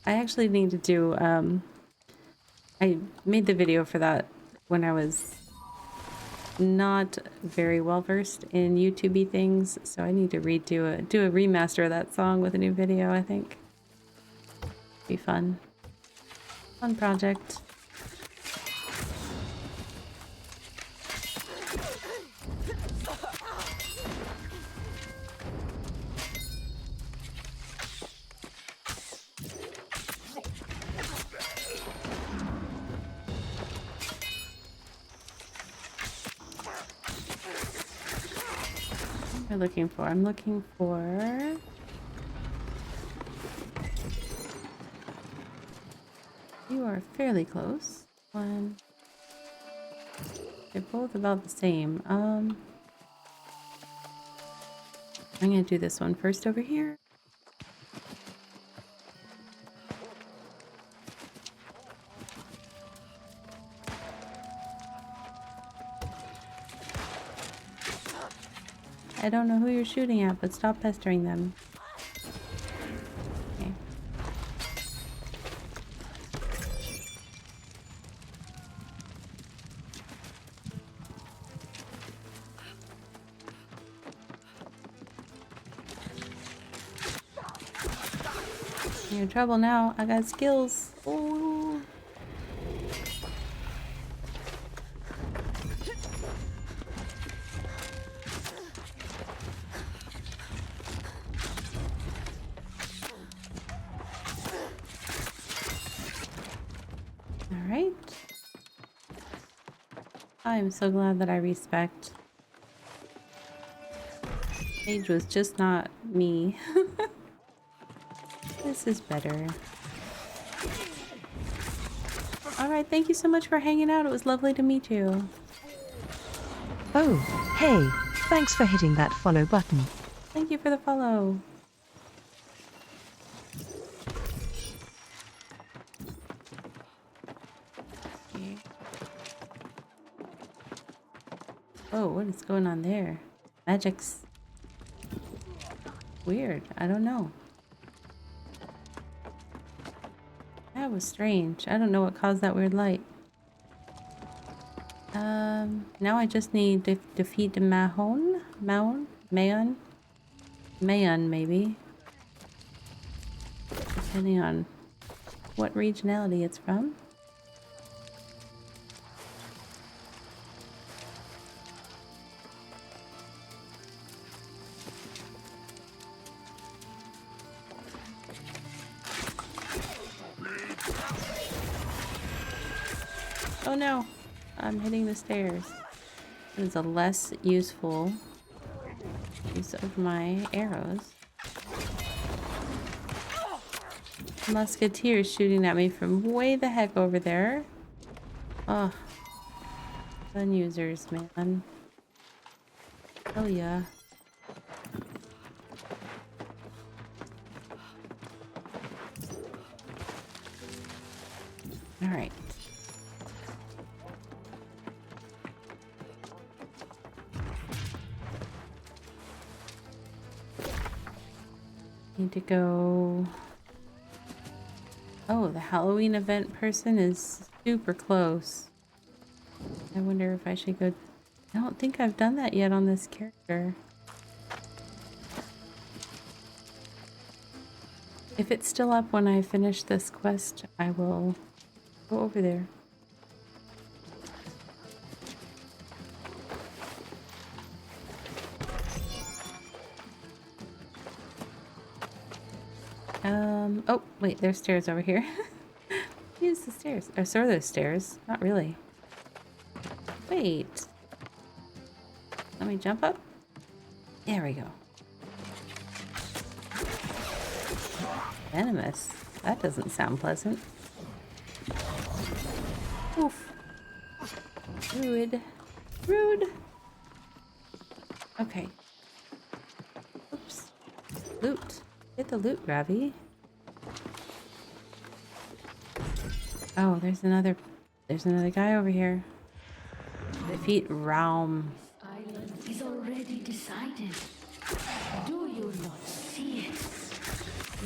I actually need to do, I made the video for that when I was not very well versed in YouTube-y things, so I need to do a remaster of that song with a new video, I think. Be fun. Fun project. What am I looking for? I'm looking for... You are fairly close. One. They're both about the same. I'm gonna do this one first over here. I don't know who you're shooting at, but stop pestering them. Okay. You're in trouble now. I got skills. Ooh. Alright. I'm so glad that I respect. Age was just not me. This is better. Alright, thank you so much for hanging out. It was lovely to meet you. Oh, hey, thanks for hitting that follow button. Thank you for the follow. Okay. Oh, what is going on there? Magic's weird. I don't know. That was strange. I don't know what caused that weird light. Now I just need to defeat Mayon, maybe. Depending on what regionality it's from. Oh no, I'm hitting the stairs. It is a less useful use of my arrows. Musketeers shooting at me from way the heck over there. Oh, gun users, man. Oh yeah. All right. Need to go. Oh, the Halloween event person is super close. I wonder if I should go. I don't think I've done that yet on this character. If it's still up when I finish this quest, I will go over there. Oh, wait, there's stairs over here. Use the stairs. I saw those stairs. Not really. Wait. Let me jump up. There we go. Venomous. That doesn't sound pleasant. Oof. Rude. Rude. Okay. Oops. Loot. Get the loot, Ravvy. Oh, there's another guy over here. Defeat Realm. Island is already decided. Do you not see it?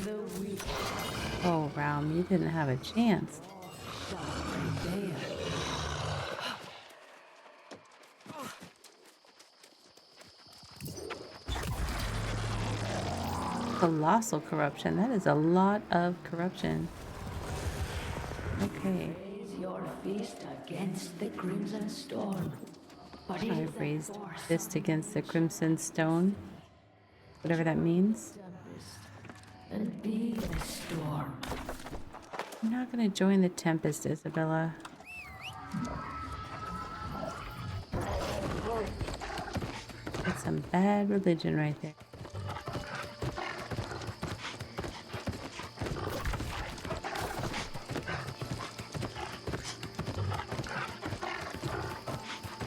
The weak Oh, Realm, you didn't have a chance. shall prevail. Colossal corruption. That is a lot of corruption. Okay. Raise your fist against the Crimson Storm. But if I've the raised force fist against the Crimson Stone. Whatever that means. and be the storm. I'm not gonna join the Tempest, Isabella. That's some bad religion right there.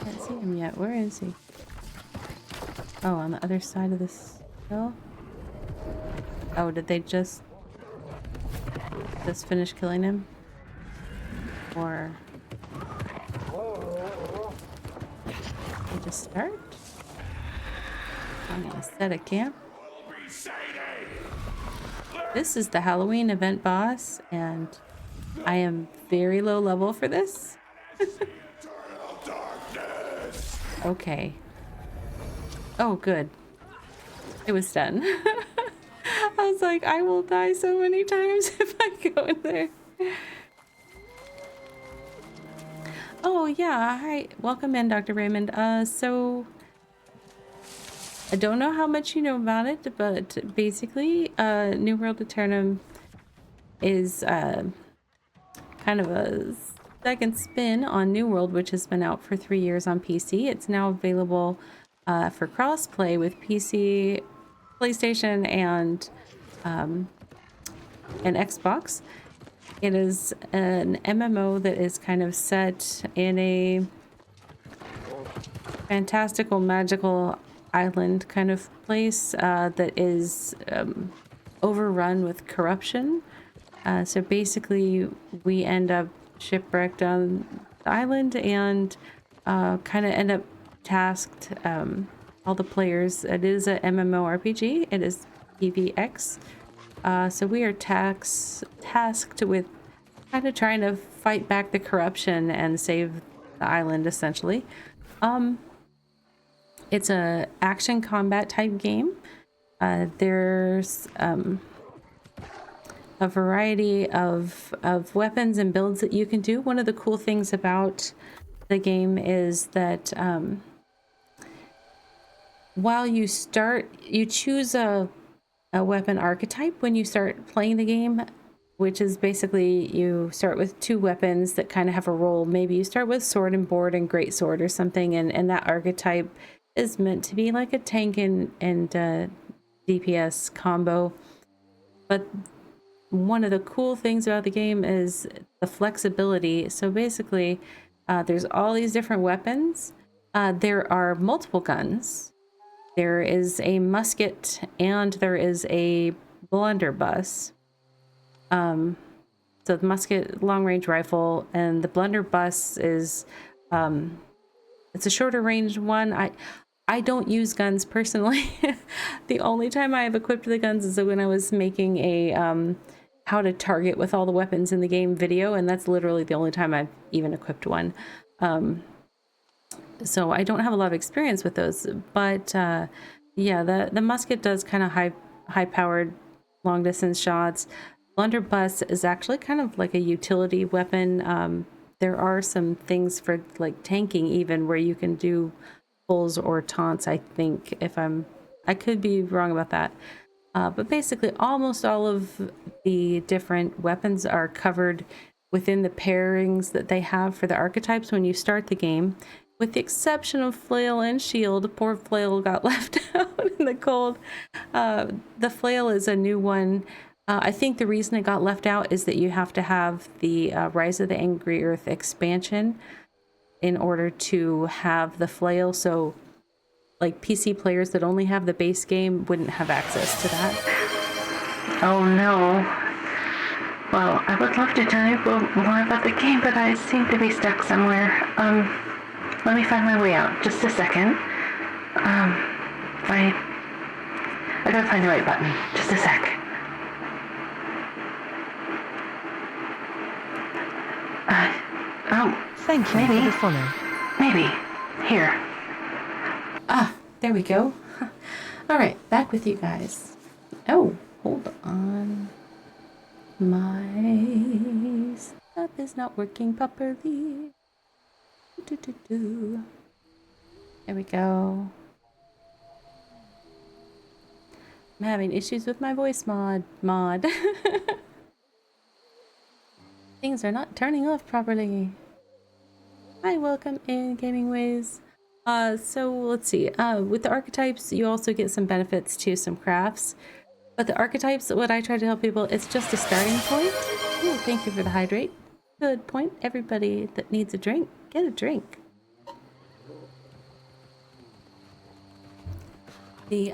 Can't see him yet. Where is he? Oh, on the other side of this hill? Oh, did they just finish killing him? Or they just start? I'm gonna set a camp. This is the Halloween event boss, and I am very low level for this. Okay. Oh, good. It was done. I was like, I will die so many times if I go in there. Oh, yeah. Hi. Welcome in, Dr. Raymond. So I don't know how much you know about it, but basically, New World Aeternum is kind of a second spin on New World, which has been out for 3 years on PC. It's now available for crossplay with PC, PlayStation, and Xbox. It is an MMO that is kind of set in a fantastical, magical island kind of place that is overrun with corruption. So basically, we end up shipwrecked on the island and kind of end up tasked, all the players. It is a MMORPG. It is PvX. So we are tasked with kind of trying to fight back the corruption and save the island, essentially. It's a action combat type game. There's a variety of weapons and builds that you can do. One of the cool things about the game is that while you choose a weapon archetype when you start playing the game, which is basically you start with 2 weapons that kind of have a role. Maybe you start with sword and board and great sword or something, and that archetype is meant to be like a tank and DPS combo. But one of the cool things about the game is the flexibility. So basically, there's all these different weapons. There are multiple guns. There is a musket and there is a blunderbuss. So the musket, long range rifle, and the blunderbuss is it's a shorter range one. I don't use guns personally. The only time I've equipped the guns is when I was making a how to target with all the weapons in the game video, and that's literally the only time I've even equipped one. So I don't have a lot of experience with those, but yeah, the musket does kind of high powered long distance shots. Blunderbuss is actually kind of like a utility weapon. There are some things for like tanking even where you can do pulls or taunts, I think, I could be wrong about that. But basically almost all of the different weapons are covered within the pairings that they have for the archetypes when you start the game, with the exception of flail and shield. Poor flail got left out in the cold. The flail is a new one. I think the reason it got left out is that you have to have the Rise of the Angry Earth expansion in order to have the flail, so like PC players that only have the base game wouldn't have access to that. Oh no. Well, I would love to tell you more about the game, but I seem to be stuck somewhere. Let me find my way out. Just a second. I gotta find the right button. Just a sec. Thank you for the follow. Maybe. Here. Ah, there we go. All right, back with you guys. Oh, hold on. My stuff is not working properly. There we go. I'm having issues with my voice mod. Things are not turning off properly. Hi, welcome in Gaming Ways. So let's see. With the archetypes, you also get some benefits to some crafts. But the archetypes, what I try to tell people, it's just a starting point. Ooh, thank you for the hydrate. Good point. Everybody that needs a drink, get a drink. The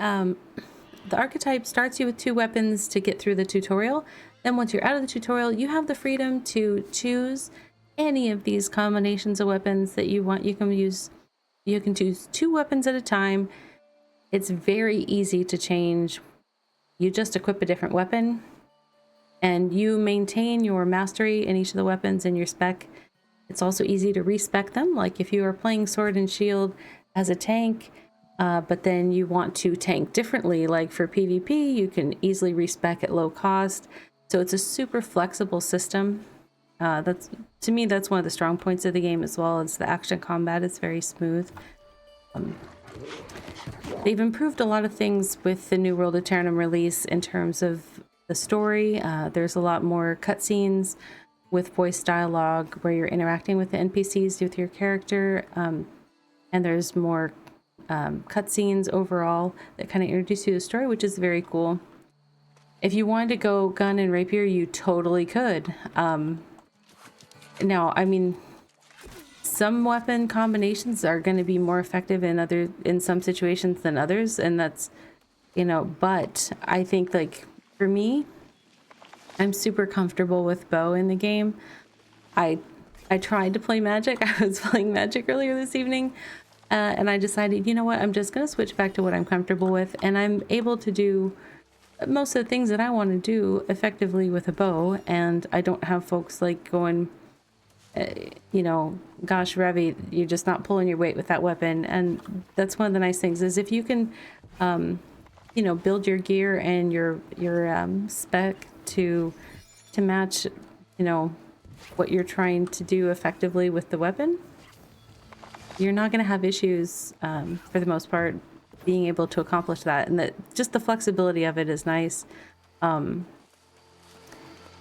archetype starts you with 2 weapons to get through the tutorial. Then once you're out of the tutorial, you have the freedom to choose any of these combinations of weapons that you want. You can choose 2 weapons at a time. It's very easy to change. You just equip a different weapon and you maintain your mastery in each of the weapons in your spec. It's also easy to respec them. Like if you are playing sword and shield as a tank, but then you want to tank differently, like for PvP, you can easily respec at low cost. So it's a super flexible system. To me, that's one of the strong points of the game as well. It's the action combat is very smooth. They've improved a lot of things with the New World Aeternum release in terms of the story. There's a lot more cutscenes with voice dialogue where you're interacting with the NPCs with your character, and there's more cutscenes overall that kind of introduce you to the story, which is very cool. If you wanted to go gun and rapier, you totally could. Now, I mean, some weapon combinations are going to be more effective in some situations than others, and that's, but I think, like, for me, I'm super comfortable with bow in the game. I tried to play magic. I was playing magic earlier this evening, and I decided, you know what, I'm just going to switch back to what I'm comfortable with, and I'm able to do most of the things that I want to do effectively with a bow, and I don't have folks like going, gosh, Ravvy, you're just not pulling your weight with that weapon. And that's one of the nice things is if you can, build your gear and your spec to match, what you're trying to do effectively with the weapon, you're not going to have issues for the most part being able to accomplish that. And that just the flexibility of it is nice.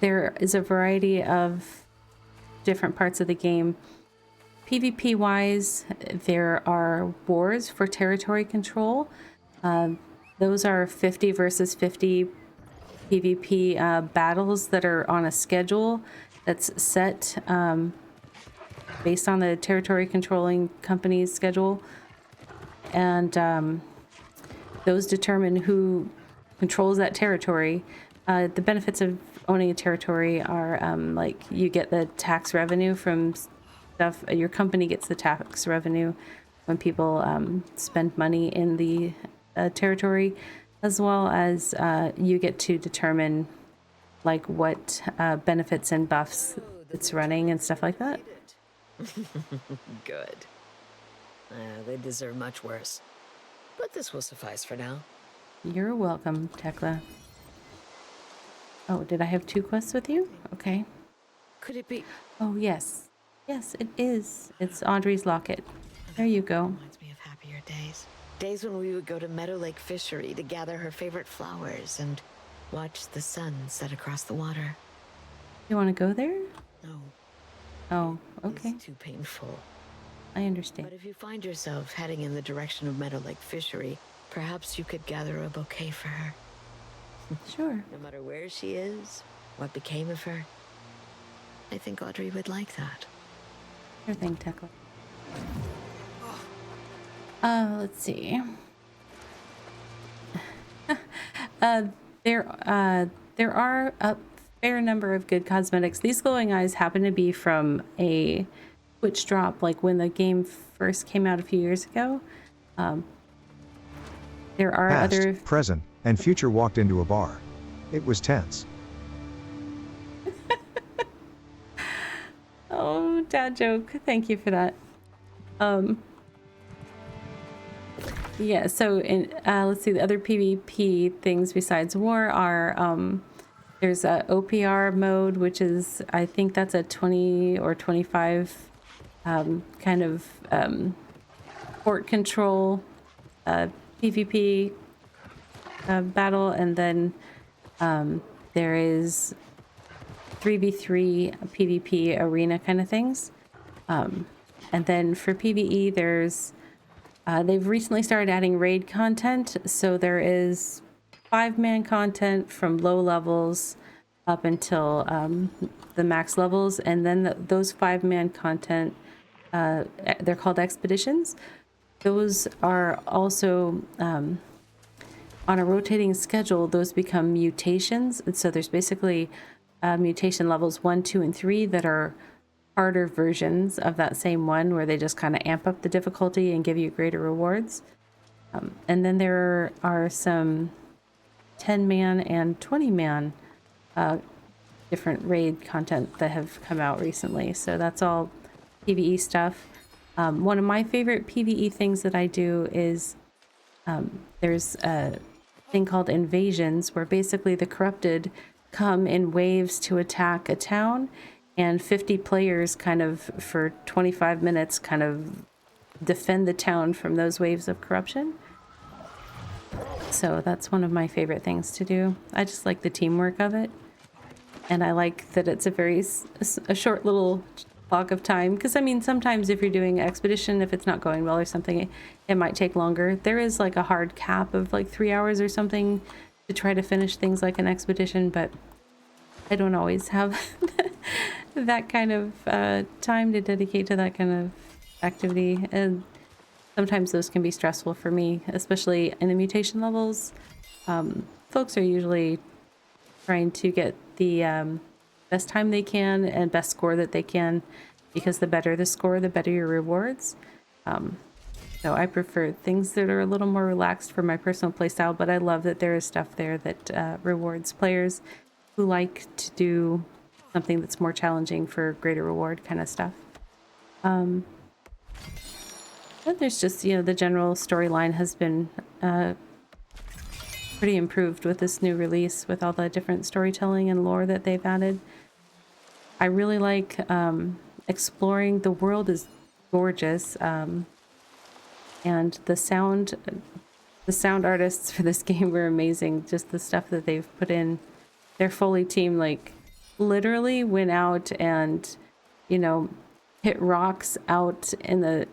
There is a variety of different parts of the game. PvP wise, there are wars for territory control. Those are 50 versus 50 PvP battles that are on a schedule that's set based on the territory controlling company's schedule, and those determine who controls that territory. The benefits of owning a territory are like you get the tax revenue from stuff, your company gets the tax revenue when people spend money in the territory, as well as you get to determine like what benefits and buffs it's running and stuff like that. Good. They deserve much worse. But this will suffice for now. You're welcome, Tekla. Oh, did I have 2 quests with you? Okay. Could it be? Oh, yes. Yes, it is. It's Audrey's locket. There you go. Reminds me of happier days. Days when we would go to Meadow Lake Fishery to gather her favorite flowers and watch the sun set across the water. You want to go there? No. Oh, okay. It's too painful. I understand. But if you find yourself heading in the direction of Meadow Lake Fishery, perhaps you could gather a bouquet for her. Sure. No matter where she is, what became of her, I think Audrey would like that. Sure thing, Tekla. Let's see. There are a fair number of good cosmetics. These glowing eyes happen to be from a Twitch drop, like when the game first came out a few years ago. There are Past, other... present, and future walked into a bar. It was tense. Oh, dad joke. Thank you for that. Yeah, so in let's see, the other PvP things besides war are there's a OPR mode, which is, I think that's a 20 or 25 kind of port control PvP battle, and then there is 3v3 PvP arena kind of things. And then for PvE, there's they've recently started adding raid content, so there is 5-man content from low levels up until the max levels, and then those 5-man content, they're called expeditions. Those are also on a rotating schedule. Those become mutations, and so there's basically mutation levels 1, 2, and 3 that are harder versions of that same one, where they just kind of amp up the difficulty and give you greater rewards. And then there are some 10-man and 20-man different raid content that have come out recently. So that's all PvE stuff. One of my favorite PvE things that I do is there's a thing called invasions, where basically the corrupted come in waves to attack a town, and 50 players kind of for 25 minutes kind of defend the town from those waves of corruption. So that's one of my favorite things to do. I just like the teamwork of it, and I like that it's a short little block of time, because I mean, sometimes if you're doing an expedition, if it's not going well or something, it might take longer. There is like a hard cap of like 3 hours or something to try to finish things like an expedition, but I don't always have that kind of time to dedicate to that kind of activity, and sometimes those can be stressful for me, especially in the mutation levels. Folks are usually trying to get the best time they can and best score that they can, because the better the score, the better your rewards. So I prefer things that are a little more relaxed for my personal playstyle, but I love that there is stuff there that rewards players who like to do something that's more challenging for greater reward kind of stuff. But there's just, the general storyline has been pretty improved with this new release, with all the different storytelling and lore that they've added. I really like exploring. The world is gorgeous, and the sound artists for this game were amazing. Just the stuff that they've put in. Their Foley team, like, literally went out and, hit rocks out in the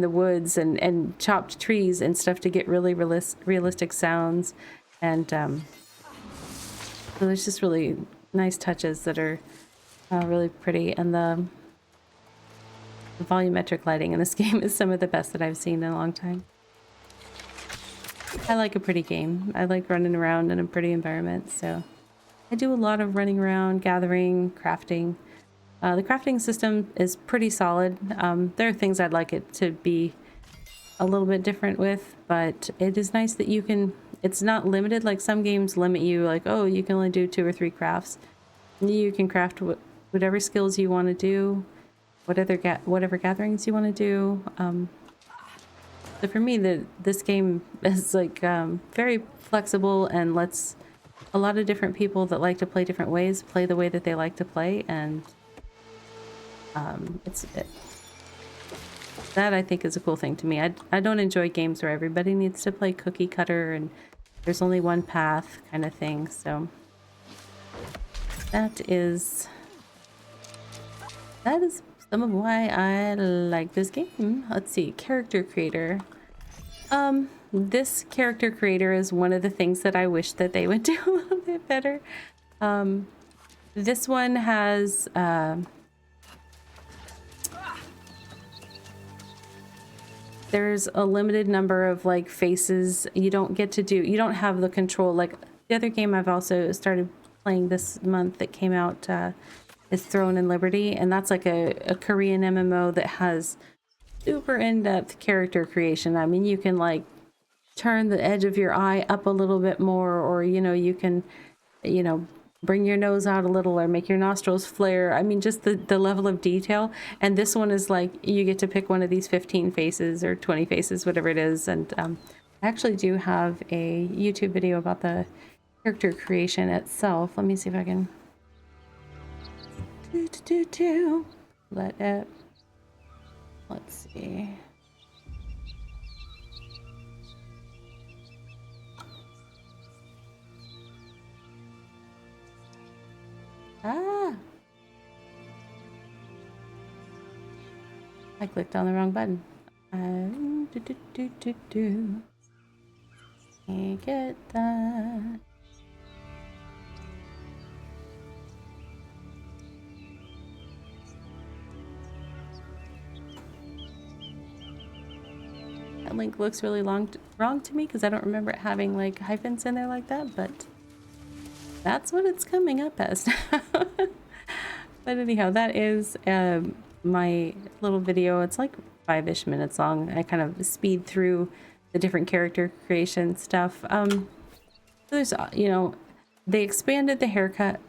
woods and chopped trees and stuff to get really realistic sounds. And so there's just really nice touches that are really pretty. And the volumetric lighting in this game is some of the best that I've seen in a long time. I like a pretty game. I like running around in a pretty environment, so I do a lot of running around, gathering, crafting. The crafting system is pretty solid. There are things I'd like it to be a little bit different with, but it is nice that you can, it's not limited like some games limit you, like, oh, you can only do 2 or 3 crafts. You can craft whatever skills you want to do, whatever gatherings you want to do. So for me, this game is like very flexible and lets a lot of different people that like to play different ways play the way that they like to play, and that I think is a cool thing to me. I don't enjoy games where everybody needs to play cookie cutter and there's only one path kind of thing. So that is some of why I like this game. Let's see, character creator. This character creator is one of the things that I wish that they would do a little bit better. This one has there's a limited number of like faces. You don't have the control. Like the other game I've also started playing this month that came out is Throne and Liberty, and that's like a Korean MMO that has super in-depth character creation. I mean, you can like turn the edge of your eye up a little bit more, or you can bring your nose out a little or make your nostrils flare. I mean, just the level of detail. And this one is like, you get to pick one of these 15 faces or 20 faces, whatever it is. And I actually do have a YouTube video about the character creation itself. Let me see if I can let's see. I clicked on the wrong button. Can't get that. That link looks really wrong to me because I don't remember it having like hyphens in there like that, but that's what it's coming up as. But anyhow, that is my little video. It's like 5-ish minutes long. I kind of speed through the different character creation stuff. There's, they expanded the haircut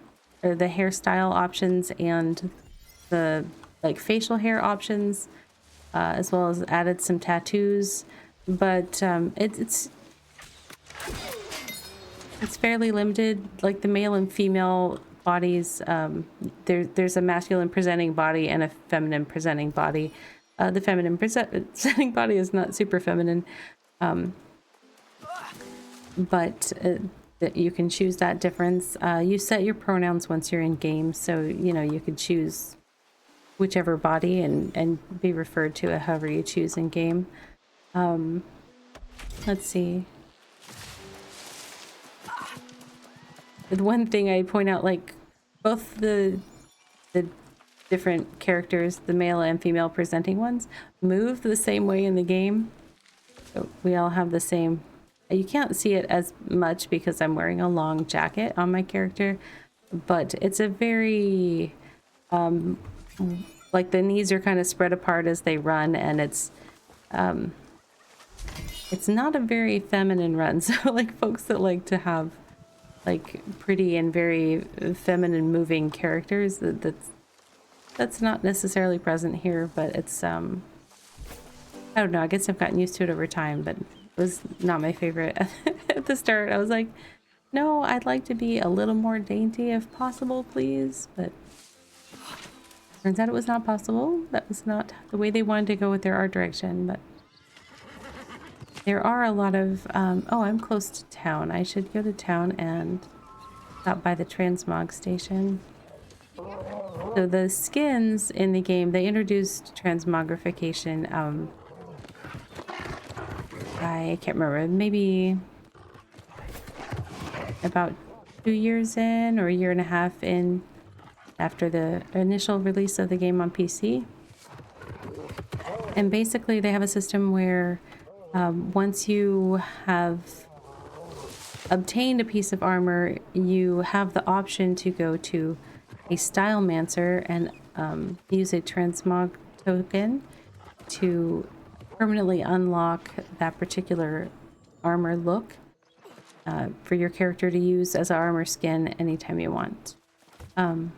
or the hairstyle options and the like facial hair options, as well as added some tattoos, but it's fairly limited. Like the male and female bodies, there's a masculine presenting body and a feminine presenting body. The feminine presenting body is not super feminine, but you can choose that difference. You set your pronouns once you're in game, so you could choose whichever body and be referred to however you choose in game. Let's see. The one thing I point out, like both the different characters, the male and female presenting ones, move the same way in the game. So we all have the same. You can't see it as much because I'm wearing a long jacket on my character, but it's a very like the knees are kind of spread apart as they run, and it's not a very feminine run. So like folks that like to have like pretty and very feminine moving characters, that's not necessarily present here, but it's I don't know, I guess I've gotten used to it over time, but it was not my favorite at the start. I was like, no, I'd like to be a little more dainty if possible, please, but turns out it was not possible. That was not the way they wanted to go with their art direction. But there are a lot of oh, I'm close to town. I should go to town and stop by the transmog station. So the skins in the game, they introduced transmogrification. I can't remember, maybe about 2 years in or a year and a half in after the initial release of the game on PC. And basically they have a system where once you have obtained a piece of armor, you have the option to go to a Stylemancer and use a transmog token to permanently unlock that particular armor look for your character to use as an armor skin anytime you want. So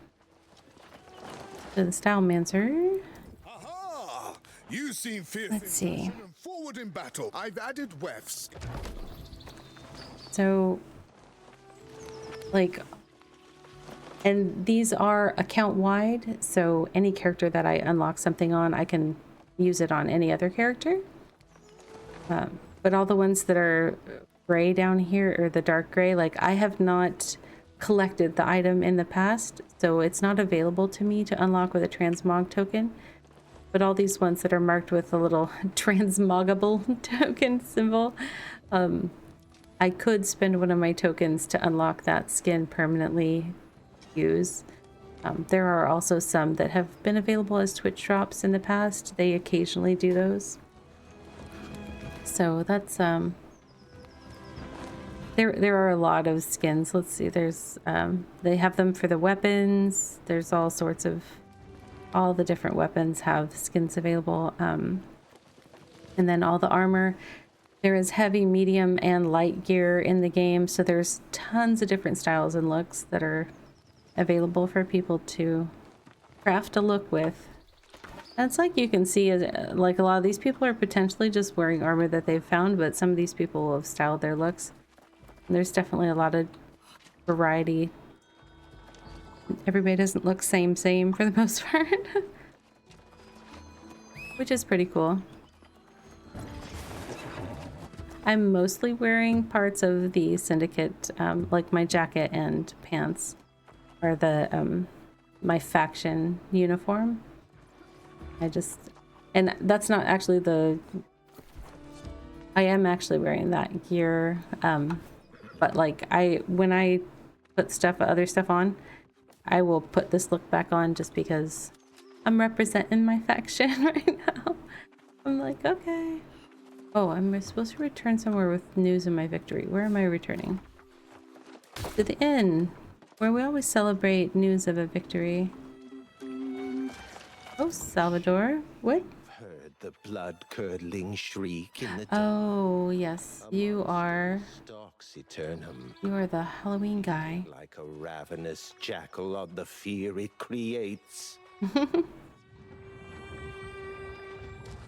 the Stylemancer. Aha! You seem fierce Let's see. and forward in battle. I've added wefts. So, like, and these are account wide, so any character that I unlock something on, I can use it on any other character. But all the ones that are gray down here, or the dark gray, like I have not collected the item in the past, so it's not available to me to unlock with a transmog token. But all these ones that are marked with a little transmogable token symbol, I could spend one of my tokens to unlock that skin permanently use. There are also some that have been available as Twitch drops in the past. They occasionally do those. So that's there are a lot of skins. Let's see, there's they have them for the weapons. There's all sorts of, all the different weapons have skins available. And then all the armor. There is heavy, medium, and light gear in the game, so there's tons of different styles and looks that are available for people to craft a look with. And it's like you can see, like a lot of these people are potentially just wearing armor that they've found, but some of these people have styled their looks. And there's definitely a lot of variety. Everybody doesn't look same for the most part, which is pretty cool. I'm mostly wearing parts of the Syndicate, like my jacket and pants are the my faction uniform. And that's not actually I am actually wearing that gear, but like when I put other stuff on, I will put this look back on just because I'm representing my faction right now. I'm like, okay. Oh, I'm supposed to return somewhere with news of my victory. Where am I returning? To the inn, where we always celebrate news of a victory. Oh, Salvador. What? Heard the blood-curdling shriek in the Oh, yes. You are... stalks Aeternum. You are the Halloween guy. Like a ravenous jackal on the fear it creates.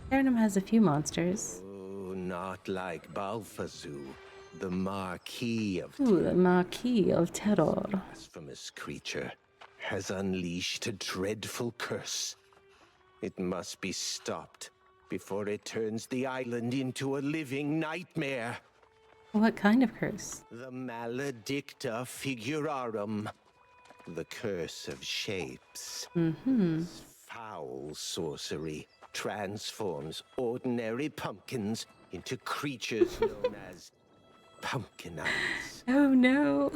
Aeternum has a few monsters. Not like Balfazu, the Marquis of Ooh, the Marquis of Terror. Blasphemous creature has unleashed a dreadful curse. It must be stopped before it turns the island into a living nightmare. What kind of curse? The Maledicta Figurarum, the curse of shapes. This foul sorcery transforms ordinary pumpkins into creatures known as pumpkinites. Oh no.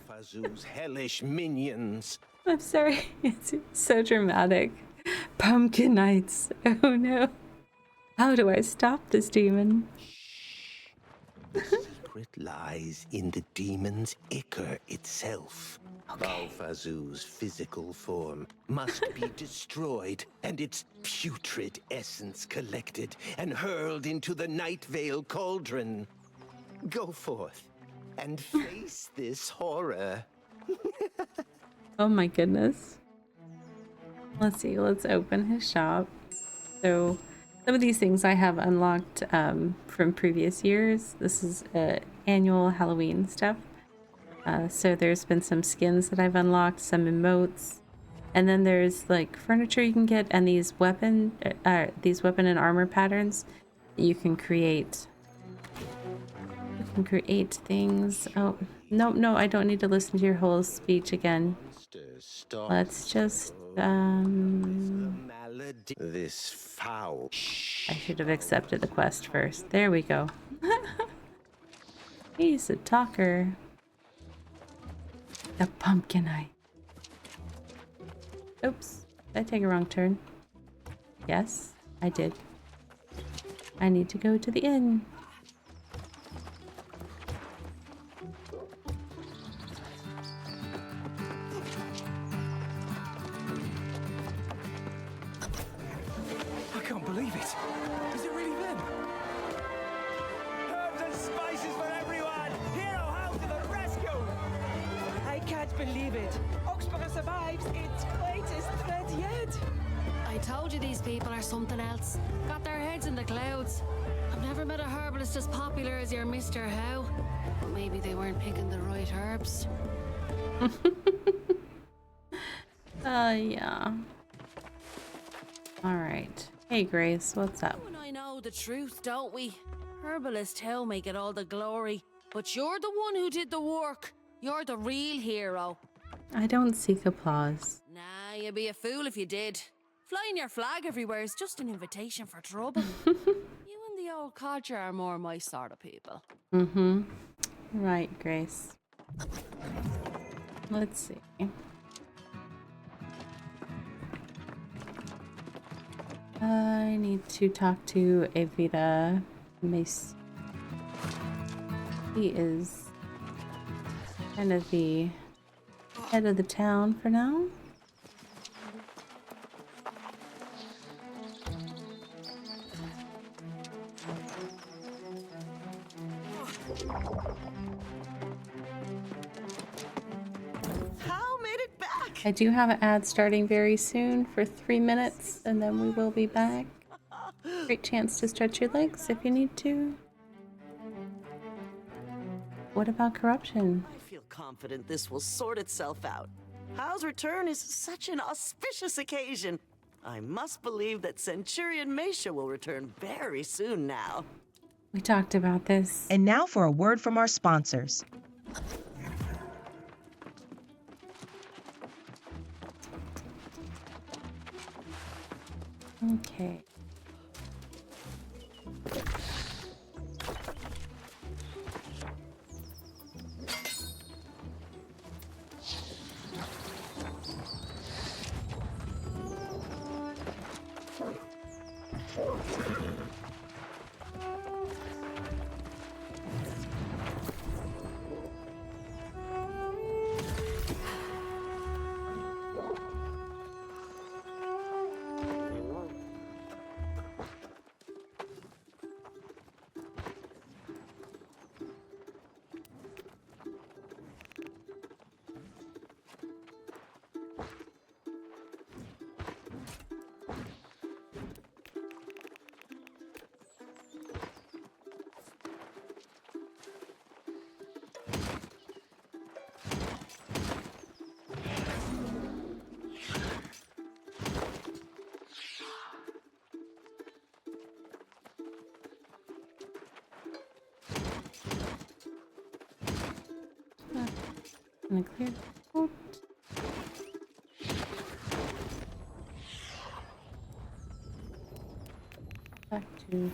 Balfazu's hellish minions. I'm sorry. It's so dramatic. Pumpkinites. Oh no. How do I stop this demon? The secret lies in the demon's ichor itself. Balfazu's physical form must be destroyed and its putrid essence collected and hurled into the Night Vale cauldron. Go forth and face this horror. Oh my goodness. Let's see, let's open his shop. So some of these things I have unlocked from previous years. This is annual Halloween stuff. So there's been some skins that I've unlocked, some emotes, and then there's like furniture you can get, and these weapon and armor patterns you can create. You can create things. Oh no, I don't need to listen to your whole speech again. Let's just This foul. I should have accepted the quest first. There we go. He's a talker. The pumpkin eye. Oops. Did I take a wrong turn? Yes, I did. I need to go to the inn. I can't believe it. Oxborough survives its greatest threat yet. I told you these people are something else. Got their heads in the clouds. I've never met a herbalist as popular as your Mr. How. But maybe they weren't picking the right herbs. Yeah. Alright. Hey, Grace, what's up? You and I know the truth, don't we? Herbalist How may get all the glory, but you're the one who did the work. You're the real hero. I don't seek applause. Nah, you'd be a fool if you did. Flying your flag everywhere is just an invitation for trouble. You and the old codger are more my sort of people. Mm-hmm. Right, Grace. Let's see. I need to talk to Evita Mace. He is kind of the head of the town for now. How made it back? I do have an ad starting very soon for 3 minutes, and then we will be back. Great chance to stretch your legs if you need to. What about corruption? I feel confident this will sort itself out. Hal's return is such an auspicious occasion. I must believe that Centurion Meisha will return very soon now. We talked about this. And now for a word from our sponsors. Okay. Gonna clear the out. Back to here.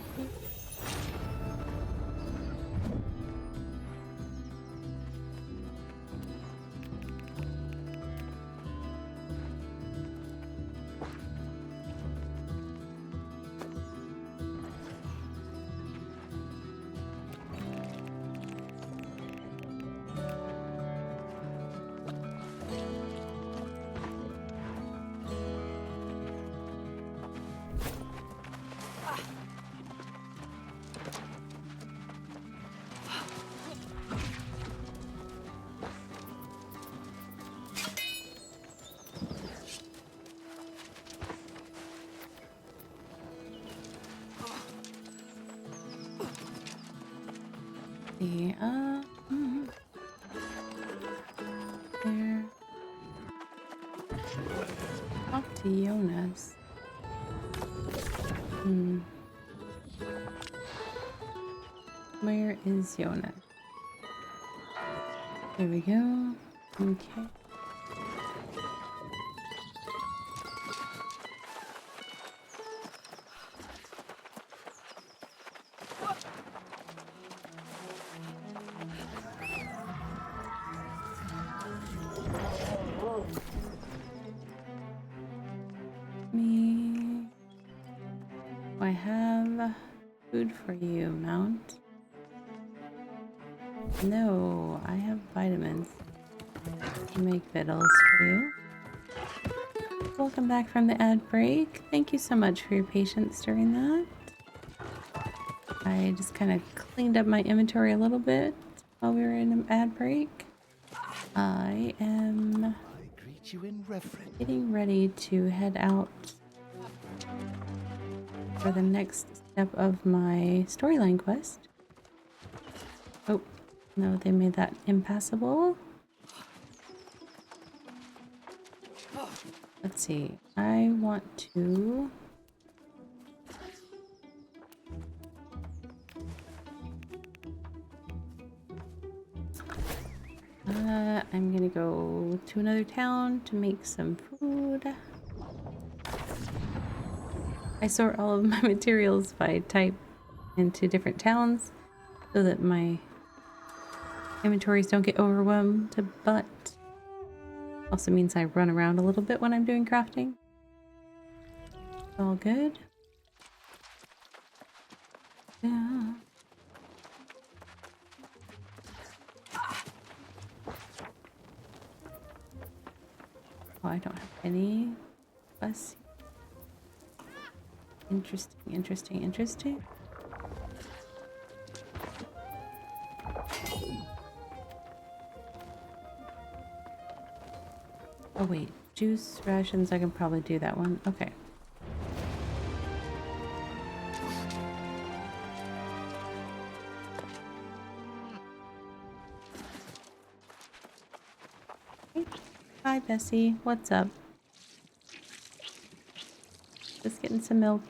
See, there. Talk to Jonas. Where is Jonas? There we go. Okay. I have food for you, Mount. No, I have vitamins to make victuals for you. Welcome back from the ad break. Thank you so much for your patience during that. I just kind of cleaned up my inventory a little bit while we were in an ad break. I am greet you in reverence. getting ready to head out for the next step of my storyline quest. Oh, no, they made that impassable. Let's see. I want to... I'm gonna go to another town to make some food. I sort all of my materials by type into different towns so that my inventories don't get overwhelmed, but also means I run around a little bit when I'm doing crafting. All good. Yeah. Oh, I don't have any bus. Interesting, interesting, interesting. Oh wait, juice rations, I can probably do that one. Okay. Hi Bessie, what's up? Just getting some milk.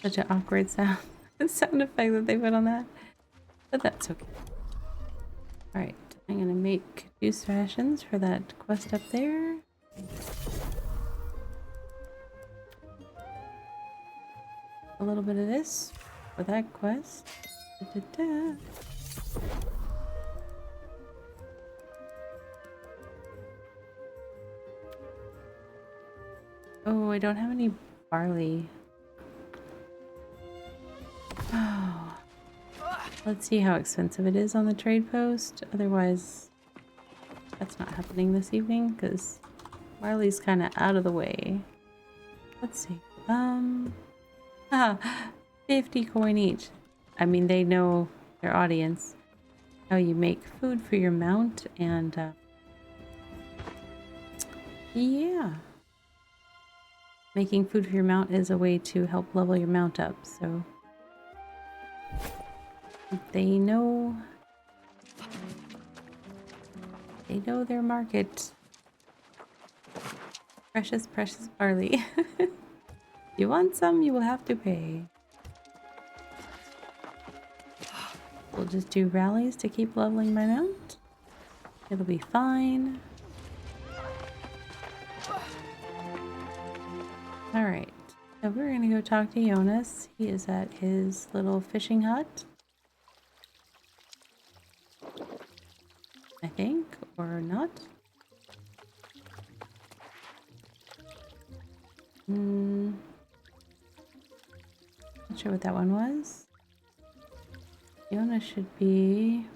Such an awkward sound effect that they put on that. But that's okay. Alright, I'm gonna make juice rations for that quest up there. A little bit of this for that quest. Da-da-da. Oh, I don't have any barley. Oh. Let's see how expensive it is on the trade post. Otherwise, that's not happening this evening because barley's kind of out of the way. Let's see. 50 coin each. I mean, they know their audience. How you make food for your mount and yeah. Making food for your mount is a way to help level your mount up, so they know their market. Precious, precious barley. You want some, you will have to pay. We'll just do rallies to keep leveling my mount. It'll be fine. Alright, so we're gonna go talk to Jonas. He is at his little fishing hut. I think, or not. Not sure what that one was. Jonas should be...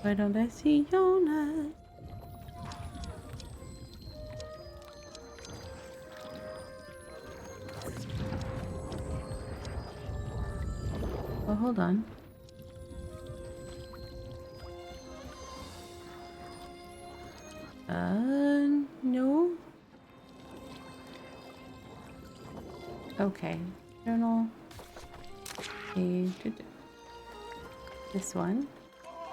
Why don't I see Jonas? Oh, hold on. No. Okay. Journal. Okay. This one.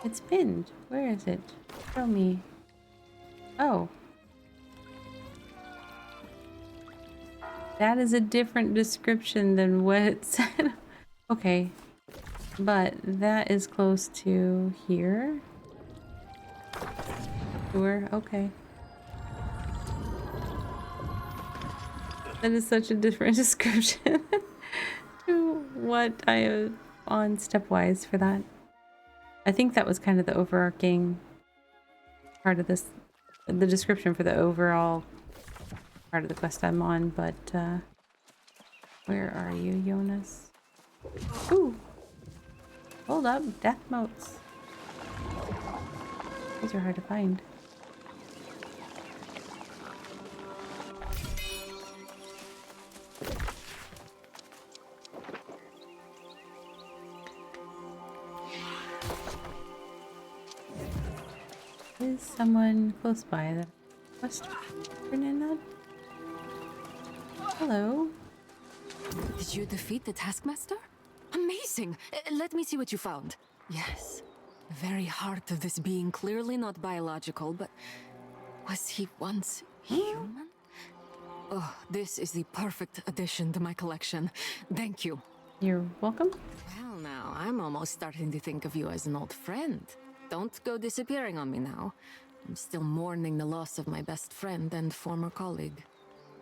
It's pinned. Where is it? Show me. Oh. That is a different description than what it said. Okay. But that is close to here. Sure, okay. That is such a different description to what I have on stepwise for that. I think that was kind of the overarching part of this, the description for the overall part of the quest I'm on, but where are you, Jonas? Ooh! Hold up, death motes. These are hard to find. someone close by that must turn in that. Hello. Did you defeat the Taskmaster? Amazing! Let me see what you found. Yes. The very heart of this being, clearly not biological, but was he once human? Oh, this is the perfect addition to my collection. Thank you. You're welcome. Well, now, I'm almost starting to think of you as an old friend. Don't go disappearing on me now. I'm still mourning the loss of my best friend and former colleague.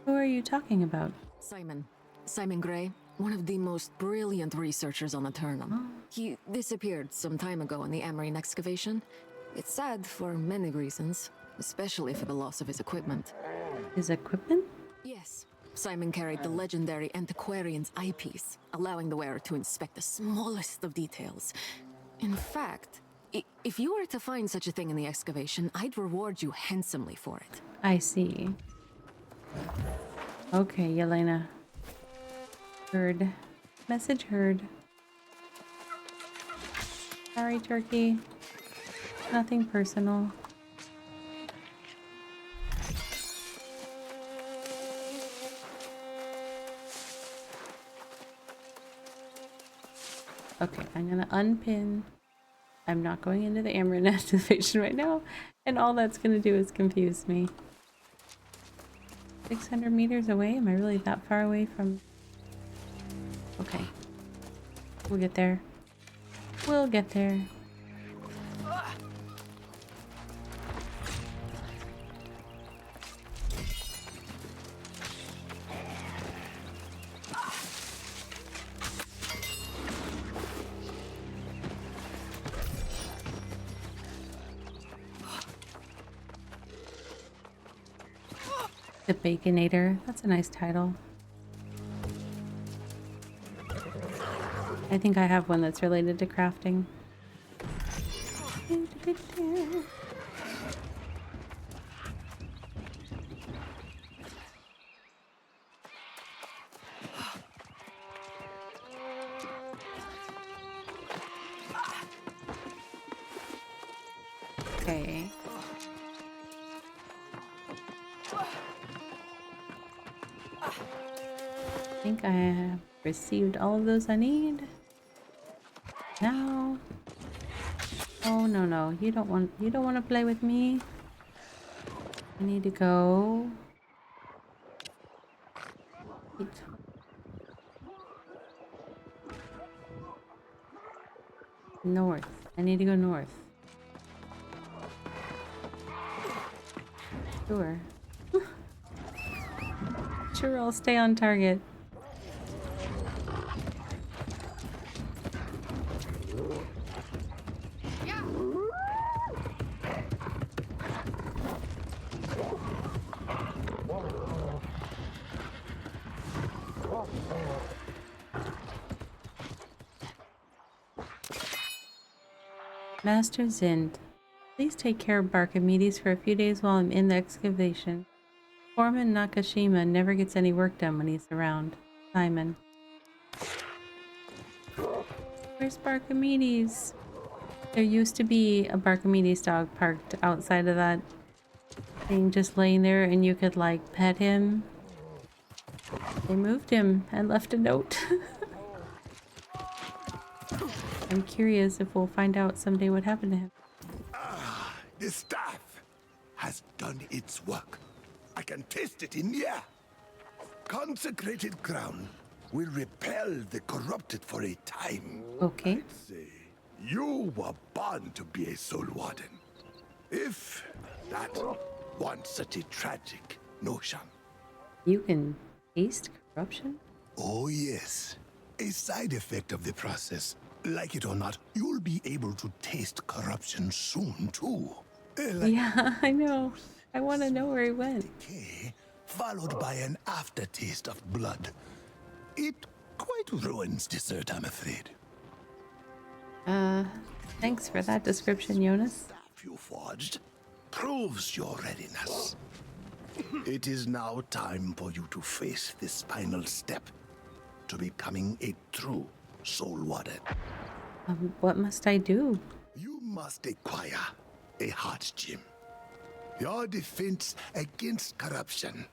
Who are you talking about? Simon. Simon Gray, one of the most brilliant researchers on Aeternum. He disappeared some time ago in the Amarine excavation. It's sad for many reasons, especially for the loss of his equipment. His equipment? Yes. Simon carried the legendary antiquarian's eyepiece, allowing the wearer to inspect the smallest of details. In fact, if you were to find such a thing in the excavation, I'd reward you handsomely for it. I see. Okay, Yelena. Heard. Message heard. Sorry, Turkey. Nothing personal. Okay, I'm gonna unpin. I'm not going into the Amarin activation right now, and all that's gonna do is confuse me. 600 meters away? Am I really that far away from... Okay. We'll get there. We'll get there. The Baconator. That's a nice title. I think I have one that's related to crafting. Okay. I think I have received all of those I need. Now. Oh no, you don't want to play with me. I need to go. North. I need to go north. Sure. Sure, I'll stay on target. Master Zind, please take care of Archimedes for a few days while I'm in the excavation. Foreman Nakashima never gets any work done when he's around. Simon. Where's Barkimedes? There used to be a Barkimedes dog parked outside of that thing, just laying there, and you could like pet him. They moved him and left a note. I'm curious if we'll find out someday what happened to him. Ah, the staff has done its work. I can taste it in the air. Consecrated ground will repel the corrupted for a time. Okay. I'd say you were born to be a soul warden. If that weren't such a tragic notion. You can taste corruption? Oh yes. A side effect of the process. Like it or not, you'll be able to taste corruption soon too. Yeah, I know. I want to know where he went. Decay, followed by an aftertaste of blood. It quite ruins dessert, I'm afraid. Thanks for that description, Jonas. Staff you forged proves your readiness. It is now time for you to face this final step to becoming a true soul warden. What must I do? You must acquire a heart gem. Your defense against corruption.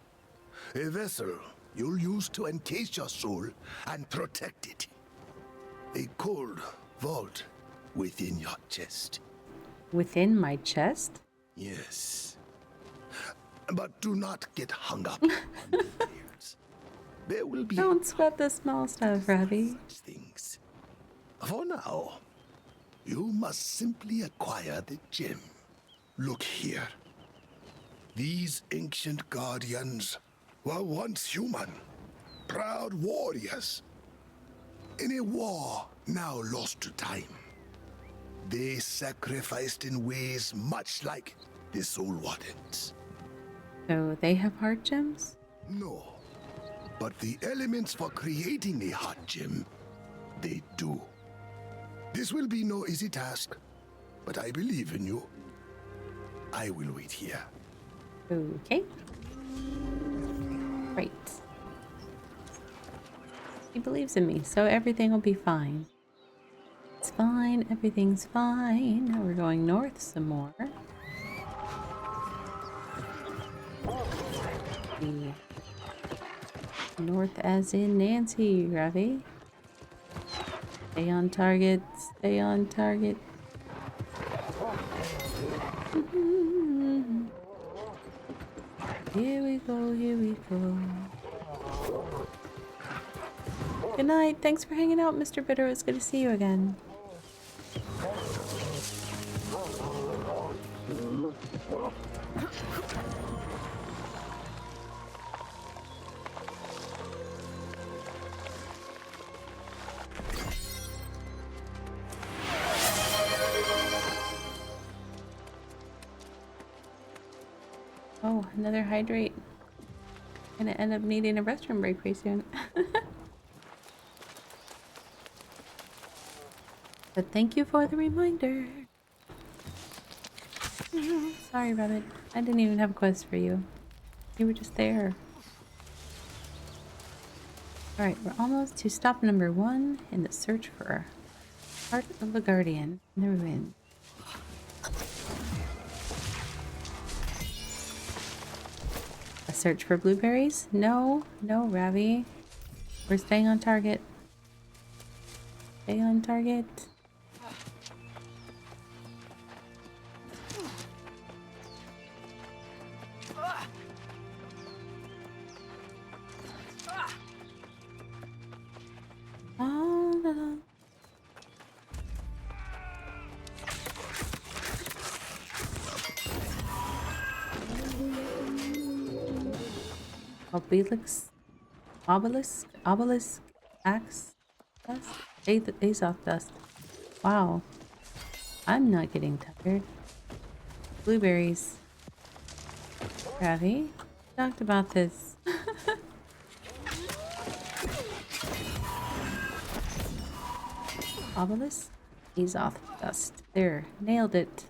A vessel you'll use to encase your soul and protect it. A cold vault within your chest. Within my chest? Yes. But do not get hung up on details. There will be Don't sweat the small stuff, Ravvy. such things. For now, you must simply acquire the gem. Look here. These ancient guardians were once human, proud warriors. In a war now lost to time, they sacrificed in ways much like the Soul Wardens. So they have heart gems? No, but the elements for creating a heart gem, they do. This will be no easy task, but I believe in you. I will wait here. Okay. Right. He believes in me, so everything will be fine. It's fine, everything's fine. Now we're going north some more. The north as in Nancy, Ravvy. Stay on target, stay on target. Here we go, here we go. Good night. Thanks for hanging out, Mr. Bitter. It's good to see you again. Oh, another hydrate. Gonna end up needing a restroom break pretty soon. But thank you for the reminder. Sorry, Rabbit. I didn't even have a quest for you. You were just there. Alright, we're almost to stop number 1 in the search for Heart of the Guardian in the ruins. A search for blueberries? No, no, Ravvy. We're staying on target. Stay on target. Oh, la, la. Obelisk, axe, dust, Azoth dust. Wow, I'm not getting tired. Blueberries. Ravvy, talked about this. Obelisk, Azoth dust. There, nailed it.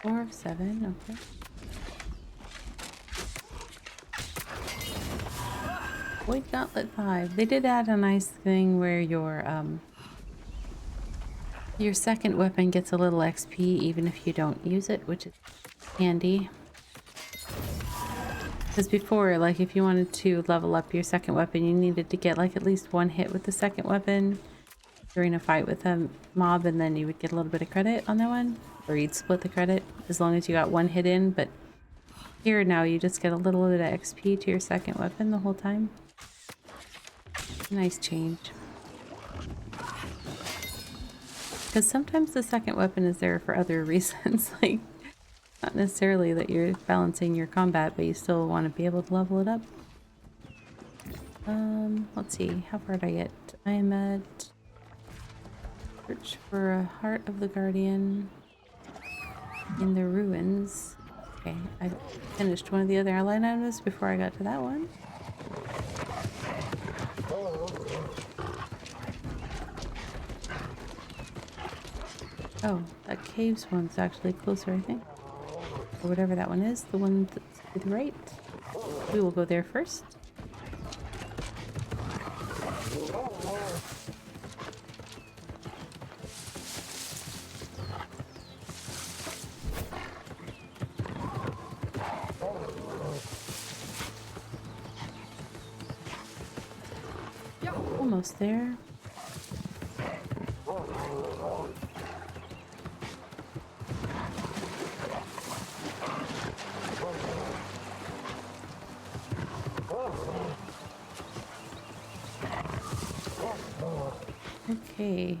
Four of 7, okay. Void Gauntlet 5. They did add a nice thing where your second weapon gets a little XP even if you don't use it, which is handy. Because before, like, if you wanted to level up your second weapon, you needed to get like at least 1 hit with the second weapon during a fight with a mob, and then you would get a little bit of credit on that one, or you'd split the credit as long as you got 1 hit in. But here now you just get a little bit of XP to your second weapon the whole time. Nice change. Because sometimes the second weapon is there for other reasons, like not necessarily that you're balancing your combat, but you still want to be able to level it up. Let's see, how far did I get? I am at search for a Heart of the Guardian in the ruins. Okay, I finished one of the other line items before I got to that one. Oh, that caves one's actually closer, I think. Or whatever that one is, the one that's to the right. We will go there first. Almost there. Okay.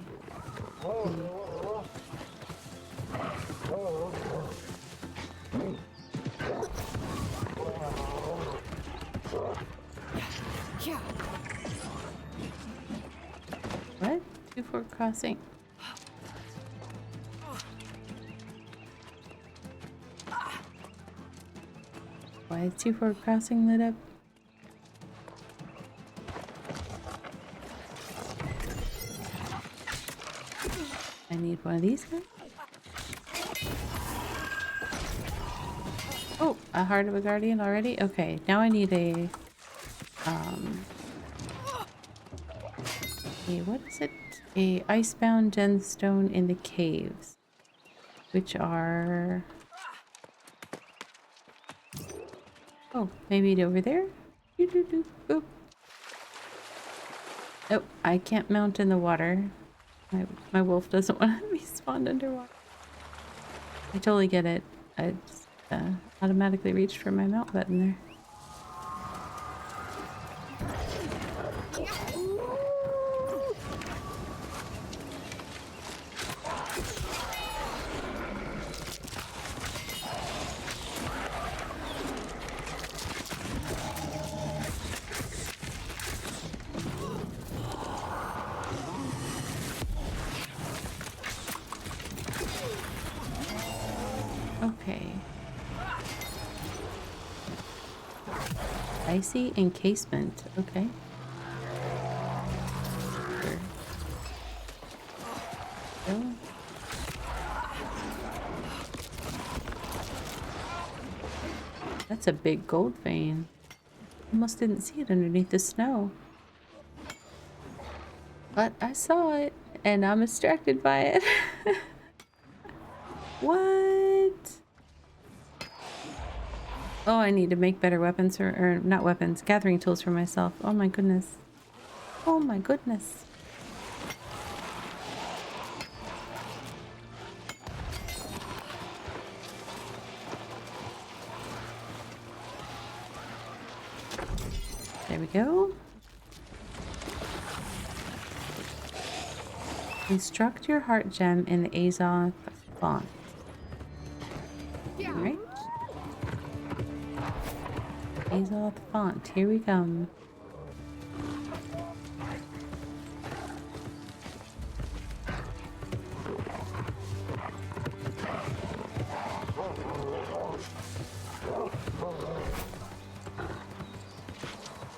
What? 2-4 crossing. Why is 2-4 crossing lit up? I need one of these guys. Oh, a Heart of a Guardian already? Okay, now I need a what is it? A Icebound Gemstone in the caves, which are... Oh, maybe over there? Boop. Oh, I can't mount in the water. My wolf doesn't want to be spawned underwater. I totally get it. I just automatically reached for my mount button there. Okay. Icy encasement. Okay. Sure. Oh. That's a big gold vein. Almost didn't see it underneath the snow. But I saw it, and I'm distracted by it. What? Oh, I need to make better weapons, or not weapons, gathering tools for myself. Oh my goodness. Oh my goodness. There we go. Construct your heart gem in the Azoth font. Alright. Azoth font, here we come.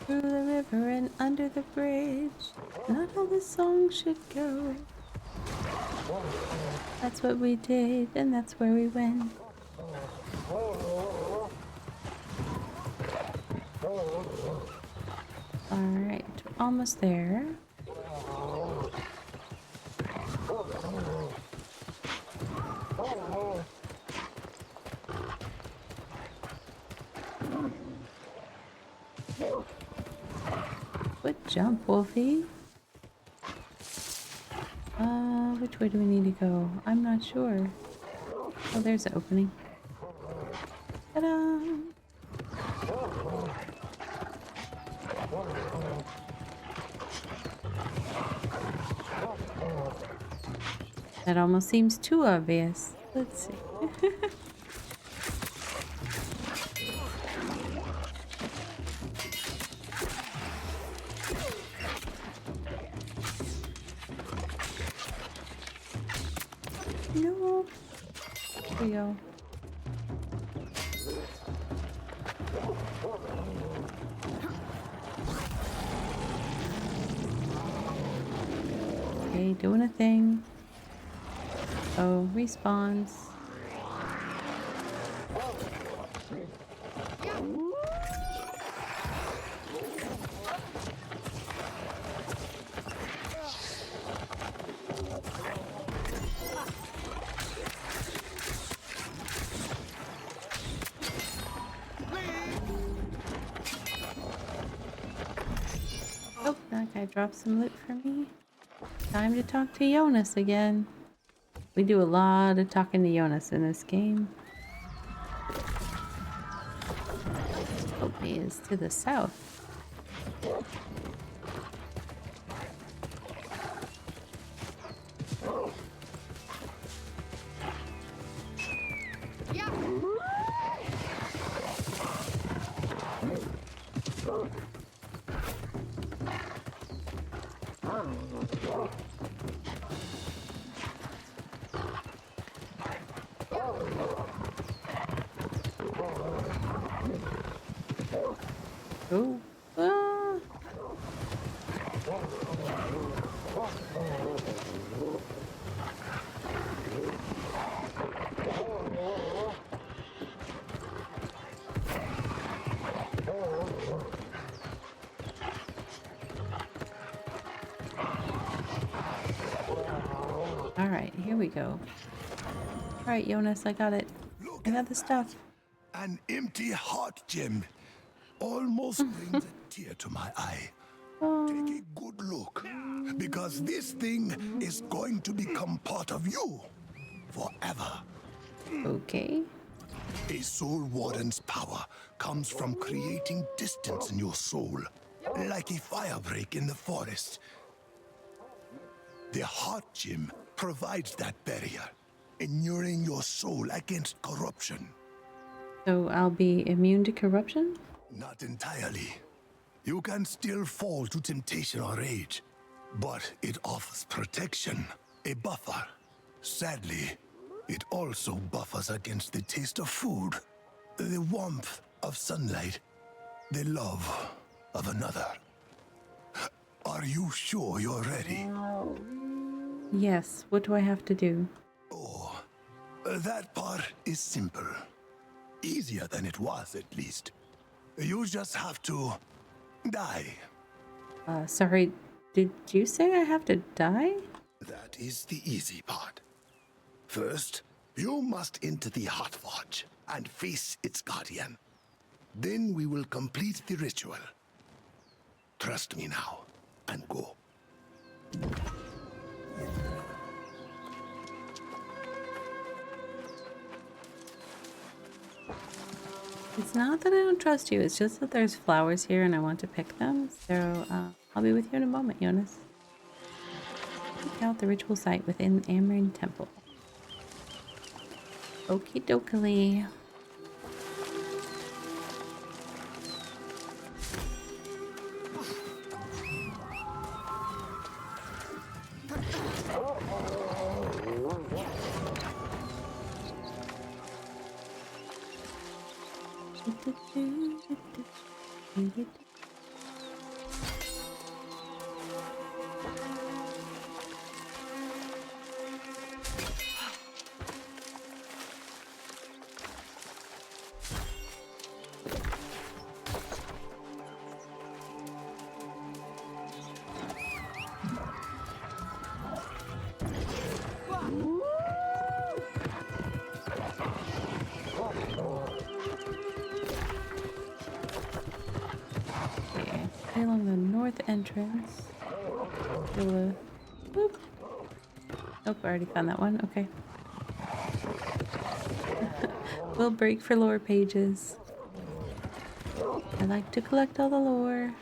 Through the river and under the bridge, not how the song should go. That's what we did, and that's where we went. Alright, almost there. Good jump, Wolfie. Which way do we need to go? I'm not sure. Oh, there's the opening. Ta-da! That almost seems too obvious. Let's see. No. Here we go. Okay, doing a thing. Oh, respawns. Oh, that guy dropped some loot for me. Time to talk to Jonas again. We do a lot of talking to Jonas in this game. Hope he is to the south. Oh. Ah. All right, here we go. All right, Jonas, I got it. I got the stuff. An empty heart gem almost brings a tear to my eye. Take a good look, because this thing is going to become part of you forever. Okay. A soul warden's power comes from creating distance in your soul, like a fire break in the forest. The heart gem provides that barrier, inuring your soul against corruption. So I'll be immune to corruption? Not entirely. You can still fall to temptation or rage, but it offers protection, a buffer. Sadly, it also buffers against the taste of food, the warmth of sunlight, the love of another. Are you sure you're ready? Yes. What do I have to do? That part is simple. Easier than it was, at least. You just have to die. Sorry, did you say I have to die? That is the easy part. First, you must enter the Hot Forge and face its guardian. Then we will complete the ritual. Trust me now, and go. It's not that I don't trust you, it's just that there's flowers here and I want to pick them. So I'll be with you in a moment, Jonas. Check out the ritual site within Amarin Temple. Okie dokie. Along the north entrance. Nope, I already found that one. Okay. We'll break for lore pages. I like to collect all the lore.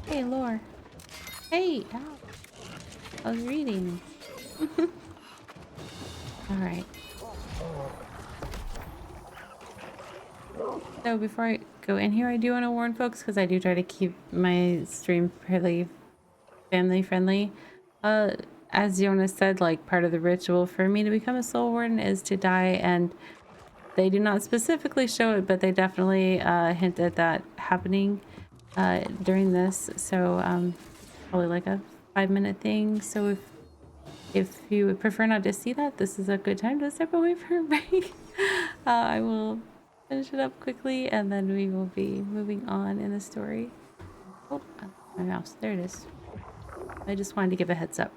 Hey, Lore. Hey, ow. I was reading. Alright. So before I go in here, I do want to warn folks, because I do try to keep my stream fairly family friendly. As Jonas said, like, part of the ritual for me to become a soul warden is to die, and they do not specifically show it, but they definitely hint at that happening during this. So probably like a 5-minute thing. So if you would prefer not to see that, this is a good time to step away from a break. I will finish it up quickly, and then we will be moving on in the story. Oh, my mouse. There it is. I just wanted to give a heads up.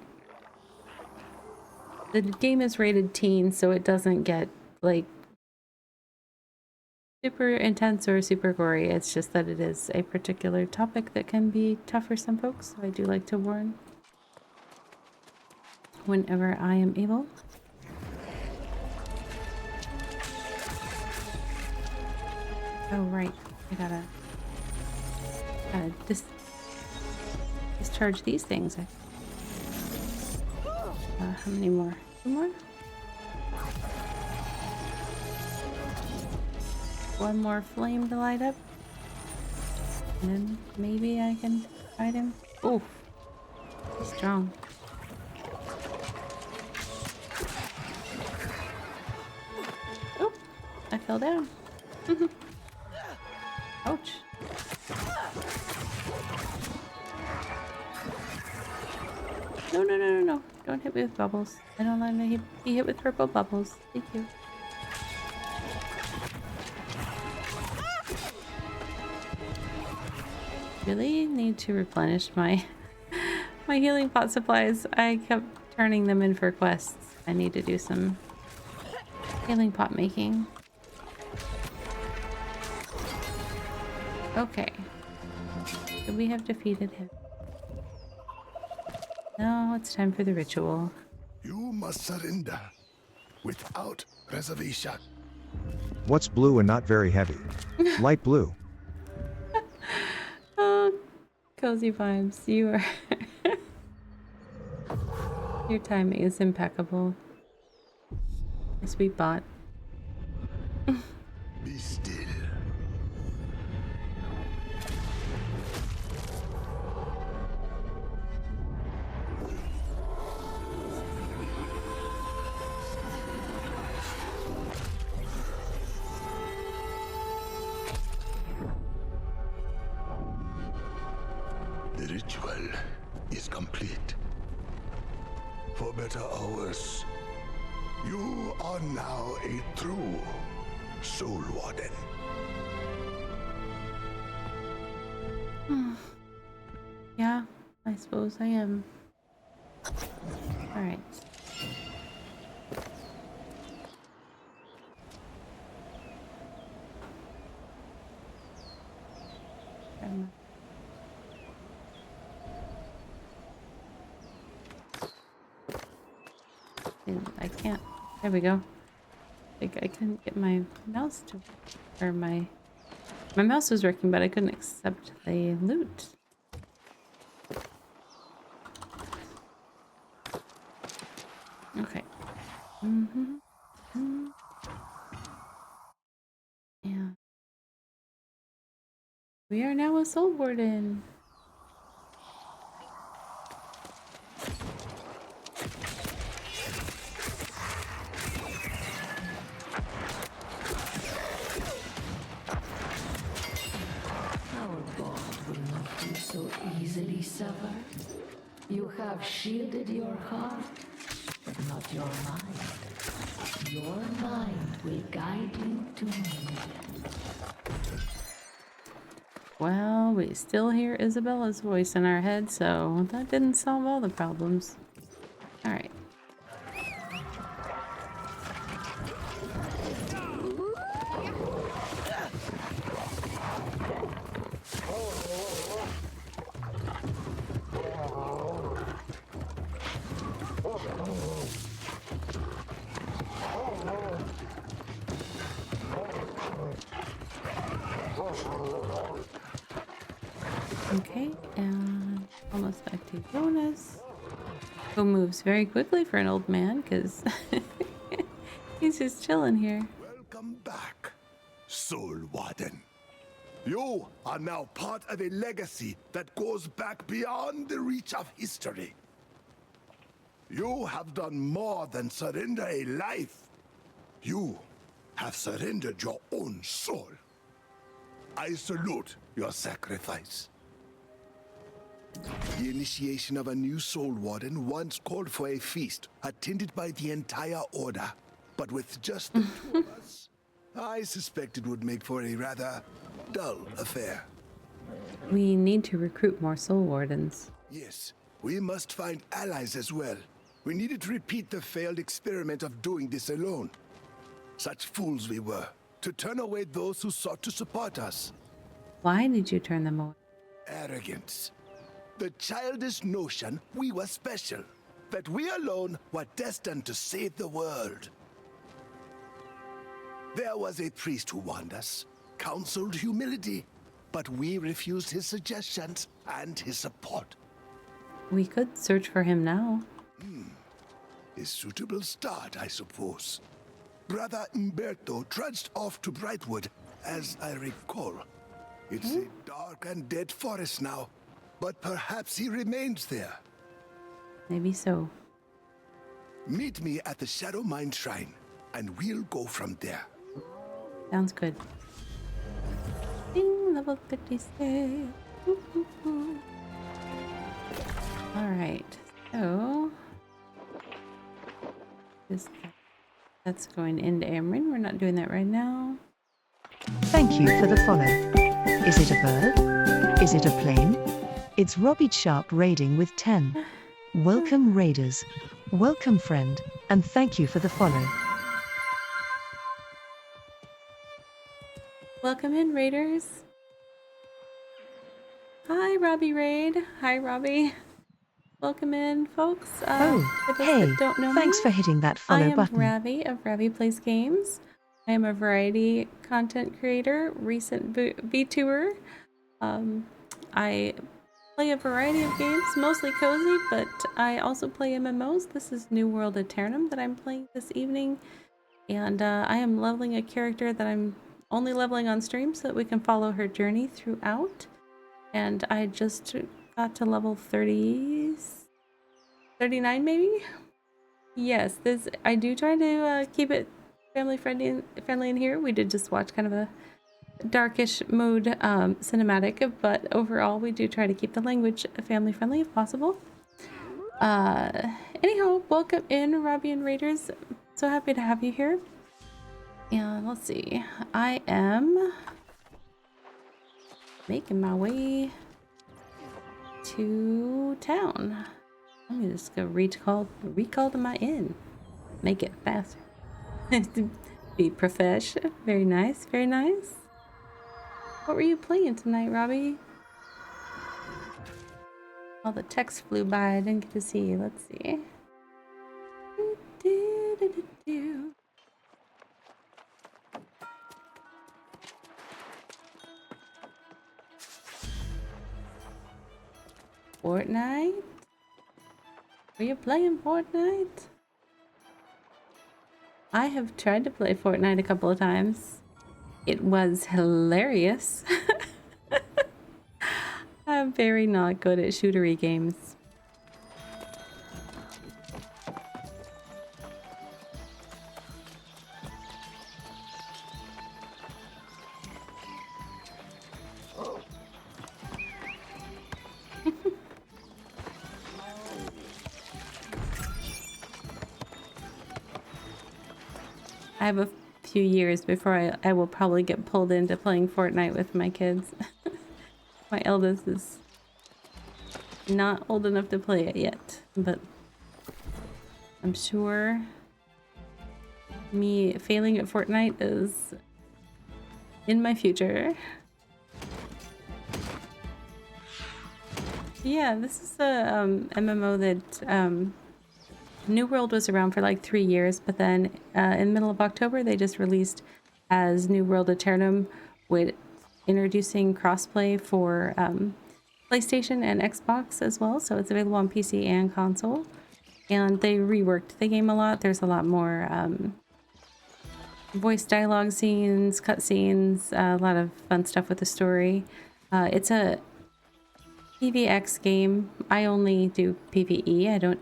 The game is rated teen, so it doesn't get like super intense or super gory. It's just that it is a particular topic that can be tough for some folks, so I do like to warn whenever I am able. Oh right, I gotta discharge these things. How many more? 2 more? 1 more flame to light up, and then maybe I can fight him. Oh, he's strong. Oh, I fell down. Ouch. No, no, no, no, no. Don't hit me with bubbles. I don't like to be hit with purple bubbles. Thank you. Really need to replenish my healing pot supplies. I kept turning them in for quests. I need to do some healing pot making. Okay. So we have defeated him. Now it's time for the ritual. You must surrender without reservation. What's blue and not very heavy? Light blue. Oh, cozy vibes. You are... Your timing is impeccable. My sweet bot. Be still. The ritual is complete. For better or worse, you are now a true soul warden. Yeah, I suppose I am. Alright. I can't. There we go. Like, I couldn't get my mouse to, or my mouse was working, but I couldn't accept the loot. Okay. Yeah. We are now a soul warden. So easily, sever. You have shielded your heart, but not your mind. Your mind will guide you to me. Well, we still hear Isabella's voice in our head, so that didn't solve all the problems. Alright. Okay, and almost back to Jonas. Who moves very quickly for an old man, because he's just chilling here. Welcome back, Soul Warden. You are now part of a legacy that goes back beyond the reach of history. You have done more than surrender a life. You have surrendered your own soul. I salute your sacrifice. The initiation of a new Soul Warden once called for a feast, attended by the entire Order. But with just the two of us, I suspect it would make for a rather dull affair. We need to recruit more Soul Wardens. Yes, we must find allies as well. We needed to repeat the failed experiment of doing this alone. Such fools we were, to turn away those who sought to support us. Why did you turn them away? Arrogance. The childish notion we were special, that we alone were destined to save the world. There was a priest who warned us, counseled humility, but we refused his suggestions and his support. We could search for him now. A suitable start, I suppose. Brother Umberto trudged off to Brightwood, as I recall. It's a dark and dead forest now, but perhaps he remains there. Maybe so. Meet me at the Shadow Mine Shrine, and we'll go from there. Sounds good. Ding, level 56. Alright, so that's going into Amarin. We're not doing that right now. Thank you for the follow. Is it a bird? Is it a plane? It's Robbie Sharp raiding with 10. Welcome raiders. Welcome friend, and thank you for the follow. Welcome in, raiders. Hi, Robbie Raid. Hi, Robbie. Welcome in, folks. For those Hey, that don't know thanks me, for hitting that follow I am button. Ravvy of Ravvy Plays Games. I am a variety content creator, recent VTuber. I play a variety of games, mostly cozy, but I also play MMOs. This is New World Aeternum that I'm playing this evening. And I am leveling a character that I'm only leveling on stream so that we can follow her journey throughout. And I just got to level 39 maybe? Yes, I do try to keep it family friendly in here. We did just watch kind of a darkish mode cinematic, but overall we do try to keep the language family friendly if possible. Anyhow, welcome in, Robbie and Raiders. So happy to have you here. And let's see, I am making my way to town. Let me just go recall to my inn. Make it faster. Be profesh. Very nice, very nice. What were you playing tonight, Robbie? All the text flew by. I didn't get to see you. Let's see. Fortnite? Were you playing Fortnite? I have tried to play Fortnite a couple of times. It was hilarious. I'm very not good at shootery games. I have a few years before I will probably get pulled into playing Fortnite with my kids. My eldest is not old enough to play it yet, but I'm sure me failing at Fortnite is in my future. Yeah, this is a MMO that New World was around for like 3 years, but then in the middle of October they just released as New World Aeternum with introducing crossplay for PlayStation and Xbox as well, so it's available on PC and console. And they reworked the game a lot. There's a lot more voice dialogue scenes, cutscenes, a lot of fun stuff with the story. It's a PvX game. I only do PvE. I don't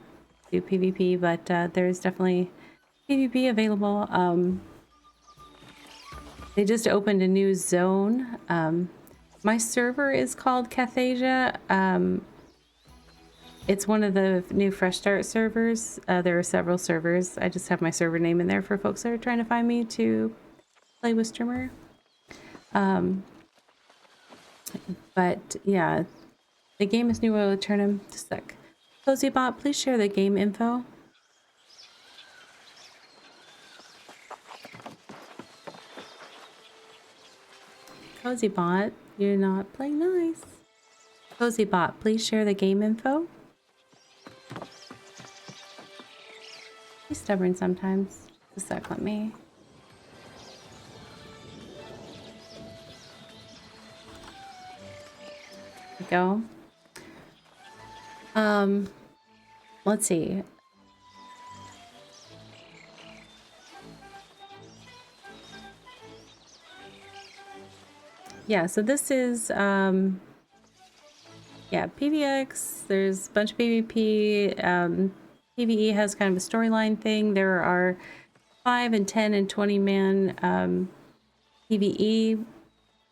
do PvP, but there's definitely PvP available. They just opened a new zone. My server is called Cathaysia. It's one of the new Fresh Start servers. There are several servers. I just have my server name in there for folks that are trying to find me to play with Streamer. But yeah, the game is new at Aeternum. Just a sec. CozyBot, please share the game info. CozyBot, you're not playing nice. CozyBot, please share the game info. He's stubborn sometimes. Just a sec, let me. There we go. Let's see. Yeah, so this is yeah, PvX, there's a bunch of PvP. PvE has kind of a storyline thing. There are 5 and 10 and 20 man PvE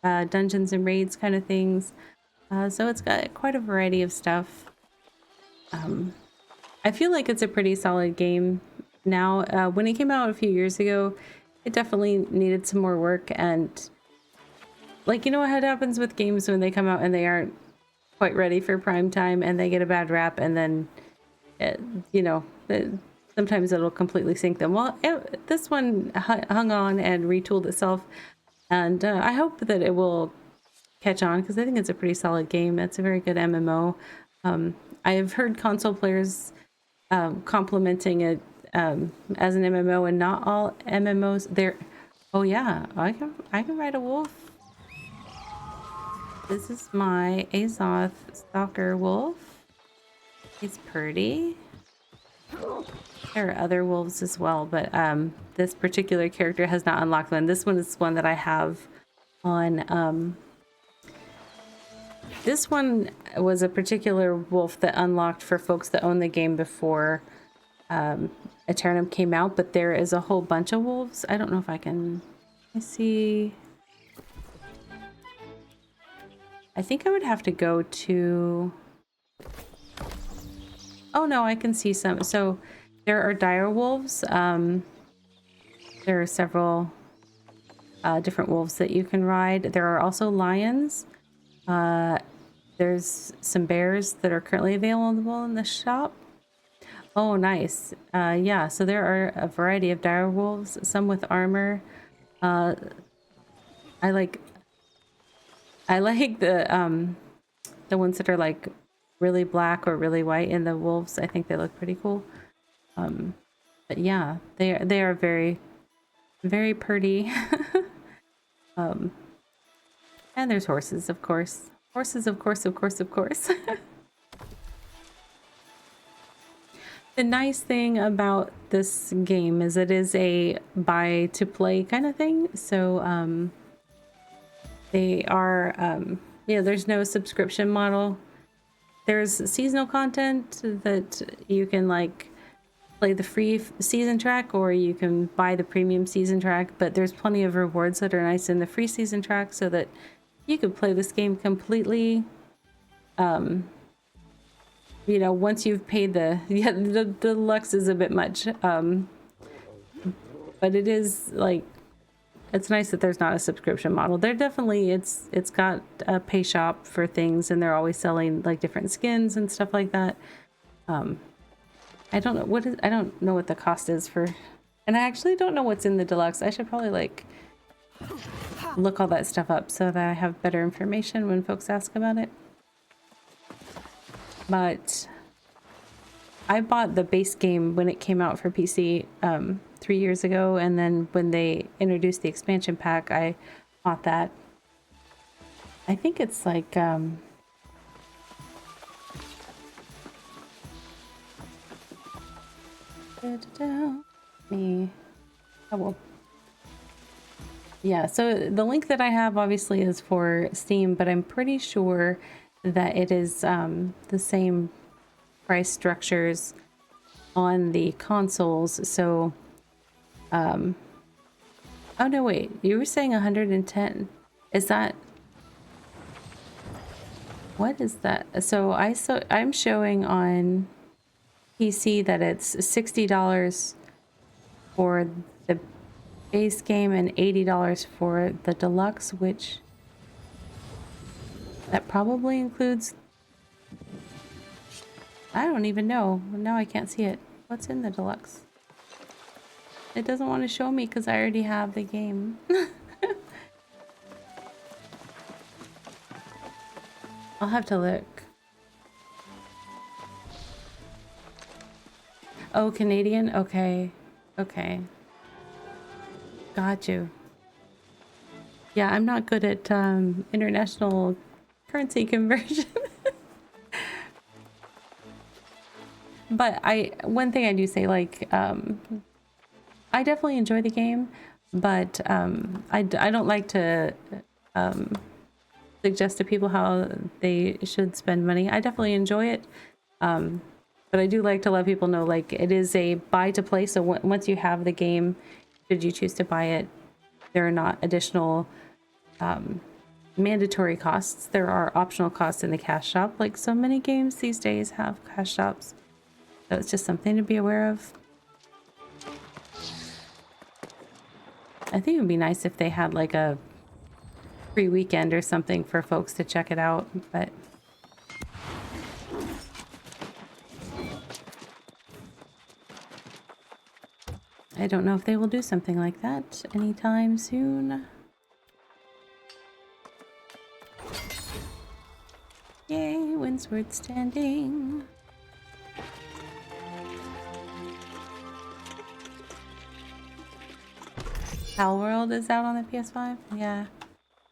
dungeons and raids kind of things. So it's got quite a variety of stuff. I feel like it's a pretty solid game now. When it came out a few years ago, it definitely needed some more work, and like, you know what happens with games when they come out and they aren't quite ready for prime time and they get a bad rap, and then you know, sometimes it'll completely sink them. Well, this one hung on and retooled itself, and I hope that it will catch on because I think it's a pretty solid game. It's a very good MMO. I have heard console players complimenting it as an MMO, and not all MMOs. Oh yeah, I can ride a wolf. This is my Azoth Stalker wolf. It's pretty. There are other wolves as well, but this particular character has not unlocked one. This one is one that I have on. This one was a particular wolf that unlocked for folks that own the game before Aeternum came out, but there is a whole bunch of wolves. I don't know if I can... I see... I think I would have to go to... Oh no, I can see some. So there are dire wolves. There are several different wolves that you can ride. There are also lions. There's some bears that are currently available in the shop. Oh, nice. Yeah, so there are a variety of dire wolves, some with armor. I like the ones that are like really black or really white in the wolves. I think they look pretty cool. But yeah, they are very, very pretty. And there's horses, of course. Horses, of course, of course, of course. The nice thing about this game is it is a buy to play kind of thing. So they are, yeah, there's no subscription model. There's seasonal content that you can like play the free season track, or you can buy the premium season track, but there's plenty of rewards that are nice in the free season track so that you could play this game completely, you know, once you've paid the deluxe is a bit much, but it is like, it's nice that there's not a subscription model. They're definitely, it's got a pay shop for things, and they're always selling like different skins and stuff like that. I don't know I don't know what the cost is for, and I actually don't know what's in the deluxe. I should probably like look all that stuff up so that I have better information when folks ask about it. But I bought the base game when it came out for PC 3 years ago, and then when they introduced the expansion pack, I bought that. I think it's like Me. Oh well. Yeah, so the link that I have obviously is for Steam, but I'm pretty sure that it is the same price structures on the consoles. So, oh no, wait, you were saying 110. Is that, what is that? So I'm showing on PC that it's $60 for the base game and $80 for the deluxe, which that probably includes, I don't even know. Now I can't see it. What's in the deluxe? It doesn't want to show me because I already have the game. I'll have to look. Oh, Canadian? Okay. Okay. Got you. Yeah, I'm not good at international currency conversion. But one thing I do say, like, I definitely enjoy the game, but I don't like to suggest to people how they should spend money. I definitely enjoy it, but I do like to let people know, like, it is a buy to play. So once you have the game, should you choose to buy it, there are not additional mandatory costs. There are optional costs in the cash shop, like so many games these days have cash shops. So it's just something to be aware of. I think it would be nice if they had like a free weekend or something for folks to check it out, but I don't know if they will do something like that anytime soon. Yay, Windsward standing. Pal World is out on the PS5. Yeah,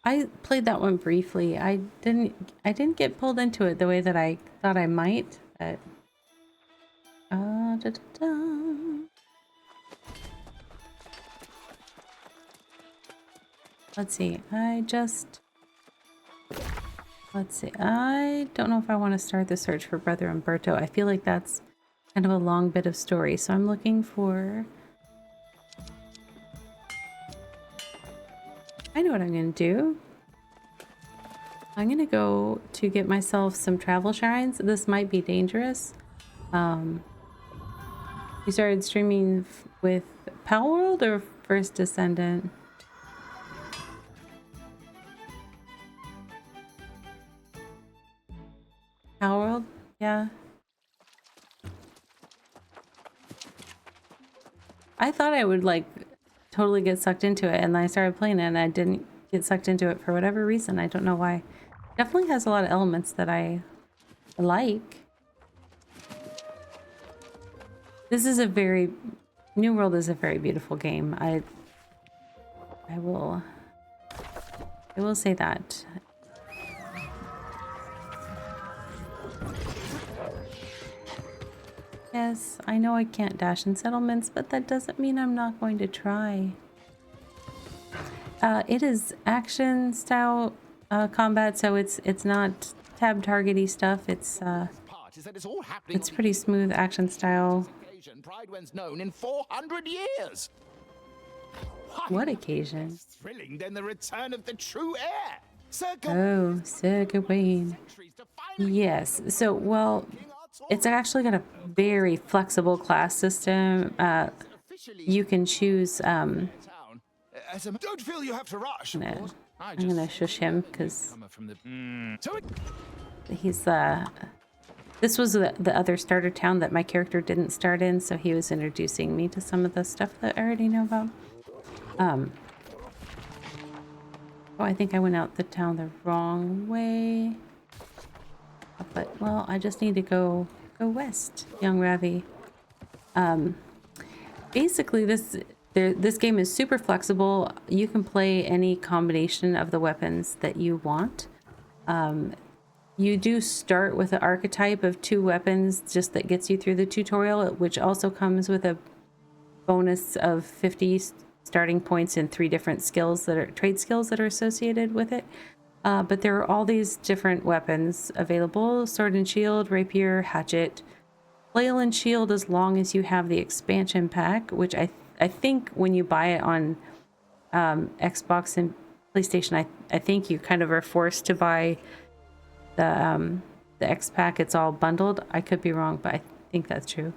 I played that one briefly. I didn't get pulled into it the way that I thought I might. But let's see. Let's see. I don't know if I want to start the search for Brother Umberto. I feel like that's kind of a long bit of story, so I'm looking for. I know what I'm going to do. I'm going to go to get myself some travel shrines. This might be dangerous. You started streaming with Pal World or First Descendant? Pal World? Yeah. I thought I would like totally get sucked into it, and then I started playing it and I didn't get sucked into it for whatever reason. I don't know why. Definitely has a lot of elements that I like. This is a very New World is a very beautiful game. I will say that. Yes, I know I can't dash in settlements, but that doesn't mean I'm not going to try. It is action style combat, so it's not tab targety stuff. It's pretty smooth action style. Known in 400 years. What occasion? Thrilling than the return of the true heir. Oh, Sir Gawain. Yes. So, well, it's actually got a very flexible class system. You can choose. Don't feel you have to rush. I'm gonna shush him because he's This was the other starter town that my character didn't start in, so he was introducing me to some of the stuff that I already know about. Oh, I think I went out the town the wrong way. But, well, I just need to go west, young Ravvy. Basically, this game is super flexible. You can play any combination of the weapons that you want. You do start with an archetype of 2 weapons, just that gets you through the tutorial, which also comes with a bonus of 50 starting points in 3 different skills that are trade skills that are associated with it. But there are all these different weapons available: sword and shield, rapier, hatchet, flail and shield, as long as you have the expansion pack, which I think when you buy it on Xbox and PlayStation, I think you kind of are forced to buy the X pack. It's all bundled. I could be wrong, but I think that's true.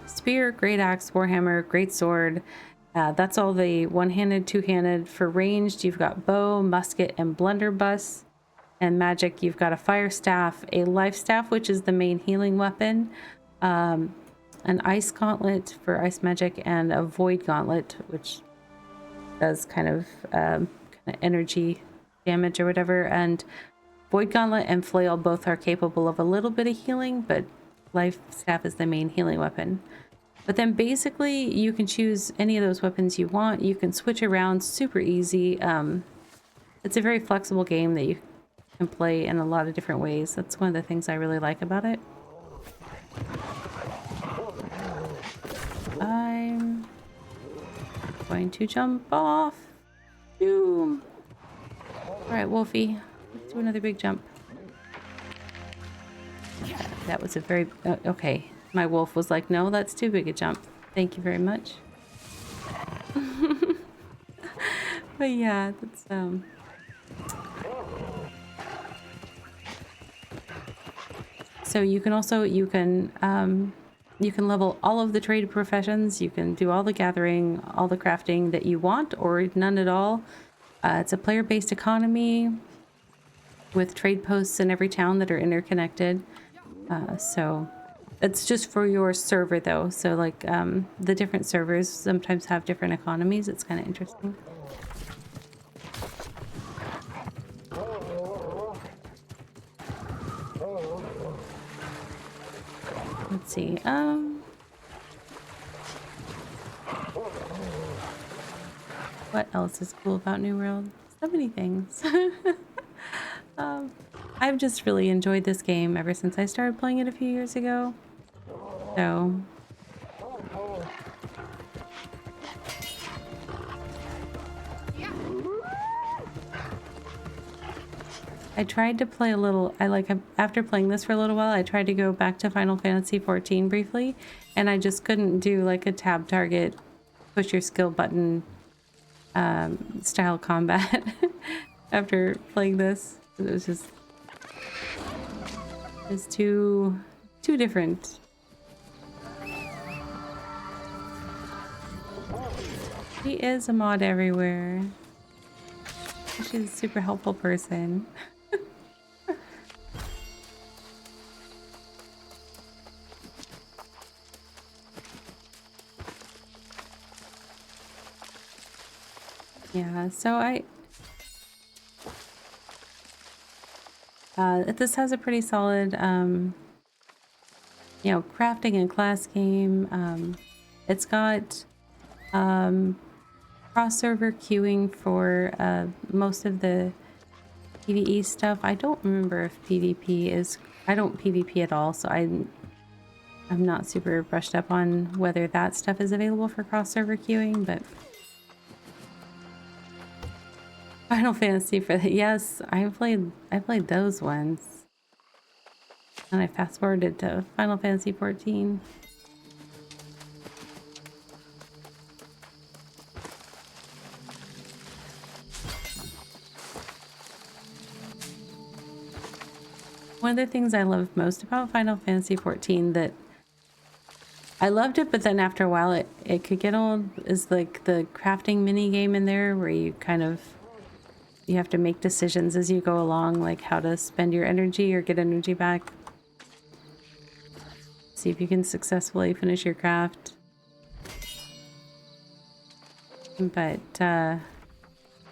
Spear, great axe, warhammer, great sword. That's all the one-handed, two-handed. For ranged, you've got bow, musket, and blunderbuss. And magic, you've got a fire staff, a life staff, which is the main healing weapon, an ice gauntlet for ice magic, and a void gauntlet, which does kind of energy damage or whatever. And void gauntlet and flail both are capable of a little bit of healing, but life staff is the main healing weapon. But then basically you can choose any of those weapons you want. You can switch around super easy. It's a very flexible game that you can play in a lot of different ways. That's one of the things I really like about it. I'm going to jump off. Boom. All right, Wolfie, let's do another big jump. That was a very okay. My wolf was like, no, that's too big a jump. Thank you very much. But yeah, that's so you can also you can level all of the trade professions. You can do all the gathering, all the crafting that you want, or none at all. It's a player-based economy with trade posts in every town that are interconnected. So it's just for your server though. So like the different servers sometimes have different economies. It's kind of interesting. Let's see. What else is cool about New World? So many things. I've just really enjoyed this game ever since I started playing it a few years ago. So I tried to play a little, after playing this for a little while, I tried to go back to Final Fantasy XIV briefly, and I just couldn't do like a tab target, push your skill button style combat after playing this. It was just, it's too different. She is a mod everywhere. She's a super helpful person. Yeah, so this has a pretty solid, you know, crafting and class game. It's got cross-server queuing for most of the PvE stuff. I don't remember if PvP is... I don't PvP at all, so I'm not super brushed up on whether that stuff is available for cross-server queuing, but... Final Fantasy for that. Yes, I played those ones. And I fast-forwarded to Final Fantasy 14. One of the things I loved most about Final Fantasy 14 that I loved it, but then after a while it could get old, is like the crafting mini game in there where you kind of, you have to make decisions as you go along, like how to spend your energy or get energy back. See if you can successfully finish your craft. But I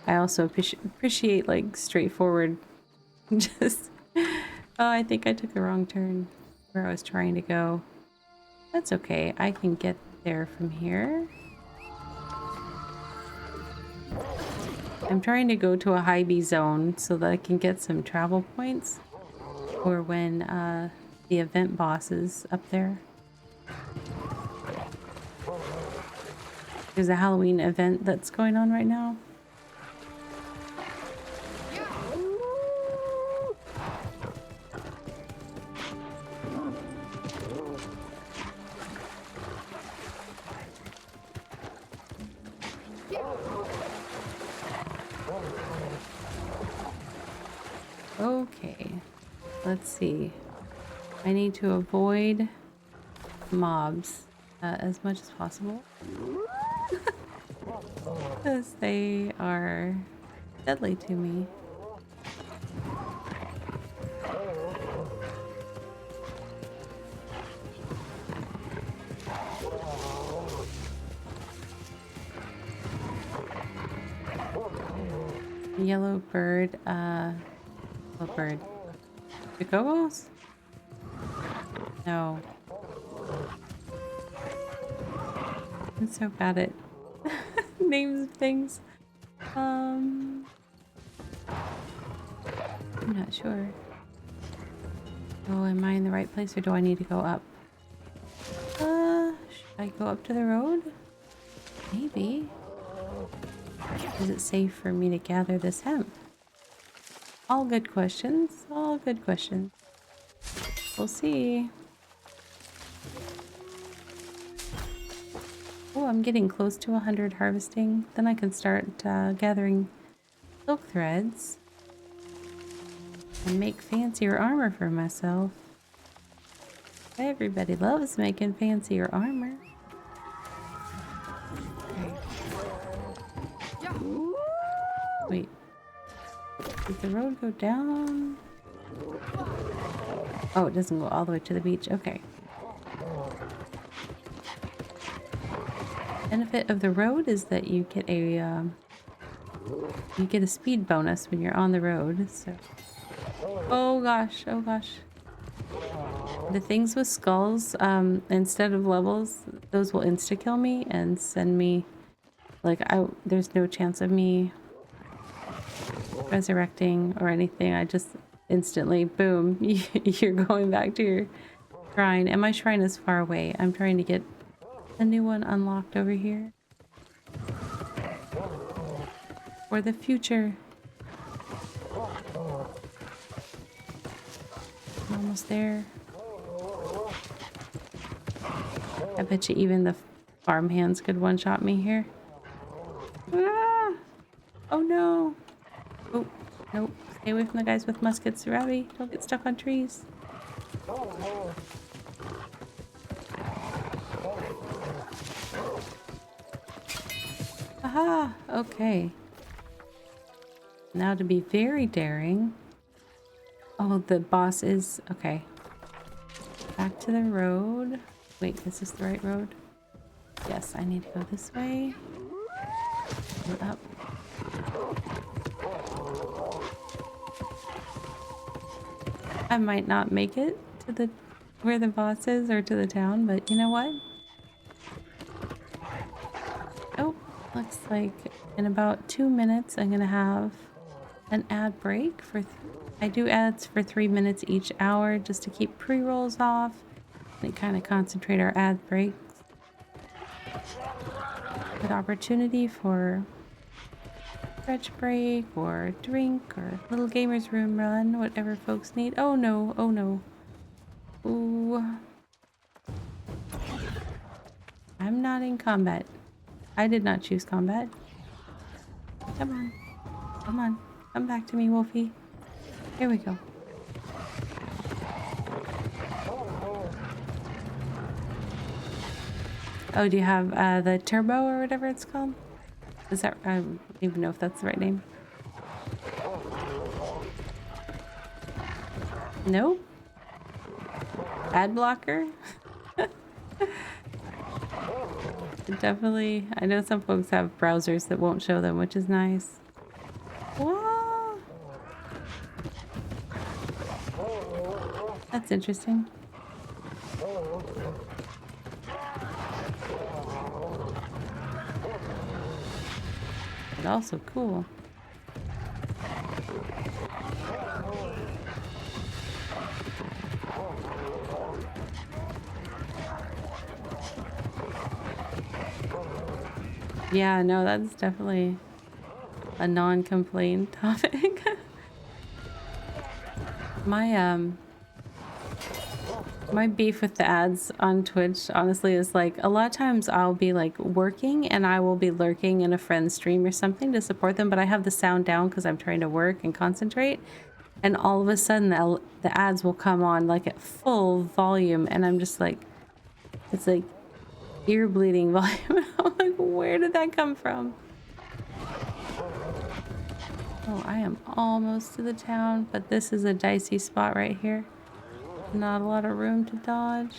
also appreciate like straightforward just... Oh, I think I took a wrong turn where I was trying to go. That's okay. I can get there from here. I'm trying to go to a high B zone so that I can get some travel points for when the event boss is up there. There's a Halloween event that's going on right now. Okay, let's see. I need to avoid mobs as much as possible because they are deadly to me. Yellow bird, what bird? Chocobos? No. I'm so bad at names of things. I'm not sure. Oh, am I in the right place or do I need to go up? Should I go up to the road? Maybe. Is it safe for me to gather this hemp? All good questions. All good questions. We'll see. Oh, I'm getting close to 100 harvesting. Then I can start gathering silk threads and make fancier armor for myself. Everybody loves making fancier armor. Wait. Does the road go down? Oh, it doesn't go all the way to the beach. Okay. Benefit of the road is that you get a speed bonus when you're on the road. So, oh gosh, oh gosh. The things with skulls, instead of levels, those will insta kill me and send me like there's no chance of me resurrecting or anything. I just instantly, boom, you're going back to your shrine. And my shrine is far away. I'm trying to get a new one unlocked over here for the future. I'm almost there. I bet you even the farm hands could one-shot me here. Ah! Oh no! Oh, nope. Stay away from the guys with muskets, Ravvy. Don't get stuck on trees. Aha! Okay. Now to be very daring. Oh, the boss is... Okay. Back to the road. Wait, is this the right road? Yes, I need to go this way. And up. I might not make it to the where the boss is or to the town, but you know what? Oh, looks like in about 2 minutes I'm gonna have an ad break for I do ads for 3 minutes each hour just to keep pre-rolls off and kind of concentrate our ad breaks with opportunity for stretch break or drink or little gamers room run, whatever folks need. Oh no, oh no. Ooh. I'm not in combat. I did not choose combat. Come on. Come on. Come back to me, Wolfie. Here we go. Oh, do you have the turbo or whatever it's called? Is that... I don't even know if that's the right name. Nope. Ad blocker? Definitely. I know some folks have browsers that won't show them, which is nice. Whoa. That's interesting. But also cool. Yeah, no, that's definitely a non-complaint topic. My my beef with the ads on Twitch honestly is like a lot of times I'll be like working and I will be lurking in a friend's stream or something to support them, but I have the sound down because I'm trying to work and concentrate, and all of a sudden the ads will come on like at full volume and I'm just like, it's like ear bleeding volume. I'm like, where did that come from? Oh, I am almost to the town, but this is a dicey spot right here. Not a lot of room to dodge.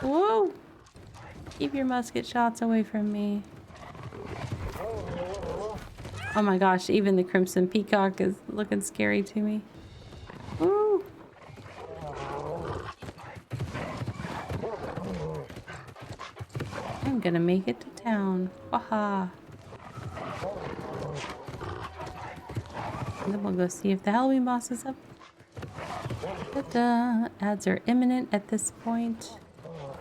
Whoa! Keep your musket shots away from me. Oh my gosh, even the Crimson Peacock is looking scary to me. Woo! I'm gonna make it to town. Waha! And then we'll go see if the Halloween boss is up. Ta-da. Ads are imminent at this point,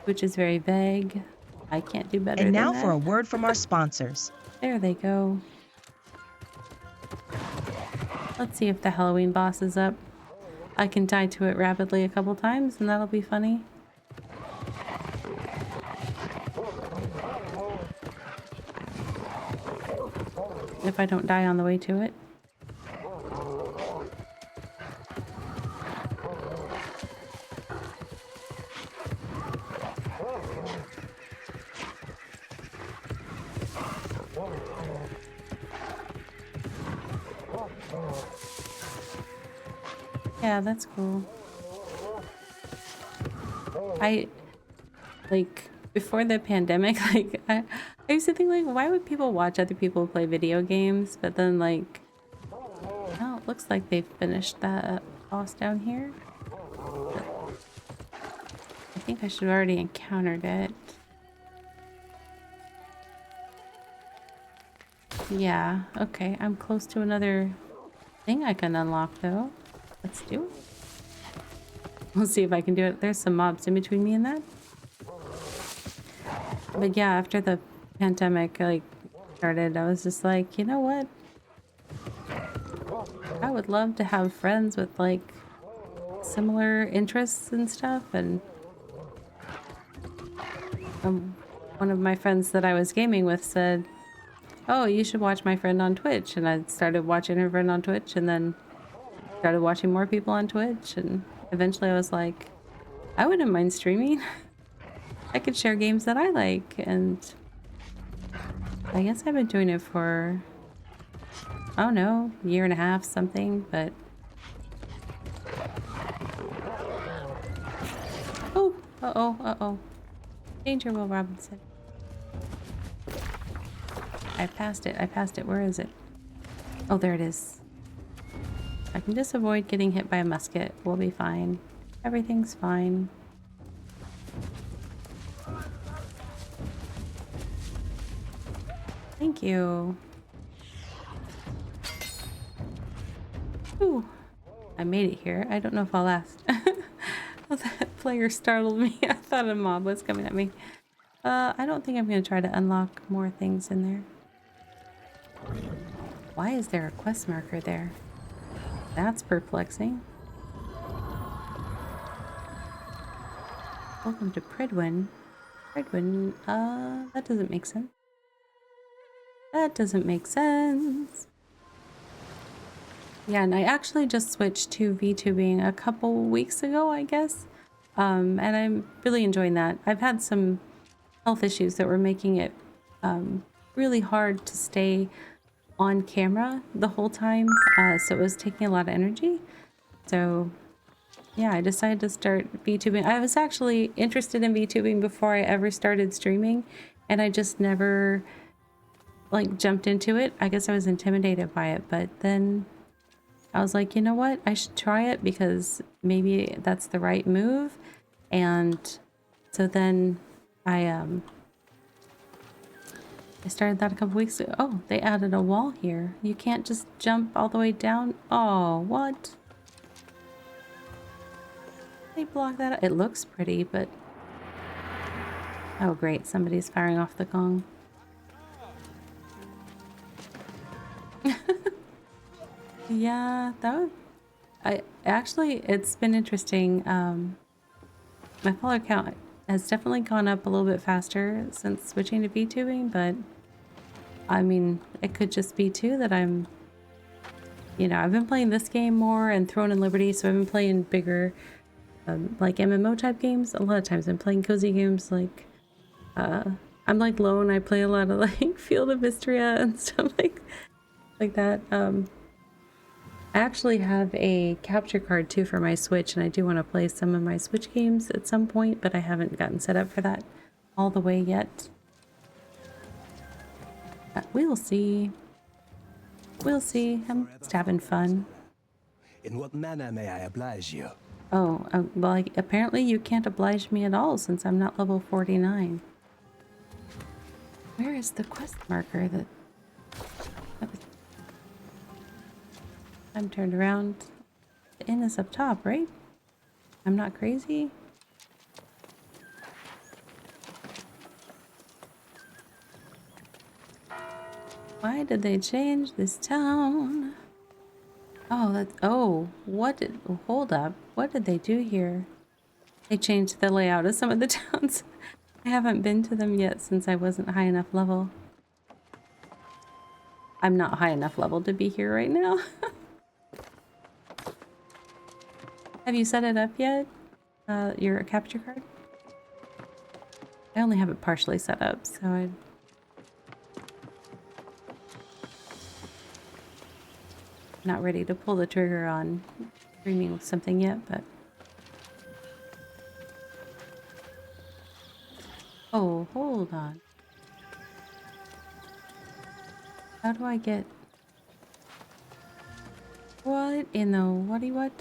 which is very vague. I can't do better And than now that. for a word from our sponsors. There they go. Let's see if the Halloween boss is up. I can die to it rapidly a couple times and that'll be funny. If I don't die on the way to it. Yeah, that's cool. I like before the pandemic, like I used to think like, why would people watch other people play video games? But then like, oh, it looks like they've finished that boss down here. I think I should have already encountered it. Yeah, okay, I'm close to another thing I can unlock though. Let's do it. We'll see if I can do it. There's some mobs in between me and that. But yeah, after the pandemic like started, I was just like, you know what? I would love to have friends with like similar interests and stuff. And one of my friends that I was gaming with said, oh, you should watch my friend on Twitch. And I started watching her friend on Twitch and then started watching more people on Twitch. And eventually I was like, I wouldn't mind streaming. I could share games that I like. And I guess I've been doing it for, I don't know, a year and a half, something, but oh, uh-oh, uh-oh. Danger, Will Robinson. I passed it. Where is it? Oh, there it is. I can just avoid getting hit by a musket. We'll be fine. Everything's fine. Thank you. Ooh, I made it here. I don't know if I'll last. Oh, that player startled me. I thought a mob was coming at me. I don't think I'm going to try to unlock more things in there. Why is there a quest marker there? That's perplexing. Welcome to Pridwin. Pridwin, that doesn't make sense. That doesn't make sense. Yeah, and I actually just switched to VTubing a couple weeks ago, I guess. And I'm really enjoying that. I've had some health issues that were making it really hard to stay on camera the whole time. So it was taking a lot of energy. So yeah, I decided to start VTubing. I was actually interested in VTubing before I ever started streaming, and I just never like jumped into it. I guess I was intimidated by it, but then I was like, you know what? I should try it because maybe that's the right move. And so then I started that a couple weeks ago. Oh, they added a wall here. You can't just jump all the way down. Oh, what? They block that out. It looks pretty, but Oh great, somebody's firing off the gong. Yeah, it's been interesting. My follower count has definitely gone up a little bit faster since switching to VTubing, but I mean, it could just be too that I'm, you know, I've been playing this game more and Throne and Liberty, so I've been playing bigger, like MMO type games. A lot of times I'm playing cozy games like, I'm like Lone, I play a lot of like Field of Mystria and stuff like that. I actually have a capture card too for my Switch, and I do want to play some of my Switch games at some point, but I haven't gotten set up for that all the way yet. We'll see. We'll see. I'm just having fun. In what manner may I oblige you? Oh, well, apparently you can't oblige me at all since I'm not level 49. Where is the quest marker that... I'm turned around. The inn is up top, right? I'm not crazy? Why did they change this town? Oh, that's... Oh, what did... Hold up. What did they do here? They changed the layout of some of the towns. I haven't been to them yet since I wasn't high enough level. I'm not high enough level to be here right now. Have you set it up yet? Your capture card? I only have it partially set up, so I'm not ready to pull the trigger on streaming with something yet, but... Oh, hold on. How do I get... What in the what?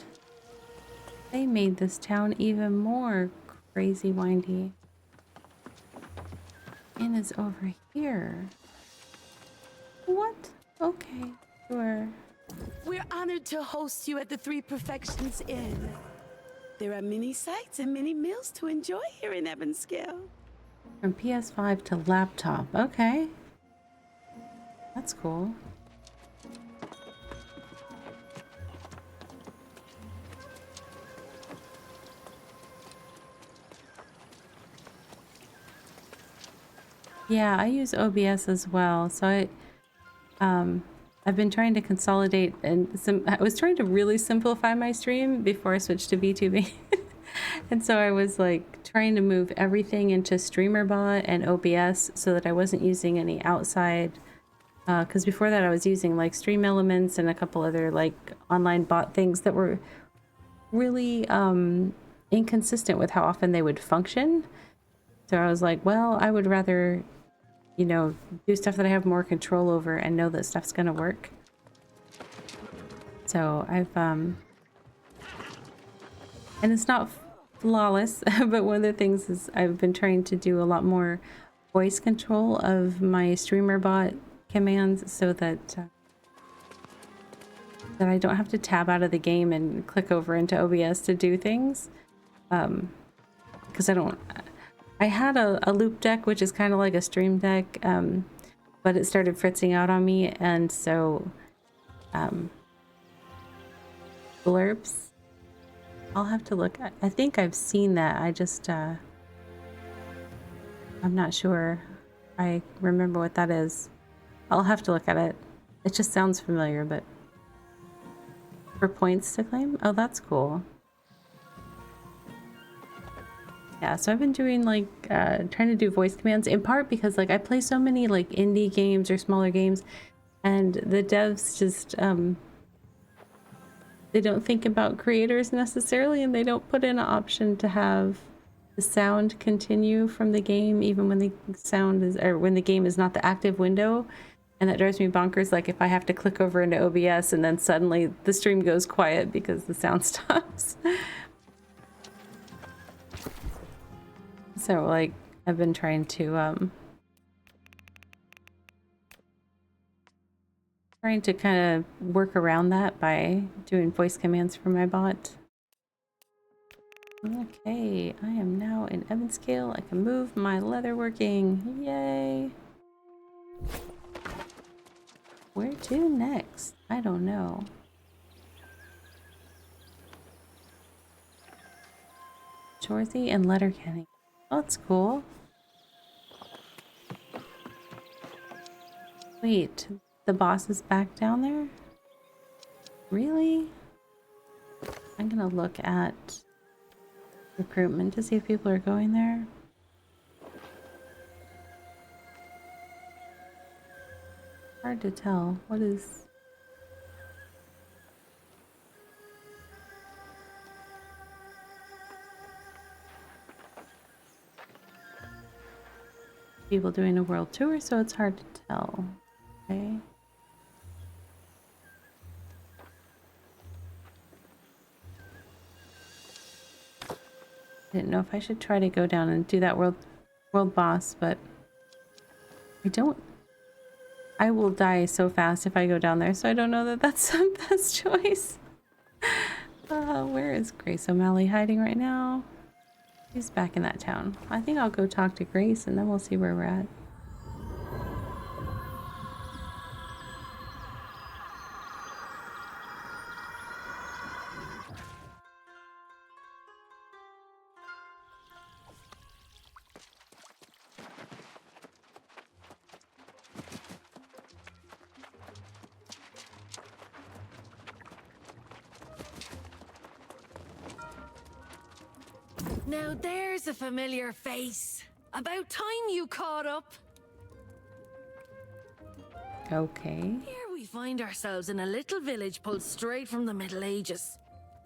They made this town even more crazy windy. Inn is over here. What? Okay, sure. We're honored to host you at the Three Perfections Inn. There are many sights and many meals to enjoy here in Evanskill. From PS5 to laptop. Okay. That's cool. Yeah, I use OBS as well. So I've been trying to consolidate and I was trying to really simplify my stream before I switched to VTubing. And so I was like trying to move everything into StreamerBot and OBS so that I wasn't using any outside, because before that I was using like Stream Elements and a couple other like online bot things that were really inconsistent with how often they would function. So I was like, well, I would rather, you know, do stuff that I have more control over and know that stuff's gonna work. So I've and it's not flawless, but one of the things is I've been trying to do a lot more voice control of my StreamerBot commands so that that I don't have to tab out of the game and click over into OBS to do things. Because I had a loop deck, which is kind of like a stream deck, but it started fritzing out on me, and so blurbs. I'll have to look. I think I've seen that. I just I'm not sure. I remember what that is. I'll have to look at it. It just sounds familiar, but for points to claim? Oh, that's cool. Yeah, so I've been doing like trying to do voice commands in part because like I play so many like indie games or smaller games, and the devs just they don't think about creators necessarily, and they don't put in an option to have the sound continue from the game even when the sound is, or when the game is not the active window. And that drives me bonkers, like if I have to click over into OBS and then suddenly the stream goes quiet because the sound stops. So like I've been trying to kind of work around that by doing voice commands for my bot. Okay, I am now in Evanscale. I can move my leather working. Yay! Where to next? I don't know. Chorsey and Letterkenny. Oh, that's cool. Wait, the boss is back down there? Really? I'm gonna look at recruitment to see if people are going there. Hard to tell. What is... people doing a world tour, so it's hard to tell. Okay. Didn't know if I should try to go down and do that world boss, but I will die so fast if I go down there, so I don't know that that's the best choice. Where is Grace O'Malley hiding right now? She's back in that town. I think I'll go talk to Grace and then we'll see where we're at. Now there's a familiar face. About time you caught up. Okay. Here we find ourselves in a little village pulled straight from the Middle Ages.